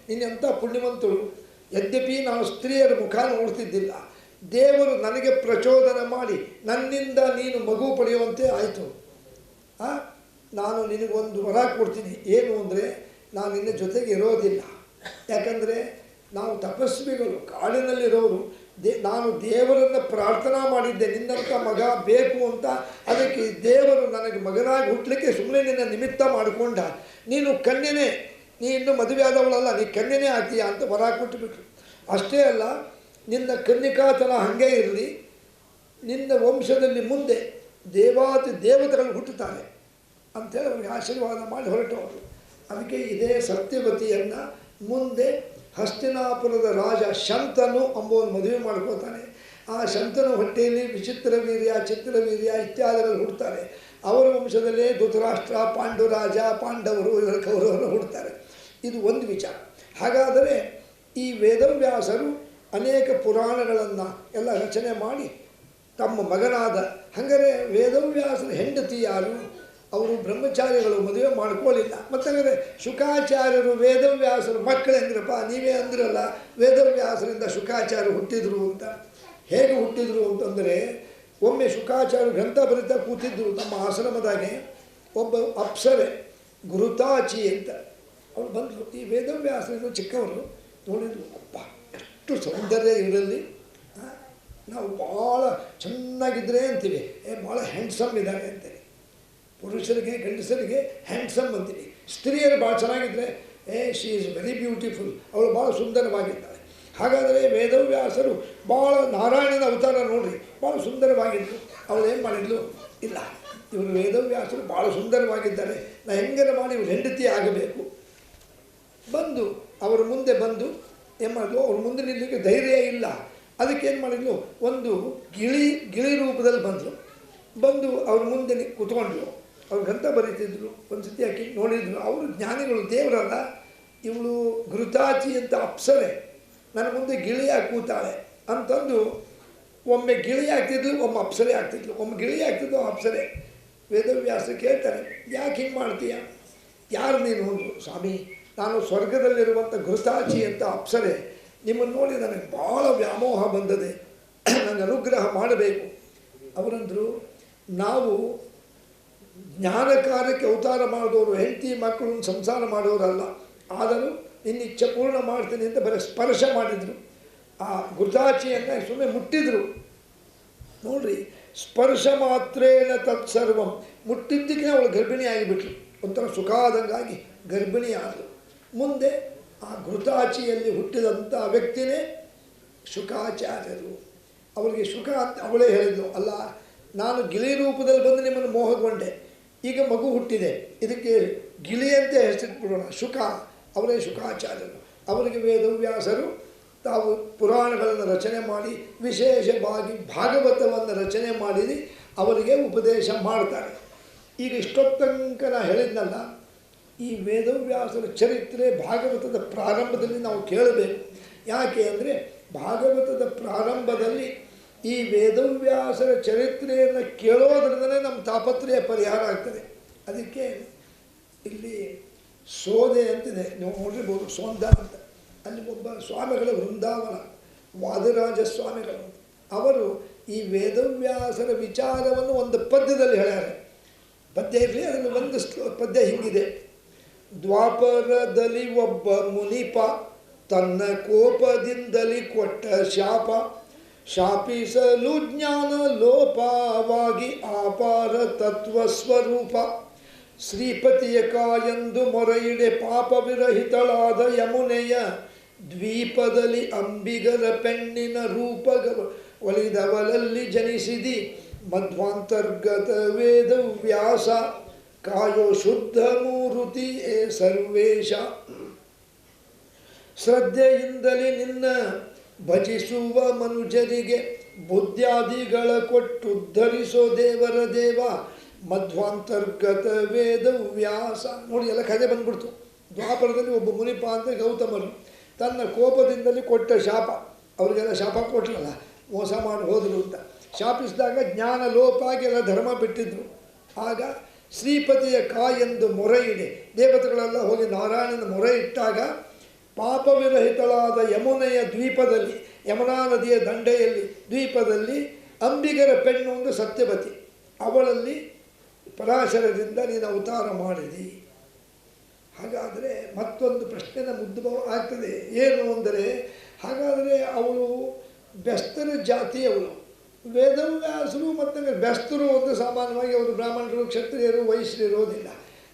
ನಿನ್ನಂಥ ಪುಣ್ಯವಂತರು, ಯದ್ಯಪಿ ನಾನು ಸ್ತ್ರೀಯರ ಮುಖ ನೋಡ್ತಿದ್ದಿಲ್ಲ, ದೇವರು ನನಗೆ ಪ್ರಚೋದನೆ ಮಾಡಿ ನನ್ನಿಂದ ನೀನು ಮಗು ಪಡೆಯುವಂತೆ ಆಯಿತು. ನಾನು ನಿನಗೊಂದು ವರ ಕೊಡ್ತೀನಿ. ಏನು ಅಂದರೆ ನಾನು ನಿನ್ನ ಜೊತೆಗೆ ಇರೋದಿಲ್ಲ. ಯಾಕಂದರೆ ನಾವು ತಪಸ್ವಿಗಳು, ಕಾಡಿನಲ್ಲಿರೋರು. ನಾನು ದೇವರನ್ನು ಪ್ರಾರ್ಥನಾ ಮಾಡಿದ್ದೆ ನಿನ್ನಂಥ ಮಗ ಬೇಕು ಅಂತ. ಅದಕ್ಕೆ ದೇವರು ನನಗೆ ಮಗನಾಗಿ ಹುಟ್ಟಲಿಕ್ಕೆ ಸುಮ್ಮನೆ ನಿನ್ನ ನಿಮಿತ್ತ ಮಾಡಿಕೊಂಡ. ನೀನು ಕನ್ಯೆನೇ, ನೀ ಇನ್ನೂ ಮದುವೆ ಆದವಳಲ್ಲ, ನೀ ಕನ್ಯೆನೇ ಆಗ್ತೀಯ ಅಂತ ವರ ಕೊಟ್ಟುಬಿಟ್ರು. ಅಷ್ಟೇ ಅಲ್ಲ, ನಿನ್ನ ಕನ್ನಿಕಾತನ ಹಾಗೆ ಇರಲಿ, ನಿನ್ನ ವಂಶದಲ್ಲಿ ಮುಂದೆ ದೇವತೆಗಳು ಹುಟ್ಟುತ್ತಾರೆ ಅಂಥೇಳಿ ಅವ್ರಿಗೆ ಆಶೀರ್ವಾದ ಮಾಡಿ ಹೊರಟವರು. ಅದಕ್ಕೆ ಇದೇ ಸತ್ಯವತಿಯನ್ನು ಮುಂದೆ ಹಸ್ತಿನಾಪುರದ ರಾಜ ಶಂತನು ಎಂಬುವನು ಮದುವೆ ಮಾಡ್ಕೋತಾನೆ. ಆ ಶಂತನು ಹೊಟ್ಟೆಯಲ್ಲಿ ವಿಚಿತ್ರವೀರ್ಯ, ಚಿತ್ರವೀರ್ಯ ಇತ್ಯಾದಿಗಳು ಹುಡ್ತಾರೆ. ಅವರ ವಂಶದಲ್ಲೇ ಧೃತರಾಷ್ಟ್ರ, ಪಾಂಡುರಾಜ, ಪಾಂಡವರು, ಇವರ ಕೌರವರು ಹುಡ್ತಾರೆ. ಇದು ಒಂದು ವಿಚಾರ. ಹಾಗಾದರೆ ಈ ವೇದವ್ಯಾಸರು ಅನೇಕ ಪುರಾಣಗಳನ್ನು ಎಲ್ಲ ರಚನೆ ಮಾಡಿ ತಮ್ಮ ಮಗನಾದ, ಹಾಗಾದರೆ ವೇದವ್ಯಾಸರ ಹೆಂಡತಿ ಯಾರು? ಅವರು ಬ್ರಹ್ಮಚಾರಿಗಳು, ಮದುವೆ ಮಾಡ್ಕೊಳ್ಳಿಲ್ಲ. ಮತ್ತಂದರೆ ಶುಕಾಚಾರ್ಯರು ವೇದವ್ಯಾಸರು ಮಕ್ಕಳು ಹೆಂಗ್ರಪ್ಪ? ನೀವೇ ಅಂದ್ರಲ್ಲ ವೇದವ್ಯಾಸರಿಂದ ಶುಕಾಚಾರ್ಯರು ಹುಟ್ಟಿದ್ರು ಅಂತ. ಹೇಗೆ ಹುಟ್ಟಿದ್ರು ಅಂತಂದರೆ, ಒಮ್ಮೆ ಶುಕಾಚಾರ್ಯರು ಗ್ರಂಥ ಬರೀತಾ ಕೂತಿದ್ದರು ತಮ್ಮ ಆಶ್ರಮದಾಗೆ. ಒಬ್ಬ ಅಪ್ಸರೆ ಗುರುತಾಚಿ ಅಂತ ಅವ್ರು ಬಂದರು. ಈ ವೇದವ್ಯಾಸರಿಂದ ಚಿಕ್ಕವರು ನೋಡಿದ್ರು, ಅಪ್ಪ ಎಷ್ಟು ಸೌಂದರ್ಯ ಇವರಲ್ಲಿ, ನಾವು ಭಾಳ ಚೆನ್ನಾಗಿದ್ದರೆ ಅಂತೀವಿ, ಭಾಳ ಹ್ಯಾಂಡ್ಸಮ್ ಇದ್ದಾರೆ ಅಂತೇಳಿ. ಪುರುಷರಿಗೆ ಗಂಡಸರಿಗೆ ಹ್ಯಾಂಡ್ಸಮ್ ಅಂತೀವಿ. ಸ್ತ್ರೀಯರು ಭಾಳ ಚೆನ್ನಾಗಿದ್ದರೆ ಶಿ ಈಸ್ ವೆರಿ ಬ್ಯೂಟಿಫುಲ್, ಅವಳು ಭಾಳ ಸುಂದರವಾಗಿದ್ದಾಳೆ. ಹಾಗಾದರೆ ವೇದವ್ಯಾಸರು ಭಾಳ ನಾರಾಯಣನ ಅವತಾರ ನೋಡ್ರಿ, ಭಾಳ ಸುಂದರವಾಗಿದ್ದರು. ಅವಳು ಏನು ಮಾಡಿದ್ಲು? ಇಲ್ಲ, ಇವರು ವೇದವ್ಯಾಸರು ಭಾಳ ಸುಂದರವಾಗಿದ್ದಾರೆ, ನಾ ಹೆಂಗಾರ ಮಾಡಿ ಇವ್ರು ಹೆಂಡತಿ ಆಗಬೇಕು. ಬಂದು ಅವರ ಮುಂದೆ ಬಂದು ಏನು ಮಾಡಿದ್ಲು? ಅವ್ರ ಮುಂದೆ ನಿಲ್ಲಲಿಕ್ಕೆ ಧೈರ್ಯ ಇಲ್ಲ. ಅದಕ್ಕೇನು ಮಾಡಿದ್ಲು? ಒಂದು ಗಿಳಿ ರೂಪದಲ್ಲಿ ಬಂದು ಅವ್ರ ಮುಂದೆ ಕೂತ್ಕೊಂಡ್ರು. ಅವ್ರು ಗ್ರಂಥ ಬರೀತಿದ್ರು. ಒಂದು ಸತಿ ಆಕೆ ನೋಡಿದ್ರು, ಅವರು ಜ್ಞಾನಿಗಳು, ದೇವರಲ್ಲ. ಇವಳು ಘೃತಾಚಿ ಅಂತ ಅಪ್ಸರೆ ನನ್ನ ಮುಂದೆ ಗಿಳಿಯಾಗಿ ಕೂತಾಳೆ ಅಂತಂದು ಒಮ್ಮೆ ಗಿಳಿ ಆಗ್ತಿದ್ಲು, ಒಮ್ಮೆ ಅಪ್ಸರೆ ಆಗ್ತಿದ್ಲು. ಒಮ್ಮೆ ಗಿಳಿ ಆಗ್ತಿದ್ಲು, ಅಪ್ಸರೆ. ವೇದವ್ಯಾಸ ಕೇಳ್ತಾರೆ, ಯಾಕೆ ಹಿಂಗೆ ಮಾಡ್ತೀಯ? ಯಾರು ನೀನು? ಅಂದರು. ಸ್ವಾಮಿ, ನಾನು ಸ್ವರ್ಗದಲ್ಲಿರುವಂಥ ಘೃತಾಚಿ ಅಂತ ಅಪ್ಸರೆ, ನಿಮ್ಮನ್ನು ನೋಡಿ ನನಗೆ ಭಾಳ ವ್ಯಾಮೋಹ ಬಂದದೆ, ನನಗೆ ಅನುಗ್ರಹ ಮಾಡಬೇಕು. ಅವರಂದರು, ನಾವು ಜ್ಞಾನ ಕಾರ್ಯಕ್ಕೆ ಅವತಾರ ಮಾಡಿದವರು, ಹೆಂಡತಿ ಮಕ್ಕಳನ್ನು ಸಂಸಾರ ಮಾಡೋರಲ್ಲ. ಆದರೂ ನಿನ್ನ ಇಚ್ಛೆ ಪೂರ್ಣ ಮಾಡ್ತೀನಿ ಅಂತ ಬರೀ ಸ್ಪರ್ಶ ಮಾಡಿದರು. ಆ ಘೃತಾಚಿಯನ್ನು ಸುಮ್ಮನೆ ಮುಟ್ಟಿದ್ರು. ನೋಡ್ರಿ, ಸ್ಪರ್ಶ ಮಾತ್ರೇನ ತತ್ಸರ್ವಂ. ಮುಟ್ಟಿದ್ದಕ್ಕೆ ಅವಳು ಗರ್ಭಿಣಿ ಆಗಿಬಿಟ್ರು. ಒಂಥರ ಸುಖಾದಂಗಾಗಿ ಗರ್ಭಿಣಿ ಆದಳು. ಮುಂದೆ ಆ ಘೃತಾಚಿಯಲ್ಲಿ ಹುಟ್ಟಿದಂಥ ವ್ಯಕ್ತಿನೇ ಶುಕಾಚಾರ್ಯರು. ಅವರಿಗೆ ಶುಕ ಅಂತ ಅವಳೇ ಹೇಳಿದ್ಲು, ಅಲ್ಲ, ನಾನು ಗಿಳಿ ರೂಪದಲ್ಲಿ ಬಂದು ನಿಮ್ಮನ್ನು ಮೋಹಗೊಂಡೆ, ಈಗ ಮಗು ಹುಟ್ಟಿದೆ, ಇದಕ್ಕೆ ಗಿಳಿಯಂತೆ ಹೆಸರಿಟ್ಬಿಡೋಣ, ಶುಕ. ಅವರೇ ಶುಕಾಚಾರ್ಯರು. ಅವರಿಗೆ ವೇದವ್ಯಾಸರು ತಾವು ಪುರಾಣಗಳನ್ನು ರಚನೆ ಮಾಡಿ, ವಿಶೇಷವಾಗಿ ಭಾಗವತವನ್ನು ರಚನೆ ಮಾಡಿ ಅವರಿಗೆ ಉಪದೇಶ ಮಾಡ್ತಾರೆ. ಈಗ ಇಷ್ಟೊತ್ತಂಕ ನಾನು ಹೇಳಿದ್ನಲ್ಲ, ಈ ವೇದವ್ಯಾಸರ ಚರಿತ್ರೆ ಭಾಗವತದ ಪ್ರಾರಂಭದಲ್ಲಿ ನಾವು ಕೇಳಬೇಕು. ಯಾಕೆ ಅಂದರೆ ಭಾಗವತದ ಪ್ರಾರಂಭದಲ್ಲಿ ಈ ವೇದವ್ಯಾಸರ ಚರಿತ್ರೆಯನ್ನು ಕೇಳೋದ್ರಿಂದಲೇ ನಮ್ಮ ತಾಪತ್ರಯ ಪರಿಹಾರ ಆಗ್ತದೆ. ಅದಕ್ಕೆ ಇಲ್ಲಿ ಸೋದೆ ಅಂತಿದೆ, ನೀವು ನೋಡಿರ್ಬೋದು, ಸೋಂದ ಅಂತ. ಅಲ್ಲಿ ಒಬ್ಬ ಸ್ವಾಮಿಗಳ ವೃಂದಾವನ, ವಾದರಾಜ ಸ್ವಾಮಿಗಳು, ಅವರು ಈ ವೇದವ್ಯಾಸರ ವಿಚಾರವನ್ನು ಒಂದು ಪದ್ಯದಲ್ಲಿ ಹೇಳ್ಯಾರೆ. ಪದ್ಯ ಇರಲಿ, ಅದನ್ನು ಒಂದು ಪದ್ಯ ಹಿಂಗಿದೆ. ದ್ವಾಪರದಲ್ಲಿ ಒಬ್ಬ ಮುನಿಪ ತನ್ನ ಕೋಪದಿಂದಲಿ ಕೊಟ್ಟ ಶಾಪ, ಶಾಪಿಸಲು ಜ್ಞಾನ ಲೋಪವಾಗಿ ಆಪಾರ ತತ್ವ ಸ್ವರೂಪ. ಶ್ರೀಪತಿಯ ಕಾಯಂದು ಮೊರೆಯಿಡೆ ಪಾಪ ವಿರಹಿತಳಾದ ಯಮುನೆಯ ದ್ವೀಪದಲ್ಲಿ ಅಂಬಿಗರ ಪೆಣ್ಣಿನ ರೂಪ ಒಲಿದವಲಲ್ಲಿ ಜನಿಸಿದಿ. ಮಧ್ವಾಂತರ್ಗತ ವೇದವ್ಯಾಸ ಕಾಯೋ ಶುದ್ಧ ಮೂರುತಿ ಏ ಸರ್ವೇಶ. ಶ್ರದ್ಧೆಯಿಂದಲೇ ನಿನ್ನ ಭಜಿಸುವ ಮನುಜರಿಗೆ ಬುದ್ಧಾದಿಗಳ ಕೊಟ್ಟುದ್ಧರಿಸೋ ದೇವರ ದೇವ. ಮಧ್ವಾಂತರ್ಗತ ವೇದವ್ಯಾಸ. ನೋಡಿ, ಎಲ್ಲ ಕಥೆ ಬಂದ್ಬಿಡ್ತು. ದ್ವಾಪರದಲ್ಲಿ ಒಬ್ಬ ಮುನಿಪ ಅಂತ ಗೌತಮರು ತನ್ನ ಕೋಪದಿಂದಲೇ ಕೊಟ್ಟ ಶಾಪ. ಅವರಿಗೆಲ್ಲ ಶಾಪ ಕೊಟ್ಟರಲ್ಲ, ಮೋಸ ಮಾಡಿ ಹೋದರು ಅಂತ. ಶಾಪಿಸಿದಾಗ ಜ್ಞಾನ ಲೋಪ ಆಗಿ ಎಲ್ಲ ಧರ್ಮ ಬಿಟ್ಟಿದ್ರು. ಆಗ ಶ್ರೀಪತಿಯ ಕಾಯೆಂದು ಮೊರೆ ಇಡೆ, ದೇವತೆಗಳೆಲ್ಲ ಹೋಗಿ ನಾರಾಯಣನ ಮೊರೆ ಇಟ್ಟಾಗ ಪಾಪವಿರಹಿತಳಾದ ಯಮುನೆಯ ದ್ವೀಪದಲ್ಲಿ, ಯಮುನಾ ನದಿಯ ದಂಡೆಯಲ್ಲಿ ದ್ವೀಪದಲ್ಲಿ ಅಂಬಿಗರ ಪೆಣ್ಣು ಒಂದು ಸತ್ಯವತಿ, ಅವಳಲ್ಲಿ ಪರಾಶರದಿಂದ ನೀನು ಅವತಾರ ಮಾಡಿದಿ. ಹಾಗಾದರೆ ಮತ್ತೊಂದು ಪ್ರಶ್ನೆನ ಉದ್ಭವ ಆಗ್ತದೆ. ಏನು ಅಂದರೆ, ಹಾಗಾದರೆ ಅವಳು ಬೆಸ್ತರ ಜಾತಿಯವಳು. ವೇದವ್ಯಾಸರು ಮತ್ತು ಬೆಸ್ತರು ಒಂದು ಸಾಮಾನ್ಯವಾಗಿ ಅವರು ಬ್ರಾಹ್ಮಣರು, ಕ್ಷತ್ರಿಯರು, ವೈಶ್ಯರು ಇರೋದಿಲ್ಲ.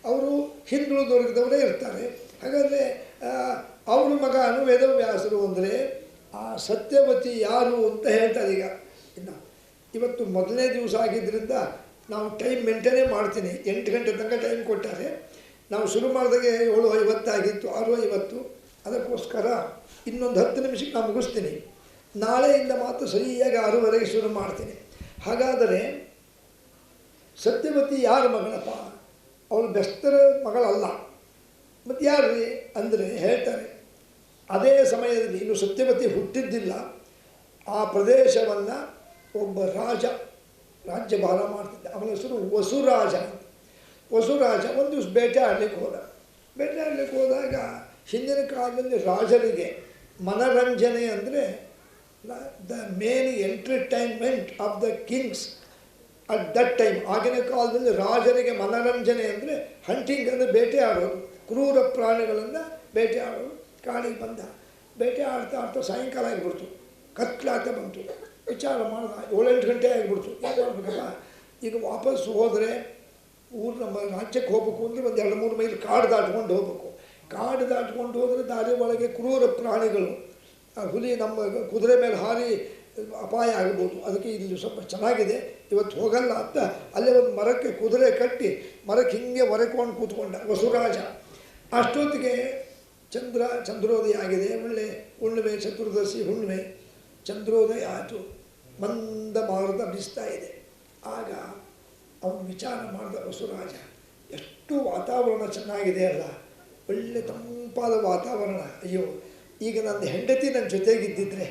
ಅವರು ಹಿಂದುಳಿದವರ್ಗದವರೇ ಇರ್ತಾರೆ. ಹಾಗಾದರೆ ಅವ್ರ ಮಗನು ವೇದವ್ಯಾಸರು ಅಂದರೆ ಆ ಸತ್ಯವತಿ ಯಾರು ಅಂತ ಹೇಳ್ತಾರೆ. ಈಗ ಇನ್ನು ಇವತ್ತು ಮೊದಲನೇ ದಿವಸ ಆಗಿದ್ದರಿಂದ ನಾವು ಟೈಮ್ ಮೇಂಟೈನೇ ಮಾಡ್ತೀನಿ. 8 ಗಂಟೆ ತನಕ ಟೈಮ್ ಕೊಟ್ಟಾರೆ. ನಾವು ಶುರು ಮಾಡಿದಾಗೆ 7:50 ಆಗಿತ್ತು, 6:50. ಅದಕ್ಕೋಸ್ಕರ ಇನ್ನೊಂದು 10 ನಿಮಿಷಕ್ಕೆ ನಾನು ಮುಗಿಸ್ತೀನಿ. ನಾಳೆಯಿಂದ ಮಾತ್ರ ಸರಿಯಾಗಿ 6:30ಗೆ ಶುರು ಮಾಡ್ತೀನಿ. ಹಾಗಾದರೆ ಸತ್ಯವತಿ ಯಾರ ಮಗಳಪ್ಪ? ಅವಳು ಬೆಸ್ತರ ಮಗಳಲ್ಲ. ಮತ್ತು ಯಾರು ರೀ ಅಂದರೆ ಹೇಳ್ತಾರೆ, ಅದೇ ಸಮಯದಲ್ಲಿ ಇನ್ನು ಸತ್ಯವತಿ ಹುಟ್ಟಿದ್ದಿಲ್ಲ. ಆ ಪ್ರದೇಶವನ್ನು ಒಬ್ಬ ರಾಜ್ಯಭಾರ ಮಾಡ್ತಿದ್ದ. ಅವನ ಹೆಸರು ವಸುರಾಜ. ವಸುರಾಜ ಒಂದು ದಿವಸ ಬೇಟೆ ಆಡಲಿಕ್ಕೆ ಹೋದ. ಬೇಟೆ ಆಡಲಿಕ್ಕೆ ಹೋದಾಗ ಹಿಂದಿನ ಕಾಲದಲ್ಲಿ ರಾಜರಿಗೆ ಮನರಂಜನೆ ಅಂದರೆ the main entertainment of the Kings at that time. ಆಗಿನ ಕಾಲದಲ್ಲಿ ರಾಜರಿಗೆ ಮನರಂಜನೆ ಅಂದರೆ ಹಂಟಿಂಗ್ ಅಂದರೆ ಬೇಟೆ ಆಡೋದು, ಕ್ರೂರ ಪ್ರಾಣಿಗಳನ್ನು ಬೇಟೆ ಆಡೋದು. ಕಾಡಿಗೆ ಬಂದ, ಬೇಟೆ ಆಡ್ತಾ ಸಾಯಂಕಾಲ ಆಗಿಬಿಡ್ತು, ಕತ್ಲಾತ ಬಂತು. ವಿಚಾರ ಮಾಡಿದ, 7-8 ಗಂಟೆ ಆಗಿಬಿಡ್ತು. ಏನು ಮಾಡಬೇಕಪ್ಪ, ಈಗ ವಾಪಸ್ ಹೋದರೆ ನಮ್ಮ ರಾಜ್ಯಕ್ಕೆ ಹೋಗ್ಬೇಕು ಅಂದರೆ ಒಂದು 2-3 ಮೈಲಿ ಕಾಡು ದಾಟ್ಕೊಂಡು ಹೋಗ್ಬೇಕು. ಕಾಡು ದಾಟ್ಕೊಂಡು ಹೋದರೆ ದಾರಿ ಒಳಗೆ ಕ್ರೂರ ಪ್ರಾಣಿಗಳು, ಹುಲಿ ನಮ್ಮ ಕುದುರೆ ಮೇಲೆ ಹಾರಿ ಅಪಾಯ ಆಗ್ಬೋದು. ಅದಕ್ಕೆ ಇಲ್ಲಿ ಸ್ವಲ್ಪ ಚೆನ್ನಾಗಿದೆ, ಇವತ್ತು ಹೋಗಲ್ಲ ಅಂತ ಅಲ್ಲೇ ಒಂದು ಮರಕ್ಕೆ ಕುದುರೆ ಕಟ್ಟಿ ಮರಕ್ಕೆ ಹಿಂಗೆ ಹೊರಕೊಂಡು ಕೂತ್ಕೊಂಡ ವಸುರಾಜ. ಅಷ್ಟೊತ್ತಿಗೆ ಚಂದ್ರೋದಯ ಆಗಿದೆ. ಒಳ್ಳೆ ಹುಣ್ಣಿಮೆ, ಚತುರ್ದಶಿ ಹುಣ್ಣಿಮೆ, ಚಂದ್ರೋದಯ ಆಯಿತು. ಮಂದ ಮಾರುತ ಬೀಸ್ತಾ ಇದೆ. ಆಗ ಅವನು ವಿಚಾರ ಮಾಡಿದ ವಸುರಾಜ, ಎಷ್ಟು ವಾತಾವರಣ ಚೆನ್ನಾಗಿದೆ ಅಲ್ಲ, ಒಳ್ಳೆ ತಂಪಾದ ವಾತಾವರಣ. ಅಯ್ಯೋ, ಈಗ ನನ್ನ ಹೆಂಡತಿ ನನ್ನ ಜೊತೆಗಿದ್ದಿದ್ರೆ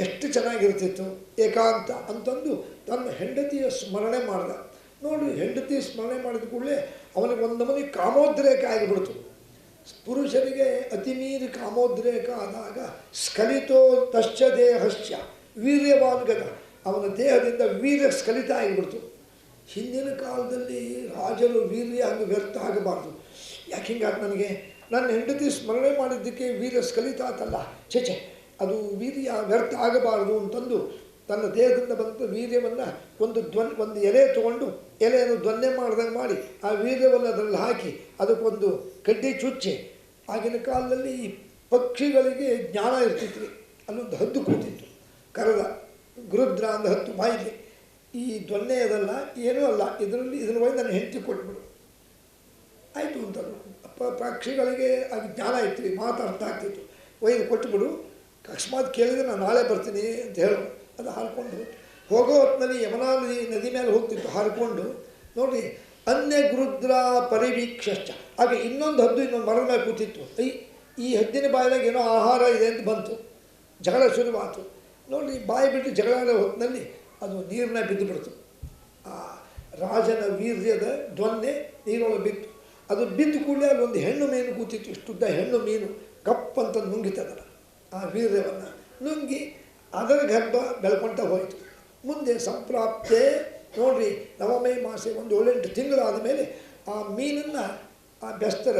ಎಷ್ಟು ಚೆನ್ನಾಗಿರ್ತಿತ್ತು, ಏಕಾಂತ ಅಂತಂದು ತನ್ನ ಹೆಂಡತಿಯ ಸ್ಮರಣೆ ಮಾಡ್ದ. ನೋಡಿ, ಹೆಂಡತಿ ಸ್ಮರಣೆ ಮಾಡಿದ ಕೂಡಲೇ ಅವನಿಗೆ ಒಂದು ನಮೂನಿ ಕಾಮೋದ್ರೇಕ ಆಗಿಬಿಡ್ತು. ಪುರುಷರಿಗೆ ಅತಿಮೀರಿ ಕಾಮೋದ್ರೇಕ ಆದಾಗ ಸ್ಖಲಿತೋ ತಶ್ಚ ದೇಹಶ್ಚ ವೀರ್ಯವಾನ್ಗದ, ಅವನ ದೇಹದಿಂದ ವೀರ್ಯ ಸ್ಖಲಿತ ಆಗಿಬಿಡ್ತು. ಹಿಂದಿನ ಕಾಲದಲ್ಲಿ ರಾಜರು ವೀರ್ಯ ಹಂಗೆ ವ್ಯರ್ಥ ಆಗಬಾರ್ದು. ಯಾಕೆ ಹಿಂಗಾದ ನನಗೆ ನನ್ನ ಹೆಂಡತಿ ಸ್ಮರಣೆ ಮಾಡಿದ್ದಕ್ಕೆ ವೀರ್ಯ ಸ್ಖಲಿತ ಆತಲ್ಲ, ಚೇಚೆ ಅದು ವೀರ್ಯ ವ್ಯರ್ಥ ಆಗಬಾರ್ದು ಅಂತಂದು ತನ್ನ ದೇಹದಿಂದ ಬಂದ ವೀರ್ಯವನ್ನು ಒಂದು ಎಲೆ ತೊಗೊಂಡು ಎಲೆಯನ್ನು ದೊನ್ನೆ ಮಾಡ್ದಂಗೆ ಮಾಡಿ ಆ ವೀರ್ಯವನ್ನು ಅದರಲ್ಲಿ ಹಾಕಿ ಅದಕ್ಕೊಂದು ಕಡ್ಡಿ ಚುಚ್ಚಿ. ಆಗಿನ ಕಾಲದಲ್ಲಿ ಈ ಪಕ್ಷಿಗಳಿಗೆ ಜ್ಞಾನ ಇರ್ತಿತ್ತು. ಅಲ್ಲೊಂದು ಹದ್ದು ಕೂತಿತ್ತು, ಕರದ ಗೃದ್ರ ಅಂದ ಹತ್ತು ಬಾಯಿಲಿ. ಈ ದೊನ್ನೆ ಅದಲ್ಲ, ಏನೂ ಅಲ್ಲ, ಇದನ್ನು ಒಯ್ದು ನನ್ನ ಹೆಂಡತಿ ಕೊಟ್ಬಿಡು ಆಯಿತು ಅಂತಂದು. ಪಕ್ಷಿಗಳಿಗೆ ಅದು ಜ್ಞಾನ ಇತ್ತು, ಮಾತು ಅರ್ಥ ಆಗ್ತಿತ್ತು. ಒಯ್ದು ಕೊಟ್ಟುಬಿಡು, ಅಕಸ್ಮಾತ್ ಕೇಳಿದರೆ ನಾನು ನಾಳೆ ಬರ್ತೀನಿ ಅಂತ ಹೇಳು. ಅದು ಹಾರಿಕೊಂಡು ಹೋಗೋ ಹೊತ್ತಿನಲ್ಲಿ ಯಮುನಾ ನದಿ ಮೇಲೆ ಹೋಗ್ತಿತ್ತು ಹಾರಿಕೊಂಡು. ನೋಡಿ, ಅನ್ಯ ಗೃದ್ರ ಪರಿವೀಕ್ಷಶ್ಚ. ಹಾಗೆ ಇನ್ನೊಂದು ಹದ್ದು ಇನ್ನೊಂದು ಮರದ ಮೇಲೆ ಕೂತಿತ್ತು. ಈ ಹದ್ದಿನ ಬಾಯಿನಾಗ ಏನೋ ಆಹಾರ ಇದೆ ಅಂತ ಬಂತು. ಜಗಳ ಶುರುವಾಯಿತು. ನೋಡಿ, ಬಾಯಿ ಬಿಟ್ಟು ಜಗಳ ಹೊತ್ತಿನಲ್ಲಿ ಅದು ನೀರನ್ನ ಬಿದ್ದು ಬಿಡ್ತು. ಆ ರಾಜನ ವೀರ್ಯದ ದೊನ್ನೆ ನೀರೊಳಗೆ ಬಿತ್ತು. ಅದು ಬಿದ್ದು ಕೂಡಲೇ ಅಲ್ಲಿ ಒಂದು ಹೆಣ್ಣು ಮೀನು ಕೂತಿತ್ತು. ಇಷ್ಟುದ್ದ ಹೆಣ್ಣು ಮೀನು ಗಪ್ಪಂತ ನುಂಗಿತದಲ್ಲ, ಆ ವೀರ್ಯವನ್ನು ನುಂಗಿ ಅದರ ಗರ್ಭ ಬೆಳ್ಕೊಳ್ತಾ ಹೋಯಿತು. ಮುಂದೆ ಸಂಪ್ರಾಪ್ತೆ ನೋಡ್ರಿ, ನವಮೇ ಮಾಸೆ ಒಂದು 7-8 ತಿಂಗಳಾದ ಮೇಲೆ ಆ ಮೀನನ್ನು ಆ ಬೆಸ್ತರ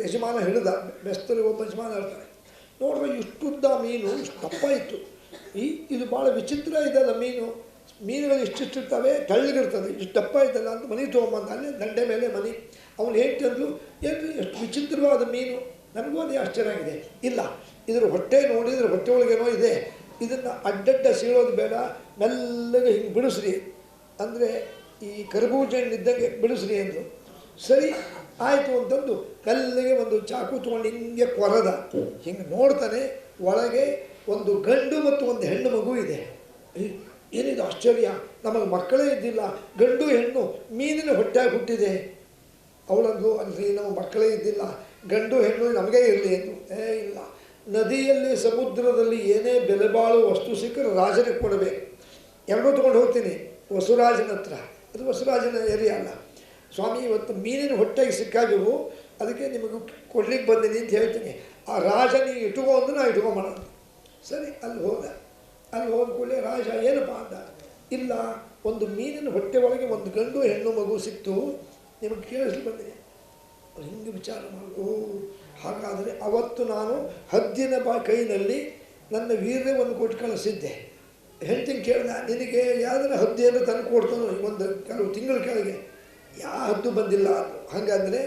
ಯಜಮಾನ ಹಿಡಿದ. ಬೆಸ್ತರಿಗೆ ಒಬ್ಬ ಯಜಮಾನ ಇರ್ತಾರೆ. ನೋಡ್ರಿ, ಇಷ್ಟುದ್ದ ಮೀನು, ಇಷ್ಟು ದಪ್ಪ ಇತ್ತು. ಇದು ಭಾಳ ವಿಚಿತ್ರ ಇದೆಲ್ಲ ಮೀನುಗಳು ಇಷ್ಟಿರ್ತಾವೆ, ತೆಳ್ಳಗಿರ್ತದೆ, ಇಷ್ಟು ದಪ್ಪ ಇದಲ್ಲ ಅಂತ ಮನೆ ತೊಗೊಂಬಂದ. ಅಲ್ಲೇ ದಂಡೆ ಮೇಲೆ ಮನೆ. ಅವನು ಹೇಳ್ತಿದ್ಲು, ಏನು ಎಷ್ಟು ವಿಚಿತ್ರವಾದ ಮೀನು, ನನಗೂ ಅದೇ ಆಶ್ಚರ್ಯ ಆಗಿದೆ. ಇಲ್ಲ, ಇದರ ಹೊಟ್ಟೆ ನೋಡಿದ್ರೆ ಹೊಟ್ಟೆ ಒಳಗೇನೋ ಇದೆ, ಇದನ್ನು ಅಡ್ಡಡ್ಡ ಸೀಳೋದು ಬೇಡ, ಮೆಲ್ಲಗೆ ಹಿಂಗೆ ಬಿಡಿಸ್ರಿ ಅಂದರೆ ಈ ಕರಬೂಜ ಹಣ್ಣಿದ್ದಂಗೆ ಬಿಡಿಸ್ರಿ ಅಂದರು. ಸರಿ ಆಯಿತು ಅಂತಂದು ಮೆಲ್ಲಗೆ ಒಂದು ಚಾಕು ತೊಗೊಂಡು ಹಿಂಗೆ ಕೊರದ. ಹಿಂಗೆ ನೋಡ್ತಾನೆ, ಒಳಗೆ ಒಂದು ಗಂಡು ಮತ್ತು ಒಂದು ಹೆಣ್ಣು ಮಗು ಇದೆ. ಏನಿದು ಆಶ್ಚರ್ಯ, ನಮಗೆ ಮಕ್ಕಳೇ ಇದ್ದಿಲ್ಲ, ಗಂಡು ಹೆಣ್ಣು ಮೀನಿನ ಹೊಟ್ಟೆಯಾಗಿ ಹುಟ್ಟಿದೆ. ಅವಳಂದು ಅಲ್ರಿ, ನಮ್ಮ ಮಕ್ಕಳೇ ಇದ್ದಿಲ್ಲ, ಗಂಡು ಹೆಣ್ಣು ನಮಗೇ ಇರಲಿ ಎಂದು. ಇಲ್ಲ, ನದಿಯಲ್ಲಿ ಸಮುದ್ರದಲ್ಲಿ ಏನೇ ಬೆಲೆ ಬಾಳುವ ವಸ್ತು ಸಿಕ್ಕರೆ ರಾಜನಿಗೆ ಕೊಡಬೇಕು. ಎರಡೂ ತೊಗೊಂಡು ಹೋಗ್ತೀನಿ ವಸುರಾಜನ ಹತ್ರ. ಅದು ವಸುರಾಜನ ಏರಿಯಾ ಅಲ್ಲ. ಸ್ವಾಮಿ, ಇವತ್ತು ಮೀನಿನ ಹೊಟ್ಟೆಗೆ ಸಿಕ್ಕಾಗಿವು, ಅದಕ್ಕೆ ನಿಮಗೆ ಕೊಡ್ಲಿಕ್ಕೆ ಬಂದೀನಿ ಅಂತ ಹೇಳ್ತೀನಿ. ಆ ರಾಜ ನೀವು ಇಟ್ಕೋ ಅಂದ್ರೆ ನಾವು ಇಟ್ಕೊಂಬೋಣ. ಸರಿ, ಅಲ್ಲಿ ಹೋದ. ಅಲ್ಲಿ ಹೋದ ಕೂಡಲೇ ರಾಜ ಏನಪ್ಪ ಅಂದ. ಇಲ್ಲ ಒಂದು ಮೀನಿನ ಹೊಟ್ಟೆ ಒಳಗೆ ಒಂದು ಗಂಡು ಹೆಣ್ಣು ಮಗು ಸಿಕ್ತು, ನಿಮಗೆ ಕೇಳಿಸ್ಲಿ ಬಂದಿದೆ. ಹಿಂಗೆ ವಿಚಾರ ಮಾಡಿ, ಓ ಹಾಗಾದರೆ ಅವತ್ತು ನಾನು ಹದ್ದಿನ ಕೈನಲ್ಲಿ ನನ್ನ ವೀರ್ಯವನ್ನು ಕೊಟ್ಟು ಕಳಿಸಿದ್ದೆ. ಹೆಂಡ್ತಿಂಗೆ ಕೇಳಿದ, ನಿನಗೆ ಯಾವ್ದಾರ ಹದ್ದಿಯನ್ನು ತಂದು ಕೊಡ್ತಾನೋ ಒಂದು ಕೆಲವು ತಿಂಗಳ ಕೆಳಗೆ, ಯಾವ ಹದ್ದು ಬಂದಿಲ್ಲ ಅದು. ಹಾಗಾದರೆ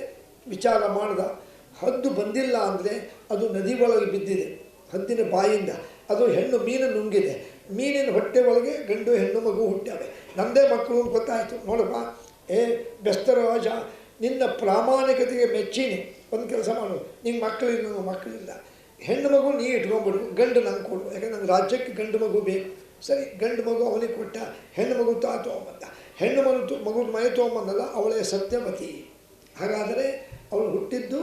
ವಿಚಾರ ಮಾಡ್ದ, ಹದ್ದು ಬಂದಿಲ್ಲ ಅಂದರೆ ಅದು ನದಿ ಒಳಗೆ ಬಿದ್ದಿದೆ, ಹದ್ದಿನ ಬಾಯಿಂದ ಅದು ಹೆಣ್ಣು ಮೀನು ನುಂಗಿದೆ, ಮೀನಿನ ಹೊಟ್ಟೆ ಒಳಗೆ ಗಂಡು ಹೆಣ್ಣು ಮಗು ಹುಟ್ಟ್ಯಾವೆ, ನಮ್ಮದೇ ಮಕ್ಕಳು ಅಂತ ಗೊತ್ತಾಯಿತು. ನೋಡಪ್ಪ, ಬೆಸ್ತರ ರಾಜ, ನಿನ್ನ ಪ್ರಾಮಾಣಿಕತೆಗೆ ಮೆಚ್ಚೀನಿ, ಒಂದು ಕೆಲಸ ಮಾಡು, ನಿಂಗೆ ಮಕ್ಕಳಿಲ್ಲ, ಹೆಣ್ಣು ಮಗು ನೀ ಇಟ್ಕೊಂಡ್ಬಿಡು, ಗಂಡು ನಂಗೆ ಕೊಡು, ಯಾಕಂದ್ರೆ ನನ್ನ ರಾಜ್ಯಕ್ಕೆ ಗಂಡು ಮಗು ಬೇಕು. ಸರಿ, ಗಂಡು ಮಗು ಅವನಿಗೆ ಕೊಟ್ಟ, ಹೆಣ್ಣು ಮಗು ತೊಗೊಂಬಂದ, ಹೆಣ್ಣು ಮಗು ಮನೆ ತೊಗೊಂಬಂದಲ್ಲ, ಅವಳೇ ಸತ್ಯವತಿ. ಹಾಗಾದರೆ ಅವಳು ಹುಟ್ಟಿದ್ದು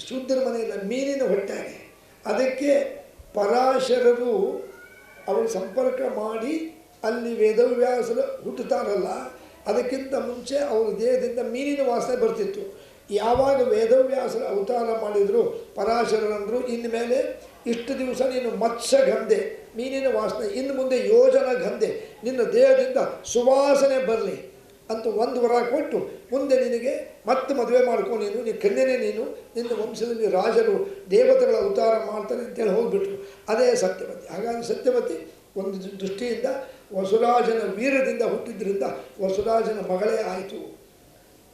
ಶೂದ್ರ ಮನೆಯಲ್ಲ, ಮೀನಿನ ಹೊಟ್ಟೆಗೆ. ಅದಕ್ಕೆ ಪರಾಶರರು ಅವಳು ಸಂಪರ್ಕ ಮಾಡಿ ಅಲ್ಲಿ ವೇದವ್ಯಾಸರು ಹುಟ್ಟುತ್ತಾರಲ್ಲ, ಅದಕ್ಕಿಂತ ಮುಂಚೆ ಅವರ ದೇಹದಿಂದ ಮೀನಿನ ವಾಸನೆ ಬರ್ತಿತ್ತು. ಯಾವಾಗ ವೇದವ್ಯಾಸರು ಅವತಾರ ಮಾಡಿದರು, ಪರಾಶರರಂದರು, ಇನ್ನು ಮೇಲೆ ಇಷ್ಟು ದಿವಸ ನೀನು ಮತ್ಸ್ಯಗಂಧೆ, ಮೀನಿನ ವಾಸನೆ, ಇನ್ನು ಮುಂದೆ ಯೋಜನ ಗಂಧೆ, ನಿನ್ನ ದೇಹದಿಂದ ಸುವಾಸನೆ ಬರಲಿ ಅಂತ ಒಂದು ವರ ಕೊಟ್ಟು, ಮುಂದೆ ನಿನಗೆ ಮತ್ತೆ ಮದುವೆ ಮಾಡ್ಕೊಂಡು ನೀನು ಕನ್ಯನೇ, ನೀನು ನಿನ್ನ ವಂಶದಲ್ಲಿ ರಾಜರು ದೇವತೆಗಳ ಅವತಾರ ಮಾಡ್ತಾರೆ ಅಂತೇಳಿ ಹೋಗಿಬಿಟ್ರು. ಅದೇ ಸತ್ಯವತಿ. ಹಾಗಾಗಿ ಸತ್ಯವತಿ ಒಂದು ದೃಷ್ಟಿಯಿಂದ ವಸುರಾಜನ ವೀರದಿಂದ ಹುಟ್ಟಿದ್ರಿಂದ ವಸುರಾಜನ ಮಗಳೇ ಆಯಿತು.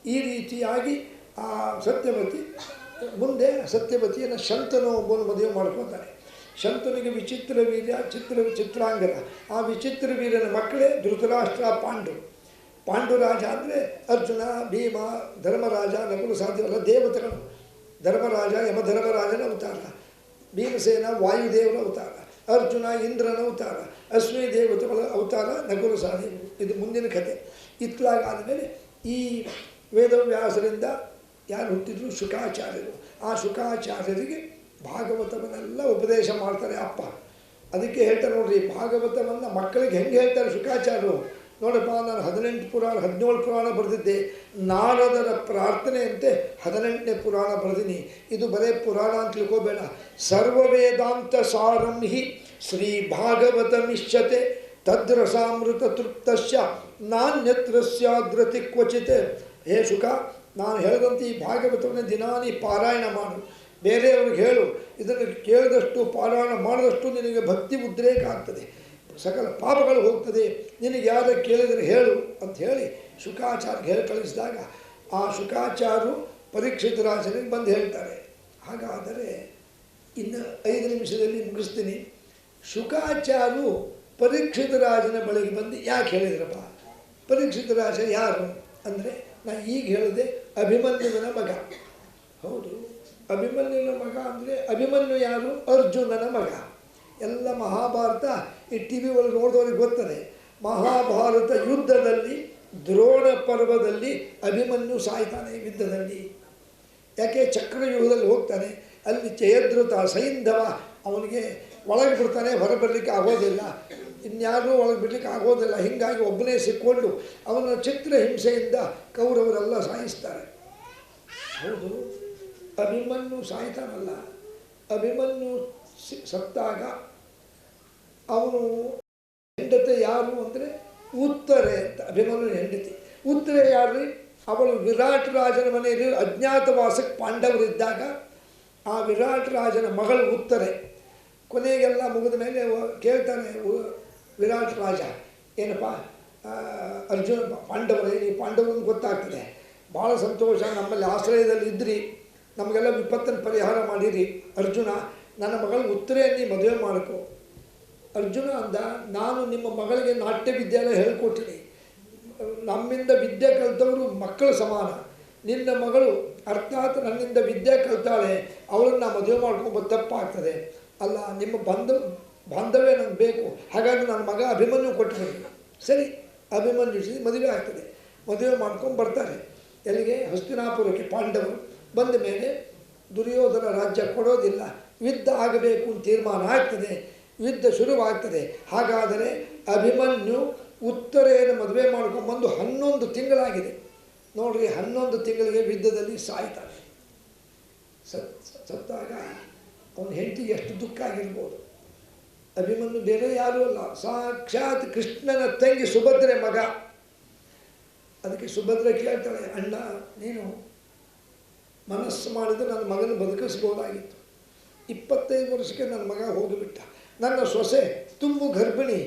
ಈ ರೀತಿಯಾಗಿ ಆ ಸತ್ಯವತಿ ಮುಂದೆ ಸತ್ಯವತಿಯನ್ನು ಶಂತನು ಒಬ್ಬನು ಮದುವೆ ಮಾಡ್ಕೊತಾನೆ. ಶಂತನಿಗೆ ವಿಚಿತ್ರ ವೀರ್ಯ, ಚಿತ್ರಾಂಗದ. ಆ ವಿಚಿತ್ರ ವೀರ್ಯನ ಮಕ್ಕಳೇ ಧೃತರಾಷ್ಟ್ರ, ಪಾಂಡುರಾಜ ಅಂದರೆ ಅರ್ಜುನ, ಭೀಮ, ಧರ್ಮರಾಜ, ನಕುಲ ಸಾಧ್ಯವಲ್ಲ ದೇವತೆಗಳು. ಧರ್ಮರಾಜ ಯಮಧರ್ಮರಾಜನ ಅವತಾರ, ಭೀಮಸೇನ ವಾಯುದೇವರ ಅವತಾರ, ಅರ್ಜುನ ಇಂದ್ರನ ಅವತಾರ, ಅಶ್ವಿನಿ ದೇವತೆಗಳ ಅವತಾರ ನಕುಲ ಸಾಧ್ಯಗಳು. ಇದು ಮುಂದಿನ ಕಥೆ. ಇತ್ಲಾಗಾದ ಮೇಲೆ ಈ ವೇದವ್ಯಾಸರಿಂದ ಯಾರು ಹುಟ್ಟಿದ್ರು? ಶುಕಾಚಾರ್ಯರು. ಆ ಶುಕಾಚಾರ್ಯರಿಗೆ ಭಾಗವತವನ್ನೆಲ್ಲ ಉಪದೇಶ ಮಾಡ್ತಾರೆ ಅಪ್ಪ. ಅದಕ್ಕೆ ಹೇಳ್ತಾರೆ ನೋಡ್ರಿ, ಭಾಗವತವನ್ನು ಮಕ್ಕಳಿಗೆ ಹೆಂಗೆ ಹೇಳ್ತಾರೆ ಶುಕಾಚಾರ್ಯರು. ನೋಡಪ್ಪ, ನಾನು 17 ಪುರಾಣ ಬರೆದಿದ್ದೆ, ನಾರದರ ಪ್ರಾರ್ಥನೆಯಂತೆ 18ನೇ ಪುರಾಣ ಬರೆದಿನಿ. ಇದು ಬರೇ ಪುರಾಣ ಅಂತ ತಿಳ್ಕೋಬೇಡ. ಸರ್ವವೇದಾಂತ ಸಾರಂ ಹಿ ಶ್ರೀ ಭಾಗವತಮಿಷ್ಯತೆ ತದ್ರಸಾಮೃತ ತೃಪ್ತಸ್ಯ ನಾನ್ಯತ್ರ ಸ್ಯಾದ್ರತಿ ಕ್ವಚಿತ್. ಹೇ ಶುಕ, ನಾನು ಹೇಳಿದಂತೆ ಈ ಭಾಗವತವನ್ನು ದಿನಾನಿ ಪಾರಾಯಣ ಮಾಡು, ಬೇರೆಯವ್ರಿಗೆ ಹೇಳು. ಇದನ್ನು ಕೇಳಿದಷ್ಟು ಪಾರಾಯಣ ಮಾಡಿದಷ್ಟು ನಿನಗೆ ಭಕ್ತಿ ಉದ್ರೇಕ ಆಗ್ತದೆ, ಸಕಲ ಪಾಪಗಳು ಹೋಗ್ತದೆ, ನಿನಗೆ ಯಾರು ಕೇಳಿದರೆ ಹೇಳು ಅಂತ ಹೇಳಿ ಶುಕಾಚಾರ್ಯ ಹೇಳಿ ಕಳಿಸಿದಾಗ ಆ ಶುಕಾಚಾರ್ಯರು ಪರೀಕ್ಷಿತ ರಾಜನಿಗೆ ಬಂದು ಹೇಳ್ತಾರೆ. ಹಾಗಾದರೆ ಇನ್ನು 5 ನಿಮಿಷದಲ್ಲಿ ಮುಗಿಸ್ತೀನಿ. ಶುಕಾಚಾರ್ಯರು ಪರೀಕ್ಷಿತ ರಾಜನ ಬಳಿಗೆ ಬಂದು ಯಾಕೆ ಹೇಳಿದ್ರಪ್ಪ? ಪರೀಕ್ಷಿತ ರಾಜ ಯಾರು ಅಂದರೆ, ನಾನು ಈಗ ಹೇಳಿದೆ ಅಭಿಮನ್ಯುವಿನ ಮಗ. ಹೌದು, ಅಭಿಮನ್ಯುವಿನ ಮಗ ಅಂದರೆ ಅಭಿಮನ್ಯು ಯಾರು? ಅರ್ಜುನನ ಮಗ. ಎಲ್ಲ ಮಹಾಭಾರತ ಈ ಟಿ ವಿ ಒಳಗೆ ನೋಡಿದವ್ರಿಗೆ ಗೊತ್ತದೆ. ಮಹಾಭಾರತ ಯುದ್ಧದಲ್ಲಿ ದ್ರೋಣ ಪರ್ವದಲ್ಲಿ ಅಭಿಮನ್ಯು ಸಾಯ್ತಾನೆ ಯುದ್ಧದಲ್ಲಿ. ಯಾಕೆ? ಚಕ್ರವ್ಯೂಹದಲ್ಲಿ ಹೋಗ್ತಾನೆ, ಅಲ್ಲಿ ಜಯದ್ರುತ ಸೈಂಧವ ಅವನಿಗೆ ಒಳಗೆ ಬಿಡ್ತಾನೆ, ಹೊರಬರಲಿಕ್ಕೆ ಆಗೋದಿಲ್ಲ, ಇನ್ಯಾರೂ ಒಳಗೆ ಬಿಡಲಿಕ್ಕೆ ಆಗೋದಿಲ್ಲ. ಹೀಗಾಗಿ ಒಬ್ಬನೇ ಸಿಕ್ಕೊಂಡು ಅವನ ಚಿತ್ರ ಹಿಂಸೆಯಿಂದ ಕೌರವರೆಲ್ಲ ಸಾಯಿಸ್ತಾರೆ. ಹೌದು, ಅಭಿಮನ್ಯು ಸಾಯ್ತಾನಲ್ಲ, ಅಭಿಮನ್ಯು ಸತ್ತಾಗ ಅವನು ಹೆಂಡತಿ ಯಾರು ಅಂದರೆ ಉತ್ತರೆ ಅಂತ, ಅಭಿಮನ್ಯು ಹೆಂಡತಿ. ಉತ್ತರೆ ಯಾರು? ಅವಳು ವಿರಾಟ್ ರಾಜನ ಮನೆಯಲ್ಲಿ ಅಜ್ಞಾತವಾಸಕ್ಕೆ ಪಾಂಡವರಿದ್ದಾಗ ಆ ವಿರಾಟ್ ರಾಜನ ಮಗಳು ಉತ್ತರೆ. ಕೊನೆಗೆಲ್ಲ ಮುಗಿದ ಮೇಲೆ ಕೇಳ್ತಾನೆ ವಿರಾಟ್ ರಾಜ, ಏನಪ್ಪ ಅರ್ಜುನ ಪಾಂಡವರೇ, ನೀವು ಪಾಂಡವರನ್ನು ಗೊತ್ತಾಗ್ತದೆ, ಭಾಳ ಸಂತೋಷ, ನಮ್ಮಲ್ಲಿ ಆಶ್ರಯದಲ್ಲಿ ಇದ್ರಿ, ನಮಗೆಲ್ಲ ವಿಪತ್ತನ್ನು ಪರಿಹಾರ ಮಾಡಿರಿ. ಅರ್ಜುನ, ನನ್ನ ಮಗಳು ಉತ್ತರೆಯನ್ನು ಮದುವೆ ಮಾಡ್ಕೊ. ಅರ್ಜುನ ಅಂದ, ನಾನು ನಿಮ್ಮ ಮಗಳಿಗೆ ನಾಟ್ಯ ವಿದ್ಯಾಲಯ ಹೇಳ್ಕೊಟ್ಟಿನಿ, ನಮ್ಮಿಂದ ವಿದ್ಯೆ ಕಲಿತವರು ಮಕ್ಕಳು ಸಮಾನ. ನಿನ್ನ ಮಗಳು ಅರ್ಥಾತ್ ನನ್ನಿಂದ ವಿದ್ಯೆ ಕಲಿತಾಳೆ, ಅವಳನ್ನು ಮದುವೆ ಮಾಡ್ಕೊಂಬೋದು ತಪ್ಪಾಗ್ತದೆ. ಅಲ್ಲ, ನಿಮ್ಮ ಬಾಂಧವ್ಯ ನನಗೆ ಬೇಕು, ಹಾಗಾಗಿ ನನ್ನ ಮಗ ಅಭಿಮನ್ಯು ಕೊಟ್ಟರು. ಸರಿ, ಅಭಿಮನ್ಯು ಮದುವೆ ಆಗ್ತದೆ. ಮದುವೆ ಮಾಡ್ಕೊಂಡು ಬರ್ತಾರೆ ಎಲ್ಲಿಗೆ? ಹಸ್ತಿನಾಪುರಕ್ಕೆ. ಪಾಂಡವರು ಬಂದ ಮೇಲೆ ದುರ್ಯೋಧನ ರಾಜ್ಯ ಕೊಡೋದಿಲ್ಲ, ಯುದ್ಧ ಆಗಬೇಕು ಅಂತ ತೀರ್ಮಾನ ಆಗ್ತದೆ, ಯುದ್ಧ ಶುರುವಾಗ್ತದೆ. ಹಾಗಾದರೆ ಅಭಿಮನ್ಯು ಉತ್ತರೆಯನ್ನು ಮದುವೆ ಮಾಡ್ಕೊಂಡ್ಬಂದು 11 ತಿಂಗಳಾಗಿದೆ ನೋಡ್ರಿ. 11 ತಿಂಗಳಿಗೆ ಯುದ್ಧದಲ್ಲಿ ಸಾಯ್ತಾನೆ. ಸತ್ತಾಗ ಅವನ ಹೆಂಡತಿಗೆ ಎಷ್ಟು ದುಃಖ ಆಗಿರ್ಬೋದು. ಅಭಿಮನ್ಯು ಬೇರೆ ಯಾರೂ ಅಲ್ಲ, ಸಾಕ್ಷಾತ್ ಕೃಷ್ಣನ ತಂಗಿ ಸುಭದ್ರೆ ಮಗ. ಅದಕ್ಕೆ ಸುಭದ್ರೆ ಕೇಳ್ತಾಳೆ, ಅಣ್ಣ ನೀನು ಮನಸ್ಸು ಮಾಡಿದರೆ ನನ್ನ ಮಗನ ಬದುಕಿಸ್ಬೋದಾಗಿತ್ತು. 25 ವರ್ಷಕ್ಕೆ ನನ್ನ ಮಗ ಹೋಗಿಬಿಟ್ಟ. ನನ್ನ ಸೊಸೆ ತುಂಬು ಗರ್ಭಿಣಿ.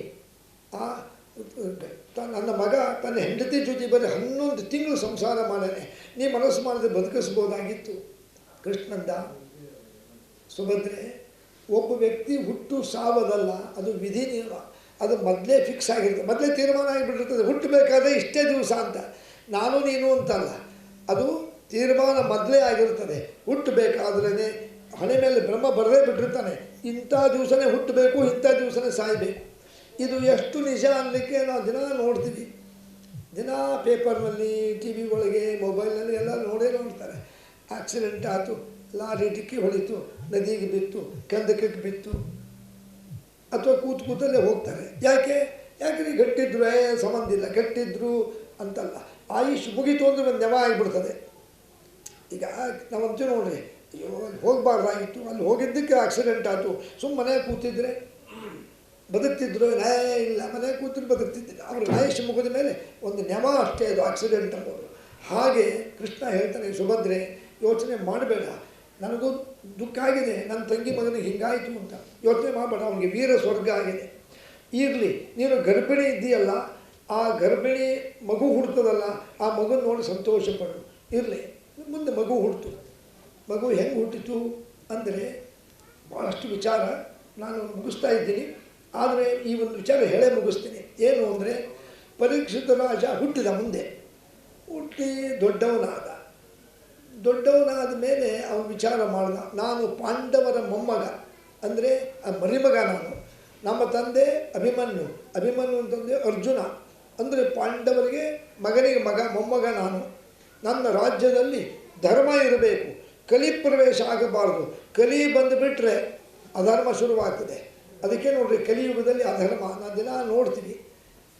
ನನ್ನ ಮಗ ತನ್ನ ಹೆಂಡತಿ ಜೊತೆ ಬರೀ 11 ತಿಂಗಳು ಸಂಸಾರ ಮಾಡಾನೆ. ನೀ ಮನಸ್ಸು ಮಾಡಿದ್ರೆ ಬದುಕಿಸ್ಬೋದಾಗಿತ್ತು. ಕೃಷ್ಣಂದ, ಸುಭದ್ರೆ, ಒಬ್ಬ ವ್ಯಕ್ತಿ ಹುಟ್ಟು ಸಾವದಲ್ಲ, ಅದು ವಿಧಿ ನಿಯಮ. ಅದು ಮೊದಲೇ ಫಿಕ್ಸ್ ಆಗಿರ್ತದೆ, ಮೊದಲೇ ತೀರ್ಮಾನ ಆಗಿಬಿಟ್ಟಿರ್ತದೆ. ಹುಟ್ಟಬೇಕಾದ್ರೆ ಇಷ್ಟೇ ದಿವಸ ಅಂತ, ನಾನು ನೀನು ಅಂತಲ್ಲ, ಅದು ತೀರ್ಮಾನ ಮೊದಲೇ ಆಗಿರ್ತದೆ. ಹುಟ್ಟಬೇಕಾದ್ರೇ ಹಣೆ ಮೇಲೆ ಬ್ರಹ್ಮ ಬರದೇ ಬಿಟ್ಟಿರ್ತಾನೆ, ಇಂಥ ದಿವಸನೇ ಹುಟ್ಟಬೇಕು, ಇಂಥ ದಿವಸನೇ ಸಾಯಬೇಕು. ಇದು ಎಷ್ಟು ನಿಜ ಅನ್ನಲಿಕ್ಕೆ ನಾವು ದಿನ ನೋಡ್ತೀವಿ. ದಿನ ಪೇಪರ್ನಲ್ಲಿ, ಟಿ ವಿ ಒಳಗೆ, ಮೊಬೈಲ್ನಲ್ಲಿ ಎಲ್ಲ ನೋಡ್ತಾರೆ. ಆಕ್ಸಿಡೆಂಟ್ ಆಯಿತು, ಲಾರಿ ಡಿಕ್ಕಿ ಹೊಡಿತು, ನದಿಗೆ ಬಿತ್ತು, ಕಂದಕಕ್ಕೆ ಬಿತ್ತು, ಅಥವಾ ಕೂತಲ್ಲೇ ಹೋಗ್ತಾರೆ. ಯಾಕೆ ಗಟ್ಟಿದ್ರು ಸಂಬಂಧ ಇಲ್ಲ, ಗಟ್ಟಿದ್ರು ಅಂತಲ್ಲ, ಆಯುಷ್ ಮುಗಿತು ಅಂದರೆ ಒಂದು ನೆವ ಆಗಿಬಿಡ್ತದೆ. ಈಗ ನಾವಂತೂ ನೋಡ್ರಿ, ಅಯ್ಯೋ ಅಲ್ಲಿ ಹೋಗಬಾರ್ದಾಗಿತ್ತು, ಅಲ್ಲಿ ಹೋಗಿದ್ದಕ್ಕೆ ಆಕ್ಸಿಡೆಂಟ್ ಆಯಿತು, ಸುಮ್ಮನೆ ಕೂತಿದ್ರೆ ಬದುಕ್ತಿದ್ರು. ನ್ಯಾಯ ಇಲ್ಲ, ಮನೆ ಕೂತಿದ್ರು ಬದುಕ್ತಿದ್ದಿಲ್ಲ. ಅವರು ಆಯುಷ್ ಮುಗಿದ ಮೇಲೆ ಒಂದು ನೆವ ಅಷ್ಟೇ ಅದು ಆಕ್ಸಿಡೆಂಟ್ ಅಂಬೋದು. ಹಾಗೆ ಕೃಷ್ಣ ಹೇಳ್ತಾನೆ, ಸುಭದ್ರೆ ಯೋಚನೆ ಮಾಡಬೇಡ, ನನಗೂ ದುಃಖ ಆಗಿದೆ, ನನ್ನ ತಂಗಿ ಮಗನಿಗೆ ಹಿಂಗಾಯಿತು ಅಂತ ಯೋಚನೆ ಮಾಡಬೇಡ, ಅವನಿಗೆ ವೀರ ಸ್ವರ್ಗ ಆಗಿದೆ. ಇರಲಿ, ನೀನು ಗರ್ಭಿಣಿ ಇದ್ದೀಯಲ್ಲ, ಆ ಗರ್ಭಿಣಿ ಮಗು ಹುಡ್ತದಲ್ಲ, ಆ ಮಗನ ನೋಡಿ ಸಂತೋಷಪಡು. ಇರಲಿ, ಮುಂದೆ ಮಗು ಹುಡ್ತು. ಮಗು ಹೆಂಗೆ ಹುಟ್ಟಿತು ಅಂದರೆ ಭಾಳಷ್ಟು ವಿಚಾರ ನಾನು ಮುಗಿಸ್ತಾ ಇದ್ದೀನಿ. ಆದರೆ ಈ ಒಂದು ವಿಚಾರ ಹೇಳೇ ಮುಗಿಸ್ತೀನಿ. ಏನು ಅಂದರೆ, ಪರೀಕ್ಷಿತ ರಾಜ ಹುಟ್ಟಿದ, ಮುಂದೆ ಹುಟ್ಟಿ ದೊಡ್ಡವನಾದ ಮೇಲೆ ಅವನು ವಿಚಾರ ಮಾಡ್ದ, ನಾನು ಪಾಂಡವರ ಮೊಮ್ಮಗ, ಅಂದರೆ ಆ ಮರಿಮಗ ನಾನು. ನಮ್ಮ ತಂದೆ ಅಭಿಮನ್ಯು ತಂದೆ ಅರ್ಜುನ, ಅಂದರೆ ಪಾಂಡವರಿಗೆ ಮಗನಿಗೆ ಮೊಮ್ಮಗ ನಾನು. ನನ್ನ ರಾಜ್ಯದಲ್ಲಿ ಧರ್ಮ ಇರಬೇಕು, ಕಲಿ ಪ್ರವೇಶ ಆಗಬಾರ್ದು. ಕಲಿ ಬಂದುಬಿಟ್ರೆ ಅಧರ್ಮ ಶುರುವಾಗ್ತದೆ. ಅದಕ್ಕೆ ನೋಡ್ರಿ, ಕಲಿಯುಗದಲ್ಲಿ ಅಧರ್ಮ ನಾವು ದಿನ ನೋಡ್ತೀವಿ.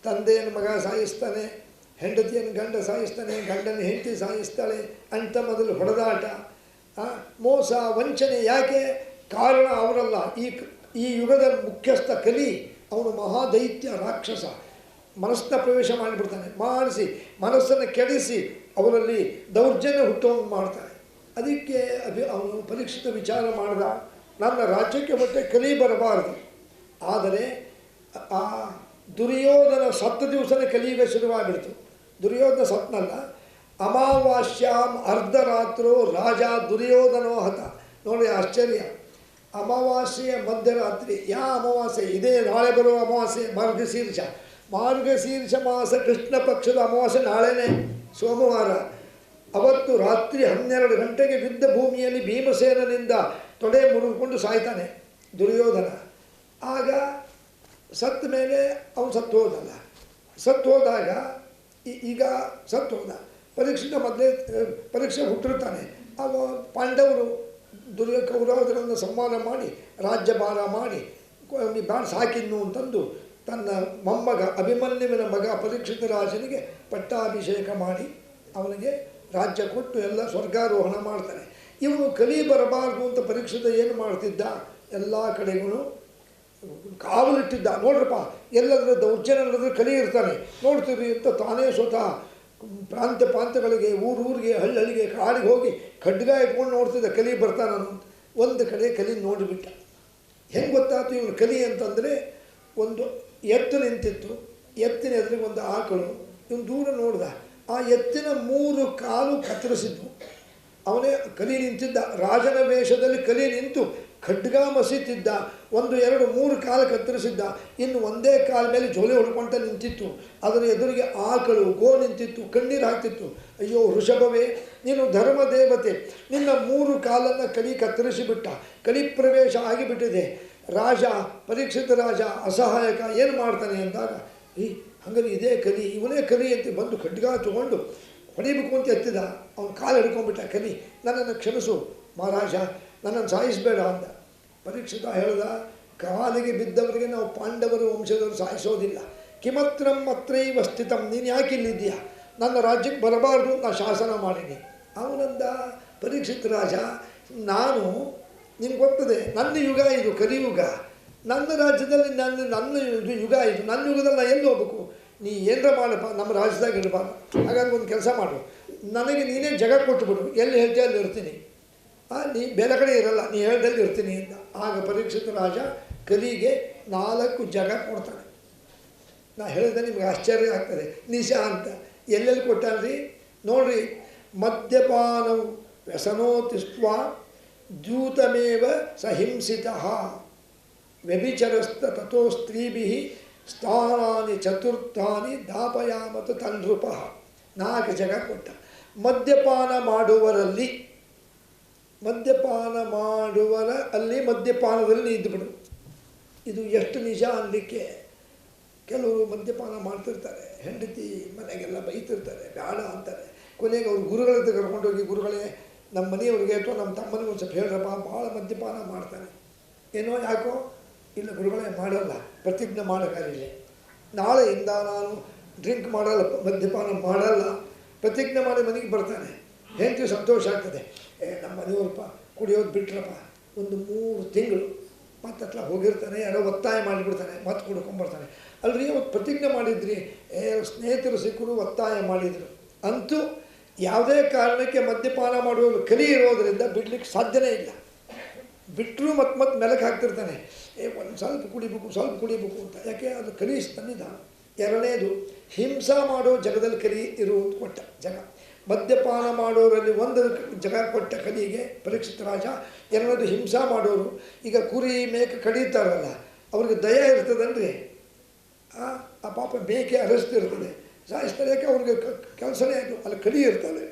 ತಂದೆಯನ್ನು ಮಗ ಸಾಯಿಸ್ತಾನೆ, ಹೆಂಡತಿಯನ್ನು ಗಂಡ ಸಾಯಿಸ್ತಾನೆ, ಗಂಡನ ಹೆಂಡತಿ ಸಾಯಿಸ್ತಾಳೆ ಅಂತ ಮೊದಲು ಹೊಡೆದಾಟ, ಮೋಸ, ವಂಚನೆ. ಯಾಕೆ? ಕಾರಣ ಅವರಲ್ಲ. ಈ ಯುಗದ ಮುಖ್ಯಸ್ಥ ಕಲಿ, ಅವನು ಮಹಾದೈತ್ಯ ರಾಕ್ಷಸ. ಮನಸ್ಸನ್ನ ಪ್ರವೇಶ ಮಾಡಿಬಿಡ್ತಾನೆ, ಮಾಡಿಸಿ ಮನಸ್ಸನ್ನು ಕೆಡಿಸಿ ಅವರಲ್ಲಿ ದೌರ್ಜನ್ಯ ಹುಟ್ಟುವಂಗೆ ಮಾಡ್ತಾನೆ. ಅದಕ್ಕೆ ಅವನು ಪರೀಕ್ಷಿತ ವಿಚಾರ ಮಾಡಿದ, ನನ್ನ ರಾಜ್ಯಕ್ಕೆ ಮತ್ತೆ ಕಲಿ ಬರಬಾರದು. ಆದರೆ ಆ ದುರ್ಯೋಧನ ಸತ್ತ ದಿವಸನೇ ಕಲಿಯುಗ ಶುರುವಾಗಿಬಿಡ್ತು. ದುರ್ಯೋಧನ ಸತ್ನಲ್ಲ, ಅಮಾವಾಸ್ಯಾಂ ಅರ್ಧರಾತ್ರೋ ರಾಜ ದುರ್ಯೋಧನೋ ಹತ. ನೋಡಿ ಆಶ್ಚರ್ಯ, ಅಮಾವಾಸ್ಯೆಯ ಮಧ್ಯರಾತ್ರಿ. ಯಾವ ಅಮಾವಾಸ್ಯೆ? ಇದೇ ನಾಳೆ ಬರುವ ಅಮಾವಾಸ್ಯೆ, ಮಾರ್ಗಶೀರ್ಷ ಮಾಸ ಕೃಷ್ಣ ಪಕ್ಷದ ಅಮಾವಾಸ್ಯೆ ನಾಳೆನೇ, ಸೋಮವಾರ. ಅವತ್ತು ರಾತ್ರಿ 12 ಗಂಟೆಗೆ ಯುದ್ಧ ಭೂಮಿಯಲ್ಲಿ ಭೀಮಸೇನನಿಂದ ತೊಡೆ ಮುರಿದುಕೊಂಡು ಸಾಯ್ತಾನೆ ದುರ್ಯೋಧನ. ಆಗ ಸತ್ತ ಮೇಲೆ ಅವನು ಸತ್ತು ಹೋದಾಗ ಈಗ ಸತ್ತು ಹೋದ. ಪರೀಕ್ಷೆ ಹುಟ್ಟಿರ್ತಾನೆ. ಪಾಂಡವರು ಕೌರವರನ್ನು ಸಂಹಾರ ಮಾಡಿ ರಾಜ್ಯಭಾರ ಮಾಡಿ ಬಾಣ ಸಾಕಿನ್ನು ಅಂತಂದು ತನ್ನ ಮೊಮ್ಮಗ ಅಭಿಮನ್ಯುವಿನ ಮಗ ಪರೀಕ್ಷಿತ ರಾಜನಿಗೆ ಪಟ್ಟಾಭಿಷೇಕ ಮಾಡಿ ಅವನಿಗೆ ರಾಜ್ಯ ಕೊಟ್ಟು ಎಲ್ಲ ಸ್ವರ್ಗಾರೋಹಣ ಮಾಡ್ತಾನೆ. ಇವನು ಕಲಿ ಬರಬಾರ್ದು ಅಂತ ಪರೀಕ್ಷಿತ ಏನು ಮಾಡ್ತಿದ್ದ, ಎಲ್ಲ ಕಡೆಗೂ ಕಾವಲಿಟ್ಟಿದ್ದ. ನೋಡ್ರಪ್ಪ, ಎಲ್ಲದರ ದೌರ್ಜನ್ಯ ನಡೆದ್ರೆ ಕಲಿ ಇರ್ತಾನೆ ನೋಡ್ತೀರಿ ಅಂತ ತಾನೇ ಸ್ವತಃ ಪ್ರಾಂತ್ಯಗಳಿಗೆ, ಊರಿಗೆ, ಹಳ್ಳಿಗೆ, ಕಾಡಿಗೆ ಹೋಗಿ ಖಡ್ಗ ಇಟ್ಕೊಂಡು ನೋಡ್ತಿದ್ದ, ಕಲಿ ಬರ್ತಾನ ಅಂತ. ಒಂದು ಕಡೆ ಕಲಿ ನೋಡಿಬಿಟ್ಟ. ಹೆಂಗೆ ಗೊತ್ತಾಯ್ತು ಇವನು ಕಲಿ ಅಂತಂದರೆ, ಒಂದು ಎತ್ತು ನಿಂತಿತ್ತು, ಎತ್ತಿನ ಎದುರಿಗೆ ಒಂದು ಆಕಳು. ಇವನು ದೂರ ನೋಡ್ದ, ಆ ಎತ್ತಿನ 3 ಕಾಲು ಕತ್ತರಿಸಿದ್ದು. ಅವನೇ ಕಲಿ ನಿಂತಿದ್ದ, ರಾಜನ ವೇಷದಲ್ಲಿ ಕಲಿ ನಿಂತು ಖಡ್ಗ ಮಸೀತಿದ್ದ. 1, 2, 3 ಕಾಲು ಕತ್ತರಿಸಿದ್ದ. ಇನ್ನು ಒಂದೇ ಕಾಲ ಮೇಲೆ ಜೋಲೆ ಹೊಡ್ಕೊಂತ ನಿಂತಿತ್ತು. ಅದರ ಎದುರಿಗೆ ಆಕಳು, ಗೋ ನಿಂತಿತ್ತು, ಕಣ್ಣೀರು ಹಾಕ್ತಿತ್ತು. ಅಯ್ಯೋ ವೃಷಭವೇ, ನೀನು ಧರ್ಮ ದೇವತೆ, ನಿನ್ನ 3 ಕಾಲನ್ನು ಕಲಿ ಕತ್ತರಿಸಿಬಿಟ್ಟ, ಕಲಿ ಪ್ರವೇಶ ಆಗಿಬಿಟ್ಟಿದೆ. ರಾಜ ಪರೀಕ್ಷಿತ ರಾಜ ಅಸಹಾಯಕ, ಏನು ಮಾಡ್ತಾನೆ ಅಂದಾಗ, ಹಂಗಾರೆ ಇದೇ ಕಲಿ, ಇವನೇ ಕಲಿ ಅಂತ ಬಂದು ಖಡ್ಗ ತೊಗೊಂಡು ಹೊಡಿಬೇಕು ಅಂತ ಎತ್ತಿದ. ಅವನು ಕಾಲು ಹಿಡ್ಕೊಂಡ್ಬಿಟ್ಟ. ಕಲಿ, ನನ್ನನ್ನು ಕ್ಷಮಿಸು ಮಹಾರಾಜ, ನನ್ನನ್ನು ಸಾಯಿಸಬೇಡ ಅಂದ. ಪರೀಕ್ಷಿತ ಹೇಳ್ದ, ಕಾಲಿಗೆ ಬಿದ್ದವರಿಗೆ ನಾವು ಪಾಂಡವರ ವಂಶದವರು ಸಾಯಿಸೋದಿಲ್ಲ. ಕಿಮತ್ರಂ ಅತ್ರೈವ ಸ್ಥಿತಂ, ನೀನು ಯಾಕೆ ಇಲ್ಲಿದ್ದೀಯಾ? ನನ್ನ ರಾಜ್ಯಕ್ಕೆ ಬರಬಾರ್ದು ಅಂತ ಶಾಸನ ಮಾಡೀನಿ. ಅವನಂದ, ಪರೀಕ್ಷಿತ ರಾಜ, ನಾನು ನಿಮ್ಗೆ ಗೊತ್ತದೆ, ನನ್ನ ಯುಗ ಇದು ಕಲಿಯುಗ, ನನ್ನ ರಾಜ್ಯದಲ್ಲಿ ನನ್ನ ಯುಗ ಇದು, ನನ್ನ ಯುಗದಲ್ಲಿ ನಾನು ಎಲ್ಲಿ ಹೋಗ್ಬೇಕು? ನೀ ಏನರ ಮಾಡಪ್ಪ, ನಮ್ಮ ರಾಜ್ಯದಾಗ ಇರಬಾರ್ದು. ಹಾಗಾಗಿ ಒಂದು ಕೆಲಸ ಮಾಡು, ನನಗೆ ನೀನೇ ಜಾಗ ಕೊಟ್ಟುಬಿಡು, ಎಲ್ಲಿ ಹೇಳ್ತೀಯ ಅಲ್ಲಿ ಇರ್ತೀನಿ, ನೀ ಬೇರೆ ಕಡೆ ಇರಲ್ಲ, ನೀ ಹೇಳ್ದಲ್ಲಿ ಇರ್ತೀನಿ ಅಂತ. ಆಗ ಪರೀಕ್ಷಿತ ರಾಜ ಕಲಿಗೆ 4 ಜಾಗ ಕೊಡ್ತಾನೆ. ನಾ ಹೇಳಿದ್ರೆ ನಿಮ್ಗೆ ಆಶ್ಚರ್ಯ ಆಗ್ತದೆ. ನಿಶಾ ಅಂತ ಎಲ್ಲೆಲ್ಲಿ ಕೊಟ್ಟಾನ್ರಿ ನೋಡ್ರಿ. ಮದ್ಯಪಾನವು ವ್ಯಸನೋತಿಸ್ತ್ವ ದ್ಯೂತಮೇವ ಸಹಿಂಸಿತಃ ವ್ಯಭಿಚರಸ್ತ ತಥೋ ಸ್ತ್ರೀಭಿಃ ಸ್ಥಾನಾನಿ ಚತುರ್ಥಾನಿ ದಾಪಯಾಮತ ತನ್ೃಪ. 4 ಜಾಗ ಕೊಟ್ಟ. ಮದ್ಯಪಾನ ಮಾಡುವರಲ್ಲಿ ಮದ್ಯಪಾನದಲ್ಲಿ ಇದ್ದುಬಿಡು. ಇದು ಎಷ್ಟು ನಿಜ ಅನ್ನಲಿಕ್ಕೆ. ಕೆಲವರು ಮದ್ಯಪಾನ ಮಾಡ್ತಿರ್ತಾರೆ, ಹೆಂಡತಿ ಮನೆಗೆಲ್ಲ ಬೈತಿರ್ತಾರೆ, ಬೇಡ ಅಂತಾರೆ. ಕೊನೆಗೆ ಅವ್ರು ಗುರುಗಳ ಹತ್ರ ಕರ್ಕೊಂಡೋಗಿ, ಗುರುಗಳೇ ನಮ್ಮ ಮನೆಯವ್ರಿಗೆ ಅಥವಾ ನಮ್ಮ ತಮ್ಮನಿಗೆ ಒಂದು ಸ್ವಲ್ಪ ಹೇಳ್ರಪ್ಪ, ಭಾಳ ಮದ್ಯಪಾನ ಮಾಡ್ತಾನೆ. ಏನೋ ಯಾಕೋ? ಇಲ್ಲ ಗುರುಗಳೇ ಮಾಡಲ್ಲ, ಪ್ರತಿಜ್ಞೆ ಮಾಡೋಕ್ಕಾಗಿಲ್ಲ, ನಾಳೆಯಿಂದ ನಾನು ಡ್ರಿಂಕ್ ಮಾಡಲ್ಲ, ಮದ್ಯಪಾನ ಮಾಡಲ್ಲ, ಪ್ರತಿಜ್ಞೆ ಮಾಡಿ ಮನೆಗೆ ಬರ್ತಾನೆ. ಹೆಂಡತಿ ಸಂತೋಷ ಆಗ್ತದೆ, ನಮ್ಮ ಮನೆಯವ್ರಪ್ಪ ಕುಡಿಯೋದು ಬಿಟ್ರಪ್ಪ. ಒಂದು 3 ತಿಂಗಳು ಮತ್ತೆ ಹತ್ರ ಹೋಗಿರ್ತಾನೆ, ಯಾರೋ ಒತ್ತಾಯ ಮಾಡಿಬಿಡ್ತಾನೆ, ಮತ್ತೆ ಕುಡ್ಕೊಂಬರ್ತಾನೆ. ಅಲ್ರಿ ಅವತ್ತು ಪ್ರತಿಜ್ಞೆ ಮಾಡಿದ್ರಿ, ಸ್ನೇಹಿತರು ಸಿಕ್ಕರು ಒತ್ತಾಯ ಮಾಡಿದರು. ಅಂತೂ ಯಾವುದೇ ಕಾರಣಕ್ಕೆ ಮದ್ಯಪಾನ ಮಾಡುವವರು ಕಲಿ ಇರೋದರಿಂದ ಬಿಡ್ಲಿಕ್ಕೆ ಸಾಧ್ಯನೇ ಇಲ್ಲ. ಬಿಟ್ಟರು ಮತ್ತೆ ಮೆಲಕ್ಕೆ ಹಾಕ್ತಿರ್ತಾನೆ, ಒಂದು ಸ್ವಲ್ಪ ಕುಡಿಬೇಕು ಅಂತ. ಯಾಕೆ? ಅದು ಕಲಿ ಸನ್ನಿಧಾನ. ಎರಡನೇದು, ಹಿಂಸಾ ಮಾಡೋ ಜಗದಲ್ಲಿ ಕಲಿ ಇರುವುದು ಕೊಟ್ಟ ಜಗ. ಮದ್ಯಪಾನ ಮಾಡೋರಲ್ಲಿ ಒಂದು ಜಗ ಕೊಟ್ಟ ಕಲಿಗೆ ಪರೀಕ್ಷಿತ ರಾಜ. ಎರಡನೇದು ಹಿಂಸಾ ಮಾಡೋರು. ಈಗ ಕುರಿ ಮೇಕೆ ಕಡಿತಾರಲ್ಲ, ಅವ್ರಿಗೆ ದಯ ಇರ್ತದನ್ರಿ. ಆ ಪಾಪ ಮೇಕೆ ಅರಸ್ತಿರ್ತದೆ, ಸಾಯಿಸ್ತಾರೆ. ಯಾಕೆ? ಅವ್ರಿಗೆ ಕೆಲಸನೇ ಅದು, ಅಲ್ಲಿ ಕಲಿ ಇರ್ತದೆ.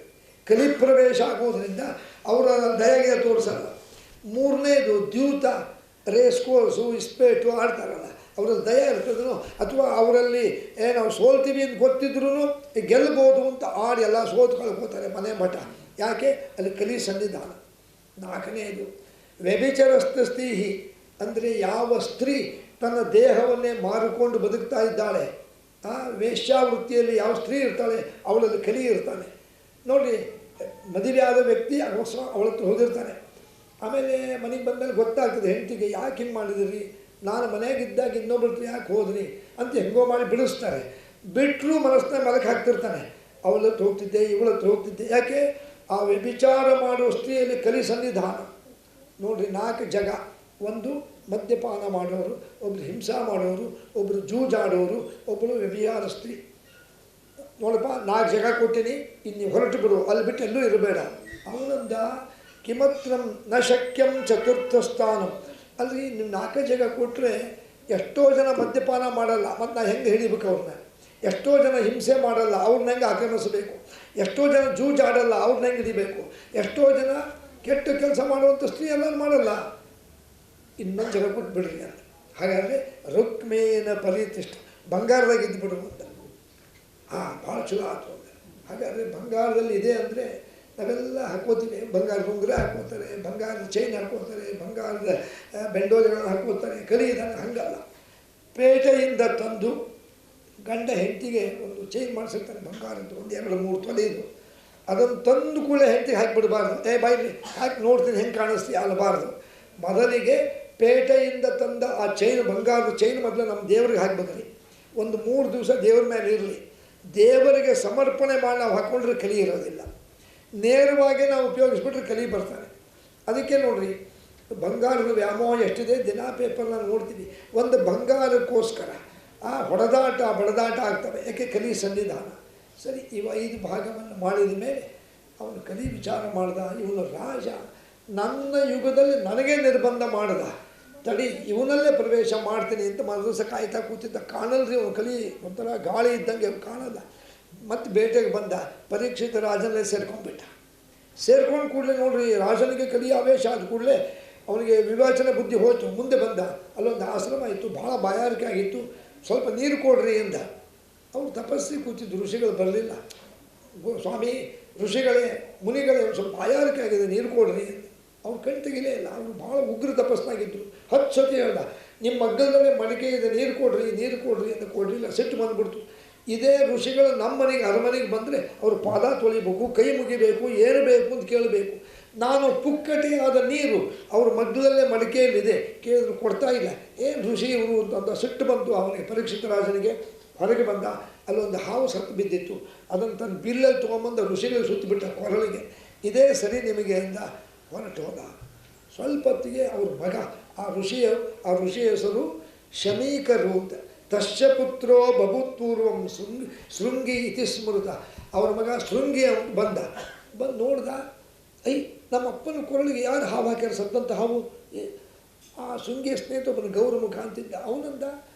ಕಲಿ ಪ್ರವೇಶ ಆಗೋದ್ರಿಂದ ಅವರ ದಯಗೆ ತೋರಿಸಲ್ಲ. ಮೂರನೇದು ದ್ಯೂತ, ರೇಸ್ ಕೋರ್ಸು, ಇಸ್ಪೇಟು ಆಡ್ತಾರಲ್ಲ, ಅವರಲ್ಲಿ ದಯ ಇರ್ತದೋ ಅಥವಾ ಅವರಲ್ಲಿ ನಾವು ಸೋಲ್ತೀವಿ ಅಂತ ಗೊತ್ತಿದ್ರೂ ಗೆಲ್ಬೋದು ಅಂತ ಆಡಿ ಎಲ್ಲ ಸೋತು ಕಳ್ಕೋತಾರೆ ಮನೆ ಮಠ. ಯಾಕೆ? ಅಲ್ಲಿ ಕಲಿ ಸನ್ನಿಧಾನ. ನಾಲ್ಕನೇದು ವ್ಯಭಿಚರಸ್ಥ ಸ್ತ್ರೀಹಿ, ಅಂದರೆ ಯಾವ ಸ್ತ್ರೀ ತನ್ನ ದೇಹವನ್ನೇ ಮಾರಿಕೊಂಡು ಬದುಕ್ತಾ ಇದ್ದಾಳೆ, ವೇಶ್ಯಾವೃತ್ತಿಯಲ್ಲಿ ಯಾವ ಸ್ತ್ರೀ ಇರ್ತಾಳೆ ಅವಳಲ್ಲಿ ಕಲಿ ಇರ್ತಾನೆ. ನೋಡಿರಿ, ಮದುವೆ ಆದ ವ್ಯಕ್ತಿ ಅವಳ ಹತ್ರ ಹೋಗಿರ್ತಾನೆ. ಆಮೇಲೆ ಮನೆಗೆ ಬಂದಮೇಲೆ ಗೊತ್ತಾಗ್ತದೆ ಹೆಂಡತಿಗೆ, ಯಾಕೆ ಹಿಂಗೆ ಮಾಡಿದಿರಿ, ನಾನು ಮನೆಯಾಗಿದ್ದಾಗ ಇನ್ನೊಬ್ಬರು ಯಾಕೆ ಹೋದ್ರಿ ಅಂತ ಹೆಂಗೋ ಮಾಡಿ ಬಿಡಿಸ್ತಾರೆ. ಬಿಟ್ಟರೂ ಮನಸ್ಸಿನ ಮಲಕ್ಕೆ ಹಾಕ್ತಿರ್ತಾನೆ, ಅವಳತ್ತು ಹೋಗ್ತಿದ್ದೆ, ಇವಳತ್ತು ಹೋಗ್ತಿದ್ದೆ. ಯಾಕೆ? ಆ ವ್ಯಭಿಚಾರ ಮಾಡುವ ಸ್ತ್ರೀಯಲ್ಲಿ ಕಲಿ ಸನ್ನಿಧಾನ. ನೋಡಿರಿ, 4 ಜಗ. ಒಂದು ಮದ್ಯಪಾನ ಮಾಡೋರು, ಒಬ್ಬರು ಹಿಂಸಾ ಮಾಡೋರು, ಒಬ್ಬರು ಜೂಜಾಡೋರು, ಒಬ್ಬರು ವ್ಯಭಿಚಾರ ಸ್ತ್ರೀ. ನೋಡಪ್ಪ, 4 ಜಗ ಕೊಟ್ಟಿನಿ, ಇನ್ನು ಹೊರಟು ಬಿಡು, ಅಲ್ಲಿ ಬಿಟ್ಟು ಎಲ್ಲೂ ಇರಬೇಡ. ಅವನಂದ ಕಿಮತ್ರಂ ನ ಶಕ್ಯಂ ಚತುರ್ಥ ಸ್ಥಾನಂ. ಅಲ್ಲಿ ನೀವು 4 ಜಗ ಕೊಟ್ಟರೆ ಎಷ್ಟೋ ಜನ ಮದ್ಯಪಾನ ಮಾಡಲ್ಲ, ಮತ್ತು ನಾ ಹೆಂಗೆ ಹಿಡಿಬೇಕು ಅವ್ರನ್ನ. ಎಷ್ಟೋ ಜನ ಹಿಂಸೆ ಮಾಡಲ್ಲ, ಅವ್ರನ್ನ ಹೆಂಗೆ ಆಕ್ರಮಿಸಬೇಕು. ಎಷ್ಟೋ ಜನ ಜೂಜಾಡಲ್ಲ, ಅವ್ರನ್ನ ಹೆಂಗೆ ಹಿಡಿಬೇಕು. ಎಷ್ಟೋ ಜನ ಕೆಟ್ಟ ಕೆಲಸ ಮಾಡುವಂಥ ಸ್ತ್ರೀ ಎಲ್ಲ ಮಾಡಲ್ಲ. ಇನ್ನೊಂದು ಜಗ ಕೊಟ್ಟು ಬಿಡ್ರಿ ಅಂತ. ಹಾಗಾದರೆ ರುಕ್ಮೇನ ಪರಿತಿಷ್ಠ, ಬಂಗಾರದಾಗ ಇದ್ದುಬಿಡು ಅಂತ. ಭಾಳ ಚಲೋ ಆಯ್ತು ಅಂತ. ಹಾಗಾದರೆ ಬಂಗಾರದಲ್ಲಿ ಇದೆ ಅಂದರೆ ನಾವೆಲ್ಲ ಹಾಕೋತೀವಿ. ಬಂಗಾರದ ಉಂಗುರ ಹಾಕೋತಾರೆ, ಬಂಗಾರದ ಚೈನ್ ಹಾಕೋತಾರೆ, ಬಂಗಾರದ ಬೆಂಡೋಲೆಗಳನ್ನು ಹಾಕೋತಾರೆ. ಕಲಿಯಿದಾನೆ ಹಂಗಲ್ಲ. ಪೇಟೆಯಿಂದ ತಂದು ಗಂಡ ಹೆಂಡತಿಗೆ ಒಂದು ಚೈನ್ ಮಾಡಿಸಿರ್ತಾರೆ ಬಂಗಾರದ್ದು, 1, 2, 3 ತೊಲೆದು. ಅದನ್ನು ತಂದು ಕೂಡ ಹೆಂಡತಿಗೆ ಹಾಕಿಬಿಡಬಾರ್ದು. ಬಾಯಿಲಿ ಹಾಕಿ ನೋಡ್ತೀನಿ ಹೆಂಗೆ ಕಾಣಿಸ್ತೀವಿ ಅನ್ನಬಾರ್ದು. ಮೊದಲಿಗೆ ಪೇಟೆಯಿಂದ ತಂದ ಆ ಚೈನ್, ಬಂಗಾರದ ಚೈನ್ ಮೊದಲು ನಮ್ಮ ದೇವರಿಗೆ ಹಾಕಬೇಕ್ರಿ. ಒಂದು 3 ದಿವಸ ದೇವ್ರ ಮೇಲೆ ಇರಲಿ. ದೇವರಿಗೆ ಸಮರ್ಪಣೆ ಮಾಡಿ ನಾವು ಹಾಕ್ಕೊಂಡ್ರೆ ಕಲಿ ಇರೋದಿಲ್ಲ. ನೇರವಾಗಿ ನಾವು ಉಪಯೋಗಿಸ್ಬಿಟ್ರೆ ಕಲಿ ಬರ್ತಾನೆ. ಅದಕ್ಕೆ ನೋಡಿರಿ, ಬಂಗಾರದ ವ್ಯಾಮೋಹ ಎಷ್ಟಿದೆ. ದಿನ ಪೇಪರ್ ನಾನು ನೋಡ್ತೀವಿ. ಒಂದು ಬಂಗಾರಕ್ಕೋಸ್ಕರ ಹೊಡೆದಾಟ ಬಡದಾಟ ಆಗ್ತವೆ. ಯಾಕೆ? ಕಲಿ ಸನ್ನಿಧಾನ. ಸರಿ, ಇವ 5 ಭಾಗವನ್ನು ಮಾಡಿದ ಮೇಲೆ ಅವನು ಕಲಿ ವಿಚಾರ ಮಾಡ್ದ. ಇವನು ರಾಜ, ನನ್ನ ಯುಗದಲ್ಲಿ ನನಗೆ ನಿರ್ಬಂಧ ಮಾಡ್ದ, ತಡಿ ಇವನಲ್ಲೇ ಪ್ರವೇಶ ಮಾಡ್ತೀನಿ ಅಂತ ಮರುದಿವಸ ಕಾಯ್ತಾ ಕೂತಿದ್ದ. ಕಾಣಲ್ರಿ ಅವನು ಕಲಿ, ಒಂಥರ ಗಾಳಿ ಇದ್ದಂಗೆ ಕಾಣಲ್ಲ. ಮತ್ತು ಬೇಟೆಗೆ ಬಂದ, ಪರೀಕ್ಷಿತ ರಾಜನಲ್ಲೇ ಸೇರ್ಕೊಂಡ್ಬಿಟ್ಟ. ಸೇರ್ಕೊಂಡು ಕೂಡಲೇ ನೋಡ್ರಿ, ರಾಜನಿಗೆ ಕಲಿ ಆವೇಶ ಆದ ಕೂಡಲೇ ಅವನಿಗೆ ವಿವೇಚನೆ ಬುದ್ಧಿ ಹೋಯ್ತು. ಮುಂದೆ ಬಂದ, ಅಲ್ಲೊಂದು ಆಶ್ರಮ ಇತ್ತು, ಭಾಳ ಬಾಯಾರಿಕೆ ಆಗಿತ್ತು, ಸ್ವಲ್ಪ ನೀರು ಕೊಡ್ರಿ ಎಂದ. ಅವ್ರು ತಪಸ್ಸಿಗೆ ಕೂತಿದ್ದು, ಋಷಿಗಳು ಬರಲಿಲ್ಲ. ಸ್ವಾಮಿ, ಋಷಿಗಳೇ, ಮುನಿಗಳೇ, ಒಂದು ಸ್ವಲ್ಪ ಬಾಯಾರಿಕೆ ಆಗಿದೆ, ನೀರು ಕೊಡ್ರಿ ಅಂತ. ಅವ್ರು ಕಣ್ ತೆಗಿಲೇ ಇಲ್ಲ. ಅವರು ಭಾಳ ಉಗ್ರ ತಪಸ್ಸಿನಾಗಿದ್ದರು. 10 ಸತಿ ಹೇಳ್ದ, ನಿಮ್ಮ ಮಗ್ಗದಲ್ಲೇ ಮಡಿಕೆ ಇದೆ, ನೀರು ಕೊಡ್ರಿ ಅಂತ ಕೊಡಲಿಲ್ಲ. ಸಿಟ್ಟು ಬಂದುಬಿಡ್ತು. ಇದೇ ಋಷಿಗಳು ನಮ್ಮ ಮನೆಗೆ ಅರಮನೆಗೆ ಬಂದರೆ ಅವರು ಪಾದ ತೊಳಿಬೇಕು, ಕೈ ಮುಗಿಬೇಕು, ಏನು ಬೇಕು ಅಂತ ಕೇಳಬೇಕು. ನಾನು ಪುಕ್ಕಟೆಯಾದ ನೀರು ಅವ್ರ ಮಧ್ಯದಲ್ಲೇ ಮಡಿಕೆಯಲ್ಲಿದೆ, ಕೇಳಿದ್ರು ಕೊಡ್ತಾ ಇಲ್ಲ. ಏನು ಋಷಿ ಇವರು ಅಂತ ಸಿಟ್ಟು ಬಂತು ಅವನಿಗೆ. ಪರೀಕ್ಷಿತ ರಾಜನಿಗೆ ಹೊರಗೆ ಬಂದ, ಅಲ್ಲೊಂದು ಹಾವು ಸತ್ತು ಬಿದ್ದಿತ್ತು. ಅದನ್ನು ತನ್ನ ಬಿಲ್ಲಲ್ಲಿ ತೊಗೊಂಬಂದು ಋಷಿಗಳು ಸುತ್ತಿಬಿಟ್ಟ ಕೊರಳಿಗೆ. ಇದೇ ಸರಿ ನಿಮಗೆ ಅಂತ ಹೊರಟು ಹೋದ. ಸ್ವಲ್ಪ ಹೊತ್ತಿಗೆ ಅವ್ರ ಮಗ, ಆ ಋಷಿಯ ಹೆಸರು ಶಮೀಕರು ಅಂತ. ತಶ್ಯ ಪುತ್ರೋ ಬಭೂತ್ಪೂರ್ವಂ ಶೃಂಗಿ ಇತಿ ಸ್ಮೃತ. ಅವ್ರ ಮಗ ಶೃಂಗಿ ಬಂದು ನೋಡ್ದ, ನಮ್ಮ ಅಪ್ಪನ ಕೊರಳಿಗೆ ಯಾರು ಹಾವು ಹಾಕ್ಯಾರ, ಸತ್ತಂತ ಹಾವು. ಆ ಶೃಂಗಿಯ ಸ್ನೇಹಿತ ಒಬ್ಬನ ಗೌರಮುಖ ಅಂತಿದ್ದ. ಅವನಂದ,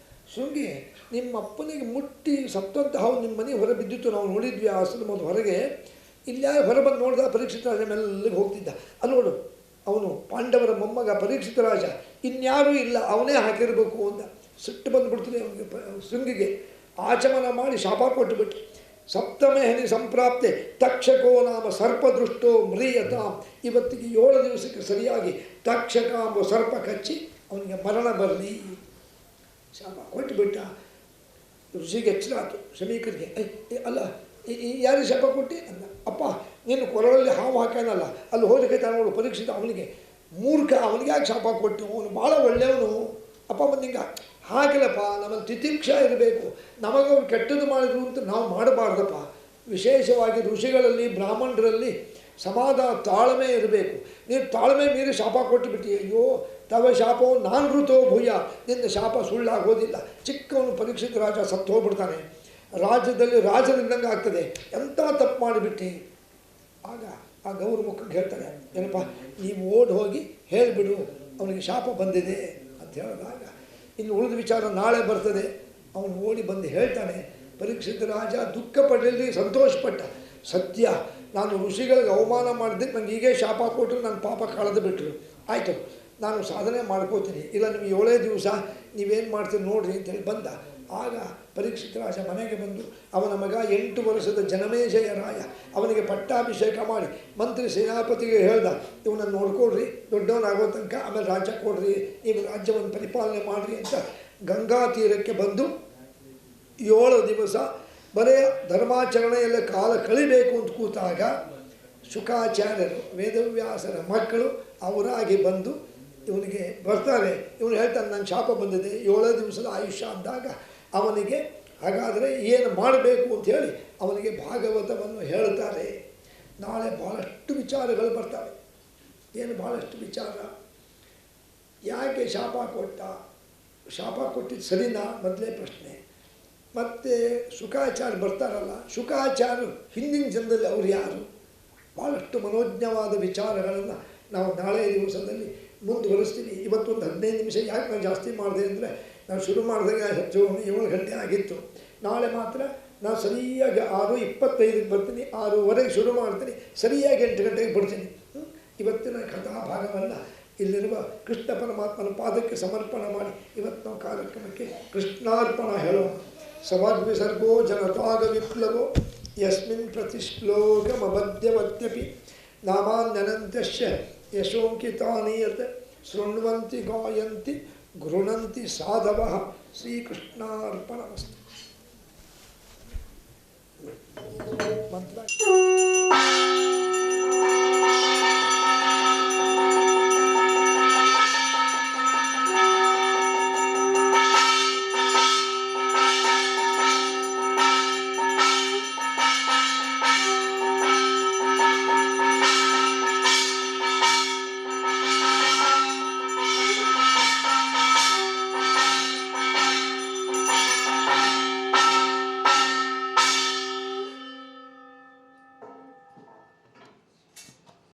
ಶೃಂಗಿ ನಿಮ್ಮ ಅಪ್ಪನಿಗೆ ಮುಟ್ಟಿ ಸತ್ತಂತ ಹಾವು ನಿಮ್ಮ ಮನೆ ಹೊರ ಬಿದ್ದಿತ್ತು, ನಾವು ನೋಡಿದ್ವಿ ಆ ಆಶ್ರಮದ ಹೊರಗೆ. ಇಲ್ಲಾರು ಹೊರ ಬಂದು ನೋಡ್ದ, ಪರೀಕ್ಷಿತ ರಾಜ ಮೆಲ್ಲಗೆ ಹೋಗ್ತಿದ್ದ. ಅಲ್ಲಿ ನೋಡು, ಅವನು ಪಾಂಡವರ ಮೊಮ್ಮಗ ಪರೀಕ್ಷಿತ ರಾಜ, ಇನ್ಯಾರೂ ಇಲ್ಲ, ಅವನೇ ಹಾಕಿರಬೇಕು ಅಂತ. ಸಿಟ್ಟು ಬಂದುಬಿಡ್ತದೆ ಅವನಿಗೆ. ಶೃಂಗಿಗೆ ಆಚಮನ ಮಾಡಿ ಶಾಪ ಕೊಟ್ಟುಬಿಟ್ಟು, ಸಪ್ತಮೇ ಹನಿ ಸಂಪ್ರಾಪ್ತೆ ತಕ್ಷಕೋ ನಾಮ ಸರ್ಪದೃಷ್ಟೋ ಮ್ರಿಯತಾಂ. ಇವತ್ತಿಗೆ 7 ದಿವಸಕ್ಕೆ ಸರಿಯಾಗಿ ತಕ್ಷಕ ಎಂಬ ಸರ್ಪ ಕಚ್ಚಿ ಅವನಿಗೆ ಮರಣ ಬರಲಿ ಶಾಪ ಕೊಟ್ಟುಬಿಟ್ಟ. ಋಷಿಗೆ ಎಚ್ಚರ ಆಯಿತು, ಶಮೀಕರಿಗೆ. ಅಲ್ಲ, ಯಾರಿಗೆ ಶಾಪ ಕೊಟ್ಟು ಅಂದ. ಅಪ್ಪ ನೀನು ಕೊರಳಲ್ಲಿ ಹಾವು ಹಾಕ್ಯಾನಲ್ಲ, ಅಲ್ಲಿ ಹೋಲಿಕೆ ನೋಡು ಪರೀಕ್ಷಿತ. ಅವನಿಗೆ ಮೂರ್ಖ, ಅವನಿಗೆ ಯಾಕೆ ಶಾಪ ಕೊಟ್ಟು, ಅವನು ಭಾಳ ಒಳ್ಳೆಯವನು. ಅಪ್ಪ ಬಂದಿಂಗ ಹಾಕಿಲ್ಲಪ್ಪ, ನಮ್ಮಲ್ಲಿ ತಿತಿಕ್ಷಾ ಇರಬೇಕು. ನಮಗವ್ರು ಕೆಟ್ಟದ್ದು ಮಾಡಿದ್ರು ಅಂತ ನಾವು ಮಾಡಬಾರ್ದಪ್ಪ. ವಿಶೇಷವಾಗಿ ಋಷಿಗಳಲ್ಲಿ ಬ್ರಾಹ್ಮಣರಲ್ಲಿ ತಾಳ್ಮೆ ಇರಬೇಕು. ನೀನು ತಾಳ್ಮೆ ಮೀರಿ ಶಾಪ ಕೊಟ್ಟುಬಿಟ್ಟು, ಅಯ್ಯೋ ತವ ಶಾಪವು ನಾನು ಋತೋ ಭೂಯ, ನಿನ್ನ ಶಾಪ ಸುಳ್ಳಾಗೋದಿಲ್ಲ. ಚಿಕ್ಕವನು ಪರೀಕ್ಷಿತ ರಾಜ ಸತ್ತು ಹೋಗ್ಬಿಡ್ತಾನೆ. ರಾಜ್ಯದಲ್ಲಿ ರಾಜನಿಂದಂಗೆ ಆಗ್ತದೆ, ಎಂಥ ತಪ್ಪು ಮಾಡಿಬಿಟ್ಟು. ಆಗ ಆ ಗೌರಮುಖಕ್ಕೆ ಹೇಳ್ತಾರೆ, ಏನಪ್ಪ ನೀವು ಓಡಿ ಹೋಗಿ ಹೇಳಿಬಿಡು ಅವನಿಗೆ ಶಾಪ ಬಂದಿದೆ ಅಂತ ಹೇಳಿದಾಗ, ಇನ್ನು ಉಳಿದ ವಿಚಾರ ನಾಳೆ ಬರ್ತದೆ. ಅವನು ಓಡಿ ಬಂದು ಹೇಳ್ತಾನೆ. ಪರೀಕ್ಷಿತ ರಾಜ ದುಃಖ ಪಡಲಿ, ಸಂತೋಷಪಟ್ಟ. ಸತ್ಯ, ನಾನು ಋಷಿಗಳಿಗೆ ಅವಮಾನ ಮಾಡಿದ್ದಕ್ಕೆ ನನಗೆ ಹೀಗೆ ಶಾಪ ಕೊಟ್ಟರು, ನನ್ನ ಪಾಪ ಕಳೆದು ಬಿಟ್ಟರು. ಆಯಿತು, ನಾನು ಸಾಧನೆ ಮಾಡ್ಕೋತೀನಿ, ಇಲ್ಲ ನಿಮಗೆ 7 ದಿವಸ ನೀವೇನು ಮಾಡ್ತೀರಿ ನೋಡ್ರಿ ಅಂತೇಳಿ ಬಂದ. ಆಗ ಪರೀಕ್ಷಿತ ರಾಜ ಮನೆಗೆ ಬಂದು ಅವನ ಮಗ 8 ವರ್ಷದ ಜನಮೇಜಯ ರಾಯ ಅವನಿಗೆ ಪಟ್ಟಾಭಿಷೇಕ ಮಾಡಿ ಮಂತ್ರಿ ಸೇನಾಪತಿಗೆ ಹೇಳ್ದ, ಇವನನ್ನು ನೋಡ್ಕೊಡ್ರಿ, ದೊಡ್ಡವನಾಗೋ ತನಕ, ಆಮೇಲೆ ರಾಜ್ಯ ಕೊಡ್ರಿ, ನೀವು ರಾಜ್ಯವನ್ನು ಪರಿಪಾಲನೆ ಮಾಡಿರಿ ಅಂತ ಗಂಗಾ ತೀರಕ್ಕೆ ಬಂದು 7 ದಿವಸ ಬರೇ ಧರ್ಮಾಚರಣೆಯಲ್ಲೇ ಕಾಲ ಕಳಿಬೇಕು ಅಂತ ಕೂತಾಗ ಶುಕಾಚಾರ್ಯರು ವೇದವ್ಯಾಸರ ಮಕ್ಕಳು ಅವರಾಗಿ ಬಂದು ಇವನಿಗೆ ಬರ್ತಾರೆ. ಇವನು ಹೇಳ್ತಾನೆ, ನನ್ನ ಶಾಪ ಬಂದಿದೆ, 7 ದಿವಸದ ಆಯುಷ್ಯ ಅಂದಾಗ ಅವನಿಗೆ ಹಾಗಾದರೆ ಏನು ಮಾಡಬೇಕು ಅಂಥೇಳಿ ಅವನಿಗೆ ಭಾಗವತವನ್ನು ಹೇಳ್ತಾರೆ. ನಾಳೆ ಭಾಳಷ್ಟು ವಿಚಾರಗಳು ಬರ್ತವೆ. ಏನು ಭಾಳಷ್ಟು ವಿಚಾರ? ಯಾಕೆ ಶಾಪ ಕೊಟ್ಟ? ಶಾಪ ಕೊಟ್ಟಿದ್ದು ಸರಿನಾ ಮೊದಲೇ ಪ್ರಶ್ನೆ. ಮತ್ತು ಶುಕಾಚಾರ್ಯ ಬರ್ತಾರಲ್ಲ, ಶುಕಾಚಾರ್ಯರು ಹಿಂದಿನ ಜನದಲ್ಲಿ ಅವ್ರು ಯಾರು? ಭಾಳಷ್ಟು ಮನೋಜ್ಞವಾದ ವಿಚಾರಗಳನ್ನು ನಾವು ನಾಳೆ ದಿವಸದಲ್ಲಿ ಮುಂದುವರಿಸ್ತೀವಿ. ಇವತ್ತೊಂದು 15 ನಿಮಿಷ ಯಾಕೆ ನಾನು ಜಾಸ್ತಿ ಮಾಡಿದೆ ಅಂದರೆ, ನಾನು ಶುರು ಮಾಡಿದಾಗ 7 ಗಂಟೆ ಆಗಿತ್ತು. ನಾಳೆ ಮಾತ್ರ ನಾನು ಸರಿಯಾಗಿ 6:25ಕ್ಕೆ ಬರ್ತೀನಿ, 6:15ಗೆ ಶುರು ಮಾಡ್ತೀನಿ, ಸರಿಯಾಗಿ 8 ಗಂಟೆಗೆ ಬಿಡ್ತೀನಿ. ಇವತ್ತಿನ ಕಥಾಭಾಗವನ್ನು ಇಲ್ಲಿರುವ ಕೃಷ್ಣ ಪರಮಾತ್ಮನ ಪಾದಕ್ಕೆ ಸಮರ್ಪಣೆ ಮಾಡಿ ಇವತ್ತು ನಾವು ಕಾರ್ಯಕ್ರಮಕ್ಕೆ ಕೃಷ್ಣಾರ್ಪಣ ಹೇಳೋಣ. ಸಮರ್ವಿಸರ್ಗೋ ಜನತಾಗ ವಿಪ್ಲವೋ ಯಸ್ಮಿನ್ ಪ್ರತಿಶ್ಲೋಕಮಬದ್ಯವತ್ಯಪಿ ನಾಮಾನ್ಯನಂತ್ಯಸ್ಯ ಯಶೋಂಕಿತಾನಿ ಯತ್ ಶೃಣ್ವಂತಿ ಗಾಯಂತಿ ಗೃಣಂತಿ ಸಾಧವಃ. ಶ್ರೀಕೃಷ್ಣಾರ್ಪಣಮಸ್ತು. ಮಂತ್ರ